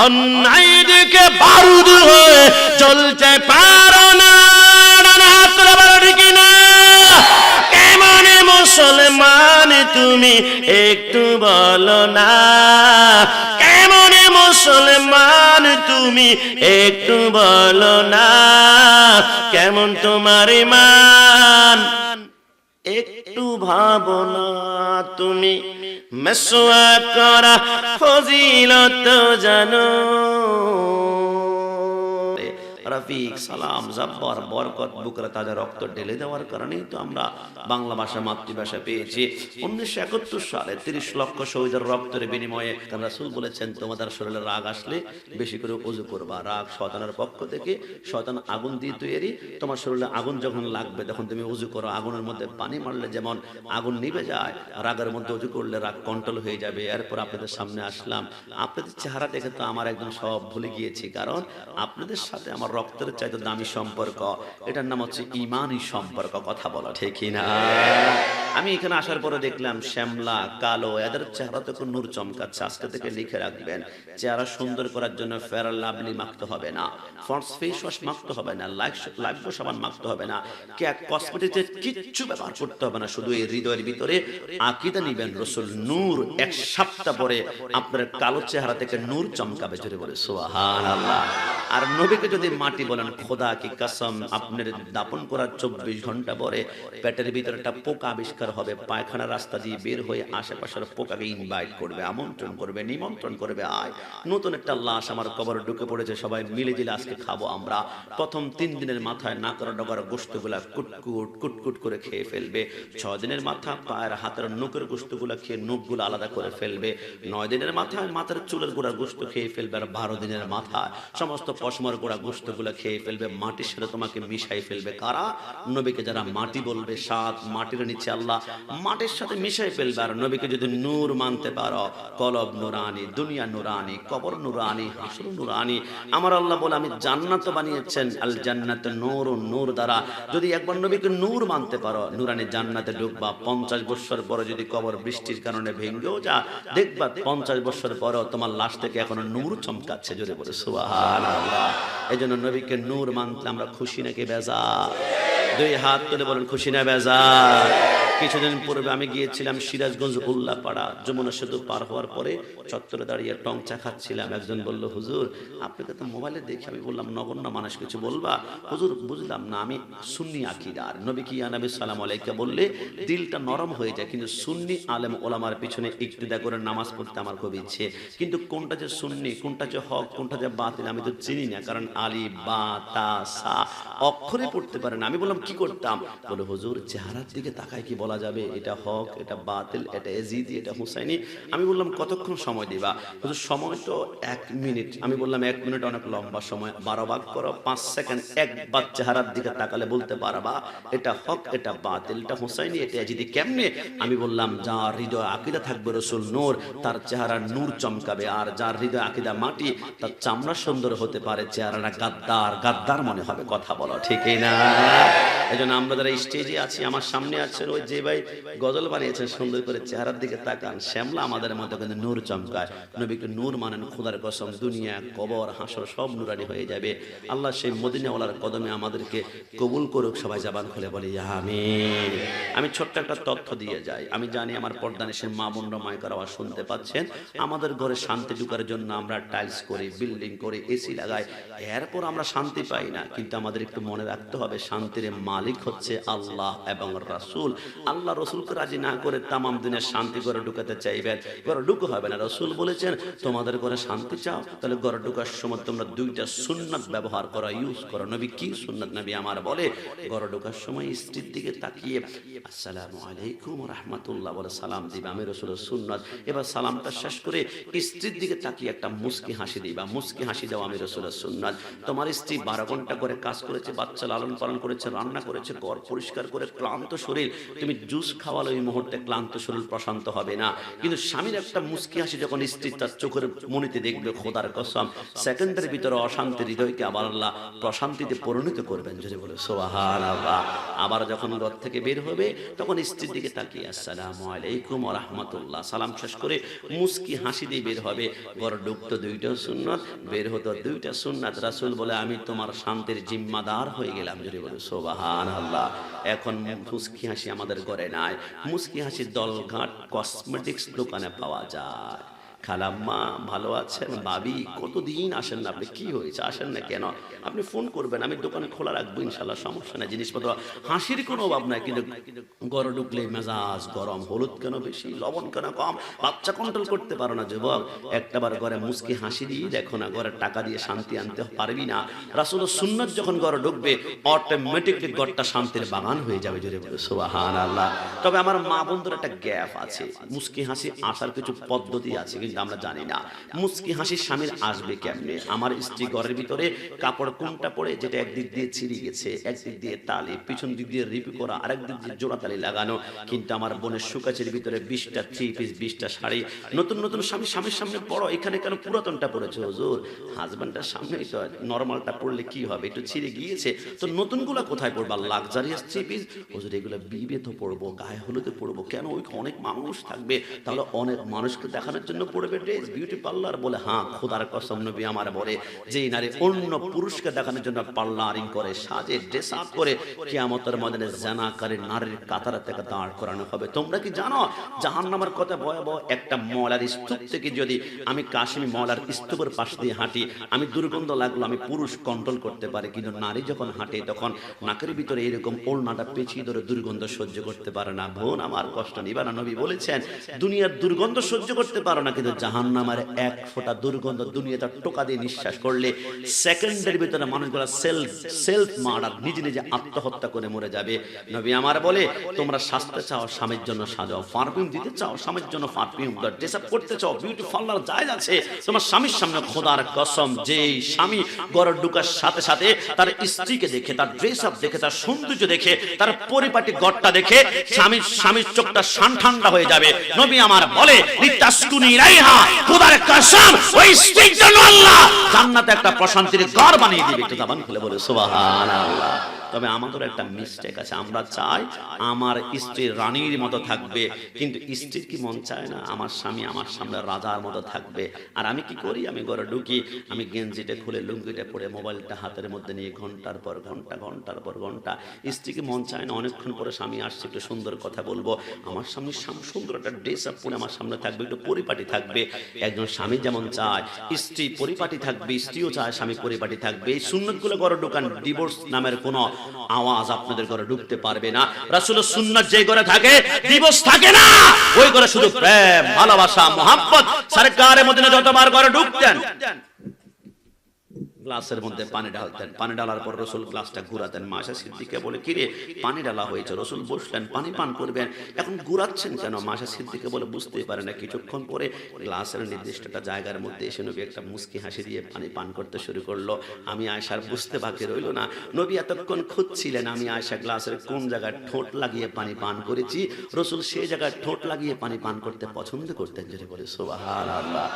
অন্যায় দিকে বারুদ হয়ে চলতে পারো না। কেমন মুসলমান তুমি একটু বলো না, কেমন মুসলমান তুমি একটু বলো না, কেমন তোমার ঈমান একটু ভাবো না তুমি, মিসওয়াক করা ফজিলত জানো। রফিক, সালাম, জব্বার, বরকত, বুকরা তাজা রক্ত ঢেলে দেওয়ার কারণেই তো আমরা বাংলা ভাষা মাতৃভাষা পেয়েছি। 1971 সালে 30 লক্ষ শহীদের রক্তের বিনিময়ে রাসূল বলেছেন, তোমাদের শরীরে রাগ আসলে বেশি করে ওযু করবা। রাগ শয়তানের পক্ষ থেকে, শয়তান আগুন দিয়ে তৈরি। তোমার শরীরে আগুন যখন লাগবে তখন তুমি ওযু করো। আগুনের মধ্যে পানি মারলে যেমন আগুন নিভে যায়, রাগের মধ্যে ওযু করলে রাগ কন্ট্রোল হয়ে যাবে। এরপর আপনাদের সামনে আসলাম, আপনাদের চেহারা দেখে তো আমার একদম সব ভুলে গিয়েছি, কারণ আপনাদের সাথে আমার রক্তের চাইতে দামি সম্পর্ক, এটার নাম হচ্ছে ঈমানি সম্পর্ক। কথা বলা ঠিক না? আমি এখানে আসার পরে দেখলাম শ্যামলা, কালো, এদের চেহারা তো নূর চমকাচ্ছে। আজকে থেকে লিখে রাখবেন, চেহারা সুন্দর করার জন্য ফেয়ার লাভলি মাখতে হবে না, ফন্স ফেস ওয়াশ মাখতে হবে না, লাইফ সাবান মাখতে হবে না, কসমেটিক্সের কিচ্ছু ব্যবহার করতে হবে না। শুধু এই হৃদয়ের ভিতরে আকীদা নিবেন রাসূল নূর। 1 সপ্তাহ পরে আপনার কালো চেহারা থেকে নূর চমকাবে। জোরে বলে সুবহানাল্লাহ। আর নবীকে যদি মাটি বলেন, খোদা কি কসম, আপনার দাপন করার 24 ঘন্টা পরে পেটের ভিতরে একটা পোকা আবিষ্কার আবিষ্কার হবে, পায়খানার রাস্তা দিয়ে বের হয়ে আশেপাশের পোকাকে ইনভাইট করবে, আমন্ত্রণ করবে, নিমন্ত্রণ করবে, আয় নতুন একটা লাশ আমার কবরে ঢুকে পড়েছে, সবাই মিলে জিলে আজকে খাবো আমরা। প্রথম 3 দিনের মাথায় নাকড়া ডগার গোস্তগুলা কুটকুট কুটকুট করে খেয়ে ফেলবে। 6 দিনের মাথা পায়ের হাতের নখের গোস্তগুলা খেয়ে নখগুলো আলাদা করে ফেলবে। 9 দিনের মাথায় মাথার চুলের গোড়া গোস্ত খেয়ে ফেলবে। আর 12 দিনের মাথায় সমস্ত পশমের গোড়া গোস্তগুলা খেয়ে ফেলবে। মাটির সাথে তোমাকে মিশাই ফেলবে। কারা? নবীকে যারা মাটি বলবে, 7 মাটির নিচে আল্লাহ মাটির সাথে মিশাই ফেলবে। আর নবীকে যদি নূর মানতে পারো, কলব নুরানি, দুনিয়া নুরানি, কবর নুরানি, হাসর নুরানি। আমার আল্লাহ বলে আমি জান্নাত বানিয়েছেন, আল জান্নাত নূরুন, নূর দ্বারা। যদি একবার নবীকে নূর মানতে পারো, নুরানি জান্নাতে ঢুকবা। 50 বছর পরে যদি কবর বৃষ্টির কারণে ভেঙেও যা, দেখবা 50 বছর পরেও তোমার লাশ থেকে এখনো নূর চমকাচ্ছে। জোরে বলে সুবহানাল্লাহ। এই জন্য নবীকে নূর মানতে আমরা খুশি নাকি বেজার? 2 হাত তুলে বলেন খুশি না বেজার? কিছুদিন পূর্বে আমি গিয়েছিলাম সিরাজগঞ্জ উল্লাপাড়া। যমুনা সেতু পার হওয়ার পরে চত্বরে দাঁড়িয়ে টং চা খাচ্ছিলাম। একজন বলল, হুজুর আপনাকে তো মোবাইলে দেখি। আমি বললাম, নগণ্য মানুষ কিছু বলবা? হুজুর বুঝলাম না, আমি সুন্নি আকীদার। নবী কি ইয়া নবী সালাম আলাইকা বললে দিলটা নরম হয়ে যায়, কিন্তু সুন্নি আলেম ওলামার পিছনে ইক্তিদা করে নামাজ পড়তে আমার খুব ইচ্ছে। কিন্তু কোনটা যে সুন্নি, কোনটা যে হক, কোনটা যে বাতিল আমি তো চিনি না, কারণ আলি বা তা সা অক্ষরে পড়তে পারে না। আমি বললাম কি করতাম? বলে, হুজুর চেহারার দিকে তাকায় কি বলা যাবে এটা হক, এটা বাতিল, এটা এজিদি, এটা হুসাইনি? আমি বললাম কতক্ষণ সময় দিবা? হুজুর সময় তো 1 মিনিট। আমি বললাম 1 মিনিট অনেক লম্বা সময়, 12 ভাগ করো, 5 সেকেন্ড একবার চেহারার দিকে তাকালে বলতে পারবা এটা হক, এটা বাতিল, এটা হুসাইনি, এটা এজিদি। কেমনে? আমি বললাম, যার হৃদয় আকীদা থাকবে রসুল নূর, তার চেহারা নূর চমকাবে। আর যার হৃদয় আকীদা মাটি, তার চামড়া সুন্দর হতে পারে, চেহারাটা গাদ্দার গাদ্দার মনে হবে। কথা বলো ঠিক না? এই জন্য আমরা যারা স্টেজে আছি, আমার সামনে আছেন ওই যে ভাই গজল বানিয়েছেন সুন্দর করে, চেহারার দিকে তাকান, শ্যামলা আমাদের মতো কিন্তু নূর চমকায়। নবীকে নূর মানেন, খোদার কসম দুনিয়া কবর হাসর সব নুরানি হয়ে যাবে। আল্লাহ সেই মদিনাওয়ালার কদমে আমাদেরকে কবুল করুক। সবাই জবান খুলে বলি আমিন। আমি ছোট্ট একটা তথ্য দিয়ে যাই। আমি জানি আমার পর্দানিসের মা বোনরা মাইকার আওয়াজ শুনতে পাচ্ছেন। আমাদের ঘরে শান্তি ঢুকার জন্য আমরা টাইলস করি, বিল্ডিং করি, এসি লাগাই, এরপর আমরা শান্তি পাই না। কিন্তু আমাদের একটু মনে রাখতে হবে, শান্তির মালিক হচ্ছে আল্লাহ এবং রাসূল। আল্লাহ রসুলকে রাজি না করে তামাম দিনের শান্তি ঘরে ঢুকাতে চাইবেন, ঘরে ঢুকো হবে না। রসুল বলেছেন, তোমাদের ঘরে শান্তি চাও, তাহলে ঘরে ঢুকার সময় তোমরা 2টা সুন্নাত ব্যবহার করো, ইউজ করো। নবী কি সুন্নাত? নবী আমার বলে, ঘরে ঢুকার সময় স্ত্রীর দিকে তাকিয়ে আসসালামু আলাইকুম রাহমাতুল্লাহ বলে সালাম দিবা। আমি রসুলের সুন্নাত। এবার সালামটা শেষ করে স্ত্রীর দিকে তাকিয়ে একটা মুস্কি হাসি দিবা। মুস্কি হাসি দাও, আমি রসুলের সুন্নাত। তোমার স্ত্রী 12 ঘন্টা করে কাজ করেছে, বাচ্চা লালন পালন করেছে, রান্না করেছে, ঘর পরিষ্কার করে ক্লান্ত শরীর, তুমি জুস খাওয়ালে ওই মুহূর্তে ক্লান্ত শরীর প্রশান্ত হবে না। কিন্তু স্বামীর একটা মুস্কি হাসি যখন স্ত্রী তার চোখের মনিতে দেখবে, খোদার কসম সেকেন্ডের ভিতরে অশান্তি হৃদয়কে আবার আল্লাহ প্রশান্তিতে পরিণত করবেন। যদি বলে সুবহানাল্লাহ। আবার যখন ঘর থেকে বের হবে, তখন স্ত্রীর দিকে তাকিয়ে আসসালামু আলাইকুম ওয়া রাহমাতুল্লাহ সালাম শেষ করে মুস্কি হাসি দিয়ে বের হবে। ঘর ঢুকতো 2টা সুন্নাত, বের হতো 2টা সুন্নাত। রাসূল বলে, আমি তোমার শান্তির জিম্মাদার হয়ে গেলাম। যদি বলে সুবহানাল্লাহ। এখন মুস্কি হাসি আমাদের ঘরে নাই। মুস্কি হাসি দলঘাট কসমেটিক্স দোকানে পাওয়া যায়। খালাম্মা ভালো আছেন? ভাবি কতদিন আসেন না আপনি, কি হয়েছে আসেন না কেন? আপনি ফোন করবেন, আমি দোকানে খোলা রাখবো, ইনশাল্লাহ সমস্যা নেই, জিনিসপত্র। হাসির কোনো অভাব নাই। কিন্তু ঘরে ঢুকলে মেজাজ গরম, হলুদ কেন বেশি, লবণ কেন কম, বাচ্চা কন্ট্রোল করতে পারো না যুবক। একটাবার ঘরে মুস্কি হাসি দিয়ে দেখো না, ঘরে টাকা দিয়ে শান্তি আনতে পারবি না। রাসূলের সুন্নাত যখন ঘরে ঢুকবে, অটোমেটিকলি ঘরটা শান্তির বাগান হয়ে যাবে। জোরে বলে সুবহানাল্লাহ। তবে আমার মা বন্ধুর একটা গ্যাপ আছে, মুস্কি হাসি আসার কিছু পদ্ধতি আছে, কিন্তু আমরা জানি না মুস্কি হাসি স্বামীর আসবে কেমনে। আমার স্ত্রী ঘরের ভিতরে কাপড় কোনটা পরে, যেটা একদিক দিয়ে ছিঁড়ে গেছে, একদিক দিয়ে তালি, পিছন দিক দিয়ে রিপি করা, আরেক দিক দিয়ে জোড়া তালি লাগানো। কিন্তু আমার বোনের সুকাচের ভিতরে 20টা 3 পিস, 20টা শাড়ি। নতুন নতুন স্বামীর সামনে পড়ো, এখানে কেন পুরাতনটা পড়েছে? হুজুর হাজবেন্ডের সামনেই তো নরমালটা পড়লে কি হবে, একটু ছিঁড়ে গিয়েছে তো নতুনগুলা কোথায় পড়বা? Luxurious 3 piece. হুজুর এগুলো বিয়েতে পড়বো, গায়ে হলুদে পড়বো কেন? ওই অনেক মানুষ থাকবে, তাহলে অনেক মানুষকে দেখানোর জন্য পড়বে ড্রেস, বিউটি পার্লার বলে হ্যাঁ, খোদার কসম নবী আমার বলে, যেই নারী অন্য পুরুষকে দেখানোর জন্য পার্লারিং করে, সাজে, ড্রেস আপ করে, কিয়ামতের ময়দানে জানাকারী নারীর কাতারে থেকে দাঁড় করানো হবে। তোমরা কি জানো জাহান্নামের কথা ভয়াবহ? একটা ময়লার স্তূপ থেকে যদি আমি কাশ্মীর ময়লার স্তূপের পাশ দিয়ে হাঁটি, আমি দুর্গন্ধ লাগলো, আমি পুরুষ কন্ট্রোল করতে পারি, কিন্তু নারী যখন হাঁটে তখন নাকের ভিতরে এরকম ওড়নাটা পেঁচিয়ে ধরে দুর্গন্ধ সহ্য করতে পারে না। বোন আমার, কষ্ট নিবা না। নবী বলেছেন দুনিয়ার দুর্গন্ধ সহ্য করতে পারো না, কিন্তু জাহান্নামের এক ফোঁটা দুর্গন্ধ দুনিয়াটা টোকা দিয়ে নিঃশ্বাস করলে সেকেন্ডের ভিতরে মানুষগুলো সেলফ মার্ডার, নিজে নিজে আত্মহত্যা করে মরে যাবে। নবী আমার বলে তোমরা সাজতে চাও, স্বামীর জন্য সাজাও, পারফিউম দিতে চাও, স্বামীর জন্য পারফিউম দাও, ড্রেস আপ করতে চাও, বিউটি পার্লার জায়েজ আছে তোমার স্বামীর সামনে। খোদার কসম, যে স্বামী ঘরে ঢোকার সাথে সাথে তার স্ত্রীকে দেখে, তার ড্রেস আপ দেখে, তার সৌন্দর্য দেখে, তার পরিপাটি ঘরটা দেখে স্বামীর চোখটা ঠান্ডা হয়ে যাবে। নবী আমার বলে লিতাসকুনি ইলাইহা, খোদার কসম ওই স্ত্রীর জন্য আল্লাহ জান্নাতে একটা প্রশান্তির ঘর বানিয়ে দিবে। একটু জবান খুলে বলে সুবহানাল্লাহ। তবে আমাদের একটা মিস্টেক আছে, আমরা চাই আমার স্ত্রী রানীর মতো থাকবে, কিন্তু স্ত্রীর কি মন চায় না আমার স্বামী আমার সামনে রাজার মতো থাকবে? আর আমি কি করি, আমি ঘরে ঢুকি, আমি গেঞ্জিটা খুলে লুঙ্গিটা পরে মোবাইলটা হাতের মধ্যে নিয়ে ঘন্টার পর ঘন্টা। স্ত্রীকে মন চায় না অনেকক্ষণ পরে স্বামী আসছে, একটু সুন্দর কথা বলবো, আমার সামনে সুন্দর একটা ড্রেস আপ পরে আমার সামনে থাকবে, একটু পরিপাটি থাকবে। একজন স্বামী যেমন চায় স্ত্রী পরিপাটি থাকবে, স্ত্রীও চায় স্বামী পরিপাটি থাকবে। এই সুন্নতগুলো ঘরে ঢোকান, ডিভোর্স নামের কোনো আওয়াজ আপনাদের ঘরে ঢুকতে পারবে না। রাসূলের সুন্নাত যে ঘরে থাকে ডিভোর্স থাকে না, ওই ঘরে শুধু প্রেম, ভালোবাসা, মোহাব্বত। সরকারে মদিনা যতবার ঘরে ঢুকতেন গ্লাসের মধ্যে পানি ঢালতেন, পানি ঢালার পর রসুল গ্লাসটা ঘুরাতেন। মাশা সিদ্দিকা বলে কিরে পানি ঢালা হয়েছে, রসুল বসলেন পানি পান করবেন, এখন ঘুরাচ্ছেন কেন? মাশা সিদ্দিকা বলে বুঝতেই পারে না। কিছুক্ষণ পরে গ্লাসের নির্দিষ্ট একটা জায়গার মধ্যে এসে নবী একটা মুস্কি হাসি দিয়ে পানি পান করতে শুরু করলো। আমি আয়েশার বুঝতে বাকি রইল না, নবী এতক্ষণ খুঁজছিলেন আমি আয়েশা গ্লাসের কোন জায়গায় ঠোঁট লাগিয়ে পানি পান করেছি, রসুল সেই জায়গায় ঠোঁট লাগিয়ে পানি পান করতে পছন্দ করতেন। যেটা বলে সুবহানাল্লাহ।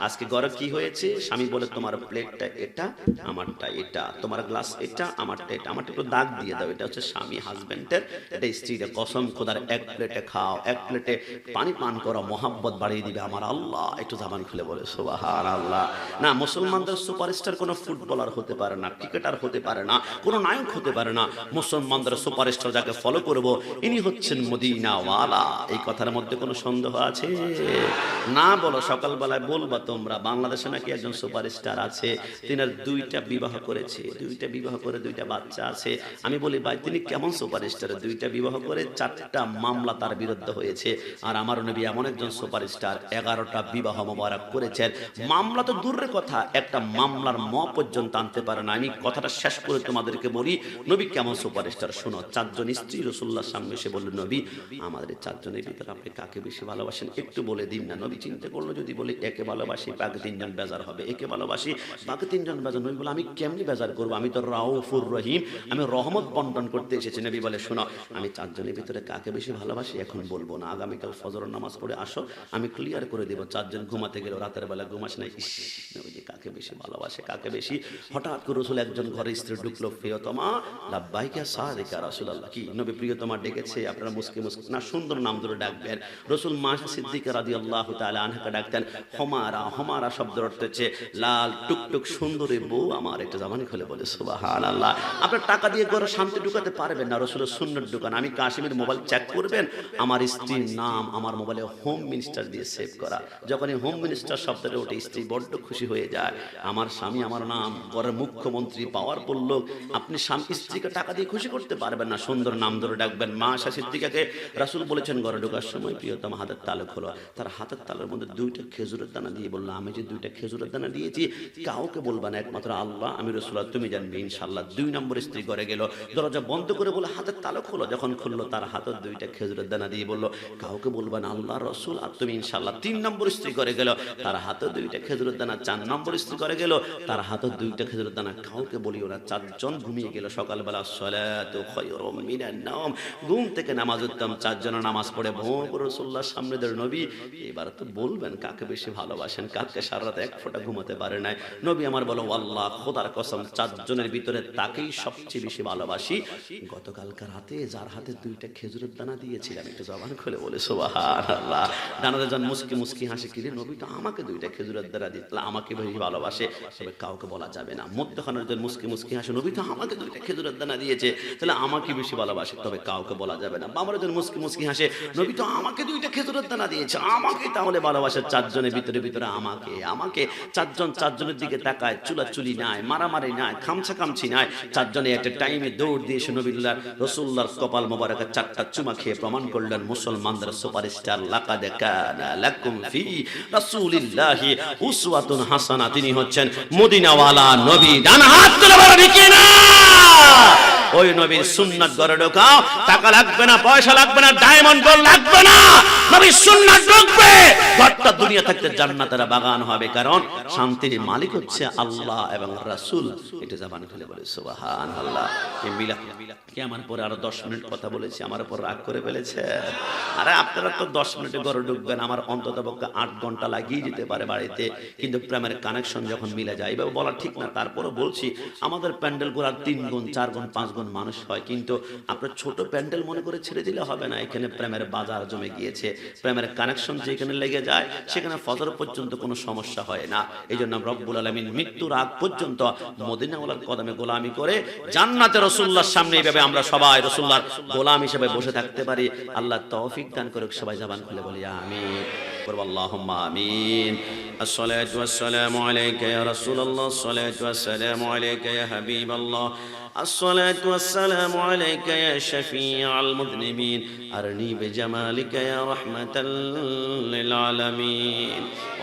আজকে ঘরে কি হয়েছে, স্বামী বলে তোমার প্লেটটা এটা, আমারটা এটা, তোমার গ্লাস এটা, আমারটা এটা, আমারটা একটু দাগ দিয়ে দাও। এটা হচ্ছে স্বামী হাজবেন্ডের, এটা স্ত্রীর। কসম খোদার, এক প্লেটে খাও, এক প্লেটে পানি পান করো, মোহাব্বত বাড়িয়ে দিবে আমার আল্লাহ। একটু জবান খুলে বলে সুবহানাল্লাহ। না, মুসলমানদের সুপারস্টার কোনো ফুটবলার হতে পারে না, ক্রিকেটার হতে পারে না, কোনো নায়ক হতে পারে না। মুসলমানদের সুপারস্টার যাকে ফলো করব ইনি হচ্ছেন মদিনাওয়ালা। এই কথার মধ্যে কোনো সন্দেহ আছে? না বলো, সকালবেলায় বলবা তোমরা। বাংলাদেশে নাকি একজন সুপারস্টার আছে, তিনি দুইটা বিবাহ করেছে, দুইটা বিবাহ করে দুইটা বাচ্চা আছে। আমি বলি ভাই তিনি কেমন সুপারস্টার? দুইটা বিবাহ করে 4টা মামলা তার বিরুদ্ধে হয়েছে। আর আমার নবী এমন একজন সুপারস্টার, 11টা বিবাহ মোবারক করেছেন। মামলা তো দূরের কথা, একটা মামলার পর্যন্ত আনতে পারে না। আমি কথাটা শেষ করে তোমাদেরকে বলি নবী কেমন সুপারস্টার। শোনো, 4 জন স্ত্রী রাসূলুল্লাহর সামনে এসে বললেন নবী আমাদের 4 জনের ভিতরে আপনি কাকে বেশি ভালোবাসেন একটু বলে দিন না। নবী চিন্তা করলো, যদি বলি একে ভালোবাসি বাকি 3 জন বেজার হবে, একে ভালোবাসি বাকি 3 জন বেজার। নবী বলে আমি কেমনি বেজার করবো, আমি তো রাউফুর রহিম, আমি রহমত বন্টন করতে এসেছি। নবী বলে শোনো, আমি 4 জনের ভিতরে কাকে বেশি ভালোবাসি এখন বলবো না, আগামীকাল ফজরের নামাজ পড়ে আসো, আমি ক্লিয়ার করে দেবো। 4 জন ঘুমাতে গেল, রাতের বেলা ঘুমাস নাই, ইস নবীজি কাকে বেশি ভালোবাসে, কাকে বেশি। হঠাৎ করে রাসূল একজন ঘরে স্ত্রী ঢুকলো, প্রিয়তমা লাব্বাইকা সাদিকা রাসূলুল্লাহ। কি নবী প্রিয়তমা ডেকেছে? আপনারা মুস্কি না সুন্দর নাম ধরে ডাকবেন। রাসূল মাশা সিদ্দিকা রাদিয়াল্লাহু তাআলা আনহাকে ডাকতেন হমারা। হমারা শব্দের অর্থ হচ্ছে লাল টুকটুক সুন্দরী বউ আমার। একটা জামানি খুলে বলে সুবহানাল্লাহ। আপনার টাকা দিয়ে ঘরে শান্তি ঢুকাতে পারবেন না, রাসূলের সুন্নাত ঢুকান। আমি কাশিমের মোবাইল চেক করবেন, আমার স্ত্রীর নাম আমার মোবাইলে হোম মিনিস্টার দিয়ে সেভ করা। যখন এই হোম মিনিস্টার শব্দটা ওঠে স্ত্রী বড্ড খুশি হয়ে যায়। আমার স্বামী আমার নাম, ঘরের মুখ্যমন্ত্রী, পাওয়ারফুল লোক। আপনি স্বামী স্ত্রীকে টাকা দিয়ে খুশি করতে পারবেন না, সুন্দর নাম ধরে ডাকবেন। মা আয়েশা সিদ্দিকাকে রাসূল বলেছেন ঘরে ঢোকার সময় প্রিয়তম হাতের তালু খোলো। তার হাতের তালুর মধ্যে 2টা খেজুরের দানা দিয়ে বললো আমি যে 2টা খেজুরের দানা দিয়েছি কাউকে বলবা না, একমাত্র আল্লাহ আমি রাসূলুল্লাহ তুমি জানবে ইনশাআল্লাহ। 2 নম্বর স্ত্রী ঘরে গেল, দরজা বন্ধ করে বলে হাতের তালু খোলো। যখন খুললো তার হাতের 2টা খেজুরের দানা দিয়ে বললো কাউকে বলবা না আল্লাহ রাসূল আর তুমি ইনশাআল্লাহ। 3 নম্বর স্ত্রী ঘরে গেল, তার হাতে 2টা খেজুরের দানা। 4 নম্বর পরিস্থিতি করে গেল, তার হাতে 2টা খেজুরের দানা, কাউকে বলি ওরা 4জন ঘুমিয়ে গেল। সকালবেলা সালাতু খায়রুম মিনান নাওম, ঘুম থেকে নামাজ উঠতাম, 4জন নামাজ পড়ে ভোর করে রাসূলুল্লাহর সামনে দের নবী, এবার তো বলবেন কাকে বেশি ভালোবাসেন, কাকে সারা রাত এক ফোঁটা ঘুমাতে পারে নাই। নবী আমার বলো, আল্লাহ খোদার কসম, 4জনের ভিতরে তাকেই সবচেয়ে বেশি ভালোবাসি। গতকালকে রাতে যার হাতে 2টা খেজুরের দানা দিয়েছিলাম, একটু জবান খুলে বলে সুবহানাল্লাহ। দানাতে যখন মুস্কি মুস্কি হাসি, কিরে নবী তো আমাকে 2টা খেজুরের দানা দিত, আমাকে বেশি ভালোবাসে, তবে কাউকে বলা যাবে না। মধ্যখানের যখন মুস্কি মুস্কি হাসি, নবী তো আমাকে 2টা খেজুরের দানা দিয়েছে, তাহলে আমাকে বেশি ভালোবাসে, তবে কাউকে বলা যাবে না। বাবার যখন মুস্কি মুস্কি হাসে, নবী তো আমাকে 2টা খেজুরের দানা দিয়েছে, আমাকে তাহলে ভালোবাসে। 4জনের ভিতরে ভিতরে আমাকে আমাকে 4জন 4জনের দিকে তাকায়, চুলাচুলি নাই, মারামারি নাই, খামছা খামছি নাই। 4জনে একটা টাইমে দৌড় দিয়ে এসে নবীল্লাহ রাসূলুল্লাহর কপাল মোবারকে 4টা চুমা খেয়ে প্রমাণ করলেন মুসলমানদের সুপারস্টার, লাকাদ কানা লাকুম ফি রাসূলিল্লাহি উসওয়াতুন হাসানা, তিনি হচ্ছেন মদিনাওয়ালা নবী। ডান হাত তুলে বলো ঠিক না? ওই নবীর সুন্নাত ঘরে ঢোকাও, টাকা লাগবে না, পয়সা লাগবে না, ডায়মন্ড গোল্ড লাগবে না, নবীর সুন্নাত ঢুকবে, ঘরটা দুনিয়া থাকতে জান্নাতের বাগান হবে। কারণ শান্তির মালিক হচ্ছে আল্লাহ এবং রাসূল। এটা জবান খুলে বলে সুবহানাল্লাহ। এই মিলাদ কি আমার পরে আরো 10 মিনিট কথা বলেছি, আমার উপর রাগ করে ফেলেছে? আরে আপনারা তো 10 মিনিটে ঘরে ঢুকবেন, আমার অন্ততপক্ষে 8 ঘন্টা লাগিয়ে যেতে পারে বাড়িতে, কিন্তু প্রেমের কানেকশন যখন মিলে যায়, এভাবে বলা ঠিক না। তারপরে বলছি, আমাদের প্যান্ডেলগুলো আর 3 গুণ 4 গুণ 5 গুণ মানুষ হয়, কিন্তু আপনার ছোট প্যান্ডেল মনে করে ছেড়ে দিলে হবে না। এখানে প্রেমের বাজার জমে গিয়েছে, প্রেমের কানেকশন যেখানে লেগে যায় সেখানে ফজর পর্যন্ত কোনো সমস্যা হয় না। এই জন্য রব্বুল আলামিন মৃত্যুর আগ পর্যন্ত মদিনাওয়ালার কদমে গোলামি করে জান্নাতে রাসূলুল্লাহর সামনে এইভাবে আমরা সবাই রাসূলুল্লাহর গোলাম হিসেবে বসে থাকতে পারি। আল্লাহ তৌফিক দান করুক। সবাই জবান খুলে বলি আমিন। আল্লাহুম্মা আমিন। আসসালাতু ওয়াসসালামু আলাইকা ইয়া রাসূলুল্লাহ, আসসালাতু ওয়াসসালামু আলাইকা ইয়া হাবিবাল্লাহ, الصلاة والسلام عليك يا شفيع المذنبين، أرني بجمالك يا رحمة للعالمين.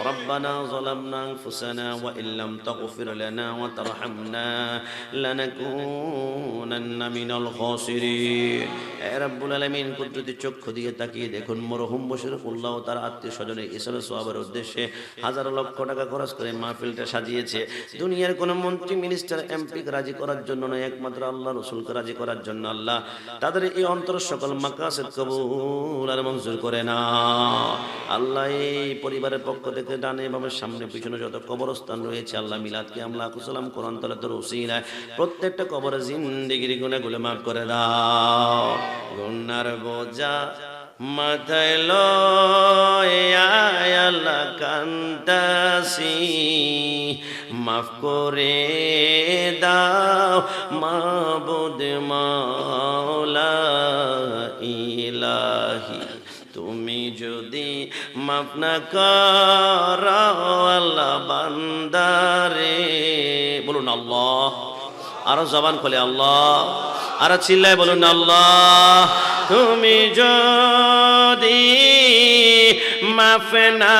ربنا ظلمنا أنفسنا وإن لم تغفر لنا وترحمنا لنكونن من الخاسرين. يا رب العالمين, কুদরতি চক্ষু দিয়ে তাকিয়ে দেখুন মরহুম বশিরুল্লাহ তার আত্মীয় স্বজনের ইসলাম সওয়াবের উদ্দেশ্যে হাজার লক্ষ টাকা খরচ করে মাহফিলটা সাজিয়েছে। দুনিয়ার কোন মন্ত্রী মিনিস্টার এমপি রাজি করার জন্য নয়, একমাত্র আল্লাহ রাসূলকে রাজি করার জন্য। আল্লাহ তাদের এই অন্তর সকল মাকাসিদ কবুল আর মঞ্জুর করে না। আল্লাহ এই পরিবারের পক্ষ থেকে ডানে বামে সামনে পিছনে যত কবরস্থান রয়েছে, আল্লাহ মিলাদকে আমলা কুসালাম কোরআন তালাতের উসিলায় প্রত্যেকটা কবরে জিন্দেগির গুনাহগুলো মাফ করে দাও। গুনার বোঝা মাথায় লইয়া আল্লাহ কান্তাসি, মাফ করে দাও মাবুদ মাওলা ইলাহি। তুমি যদি মাফ না করো আল্লাহ বান্দারে, বলুন আল্লাহ, আরো জবান খুলে আল্লাহ, আরো চিল্লায় বলুন আল্লাহ। তুমি যদি মাফ না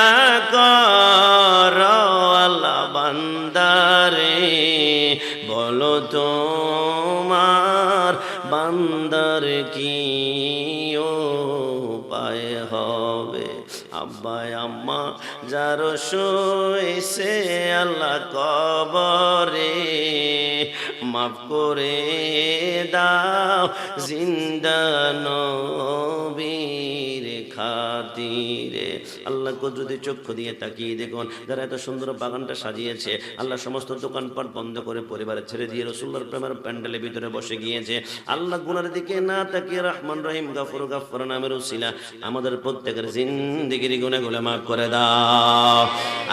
করো আল্লাহ বান্দারে, বলো তোমার বান্দার কি উপায় হবে? আব্বা আম্মা যার শুইছে আল্লাহ কবরে, মাফ করে দাও জিন্দা নবীর খাতিরে। আল্লাহ কুদরতি চক্ষু দিয়ে তাকিয়ে দেখুন, যারা এত সুন্দর বাগানটা সাজিয়েছে, আল্লাহ সমস্ত দোকানপাট বন্ধ করে পরিবারে ছেড়ে দিয়ে রাসূলুল্লাহর প্রেমের প্যান্ডেলের ভিতরে বসে গিয়েছে। আল্লাহ গুনার দিকে না তাকিয়ে রহমান রহিম গাফুর গাফফার নামের উসিলা আমাদের প্রত্যেকের জিন্দেগির গুনাহগুলো মাফ করে দাও।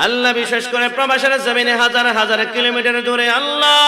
আল্লাহ বিশেষ করে প্রবাসের জমিনে হাজার হাজার কিলোমিটার দূরে আল্লাহ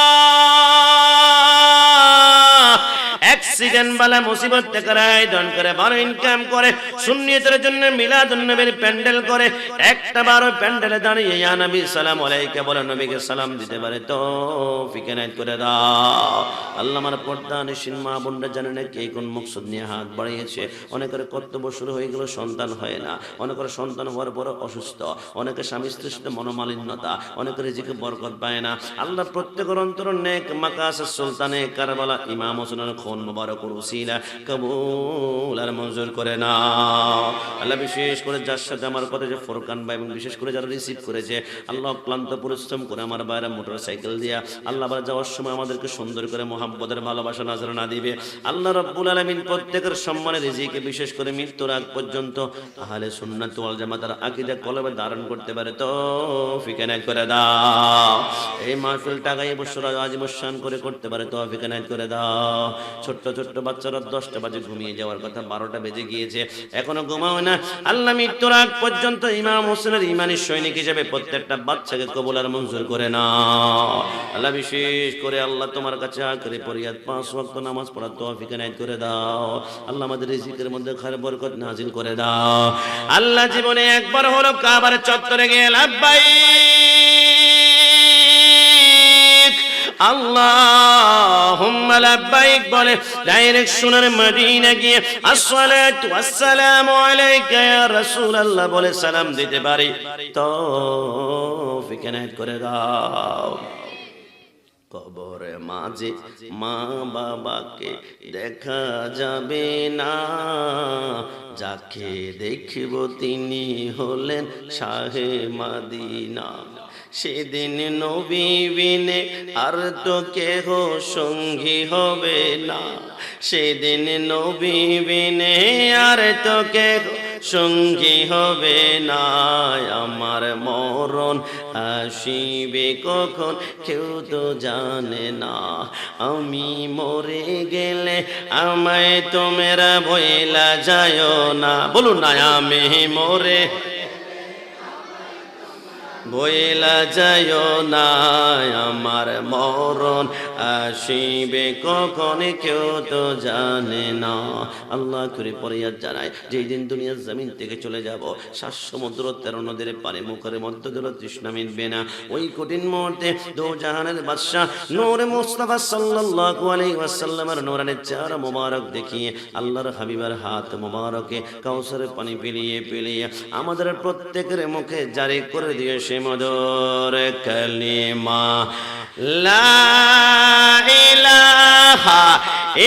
অ্যাক্সিডেন্ট বালা মুসিবত থেকে রায় দান করে, ভালো ইনকাম করে, সুন্নিয়তের জন্য মিলাদুন নবীর প্যান্ডেল করে, একটা বারো প্যান্ডেলে দাঁড়িয়ে ইয়া নবী সালাম আলাইকা বলে নবীকে সালাম দিতে পারে তৌফিক এনায়েত করে দাও। আল্লাহ আমার পর্দা নিশিন মা বোনরা জানে না কে কোন মকসদ নিয়ে হাত বাড়িয়েছে। অনেকের কর্তব্য শুরু হয়ে গেল, সন্তান হয় না, অনেকের সন্তান হওয়ার পর অসুস্থ, অনেকের স্বামী স্ত্রীর সাথে মনোমালিন্যতা, অনেকের রিজিকে বরকত পায় না। আল্লাহ প্রত্যেকের অন্তর নেক মাকাস সুলতানে কারবালা ইমাম হোসেনের মন মোবারক উসিলা কবুল আর মঞ্জুর করে নাও আল্লাহ। বিশেষ করে যার সাথে আমার কথা যে ফোরকান ভাই এবং বিশেষ করে যারা রিসিভ করেছে আল্লাহ, ক্লান্ত পরিশ্রম করে আমার বাইরে মোটর সাইকেল দিয়া আল্লাহ আবার যাওয়ার সময় আমাদেরকে সুন্দর করে মোহাব্বতের ভালোবাসা নজরানা দিবে আল্লাহ রাব্বুল আলামিন। প্রত্যেকের সম্মানে রিজিকে বিশেষ করে মৃত্যুর আগ পর্যন্ত আহলে সুন্নাত ওয়াল জামাতের আকীদা কলবে ধারণ করতে পারে তৌফিক এনায়েত করে দাও। এই মাহফিল টাকায় বছর আজীবন করে করতে পারে তৌফিক এনায়েত করে দাও। ছোট্ট ছোট্ট বাচ্চারা 10টা বাজে ঘুমিয়ে যাওয়ার কথা, 12টা বেজে গিয়েছে, এখনো ঘুমাও না। আল্লাহ মৃত্যুর আগ পর্যন্ত ইমাম হোসেনের ইমানি সৈনিক হিসেবে প্রত্যেকটা বাচ্চাকে কবুল আর মঞ্জুর করে নাও আল্লাহ। বিশেষ করে আল্লাহ তোমার কাছে আখেরি ফরিয়াদ 5 ওয়াক্ত নামাজ পড়ার তৌফিক এনায়েত করে দাও আল্লাহ। আমাদের রিজিকের মধ্যে খায়ের বরকত নাজিল করে দাও আল্লাহ। জীবনে একবার হলো কাবার চত্বরে গিয়ে লাব্বাইক আল্লাহুম্মা লাব্বাইক বলে ডাইরেক্ট সোনার মদিনা গিয়ে আসসালাতু ওয়াসসালামু আলাইকা ইয়া রাসূলুল্লাহ বলে সালাম দিতে পারি তৌফিক এনায়েত করে দাও। কবরে মাঝে মা বাবাকে দেখা যাবে না, যাকে দেখব তিনি হলেন শাহে মদিনা। সেদিন নবী বিনে আর তো কেহ সঙ্গী হবে না, সেদিন নবী বিনে আর তো কেহ সঙ্গী হবে না। আমার মরণ আসিবে কখন কেউ তো জানে না, আমি মরে গেলে আমায় তোমরা ভুলা যায় না। বলুন না, আমি মরে ভুলা যায় না, আমার মরণ আসিবে কখন কেউ তো জানে না। আল্লাহ করে ফরিয়াদ জানায়, যেই দিন দুনিয়ার জমিন থেকে চলে যাব, 7 সমুদ্র 13 নদীর পানি মুখের মধ্যে দিল তৃষ্ণা মিটবে না। ওই কঠিন মুহূর্তে দো জাহানের বাদশাহ নূরে মুস্তাফা সাল্লাল্লাহু আলাইহি ওয়াসাল্লামের নূরানি চেহারা মোবারক দেখিয়ে আল্লাহর হাবিবের হাত মোবারকে কাউসারের পানি পিলিয়ে পিলিয়ে আমাদের প্রত্যেকের মুখে জারি করে দিয়ে মধুর কালিমা লা ইলাহা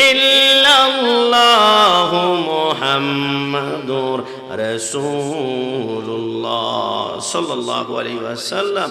ইল্লাল্লাহু মুহাম্মাদুর রাসূলুল্লাহ সাল্লাল্লাহু আলাইহি ওয়াসাল্লাম।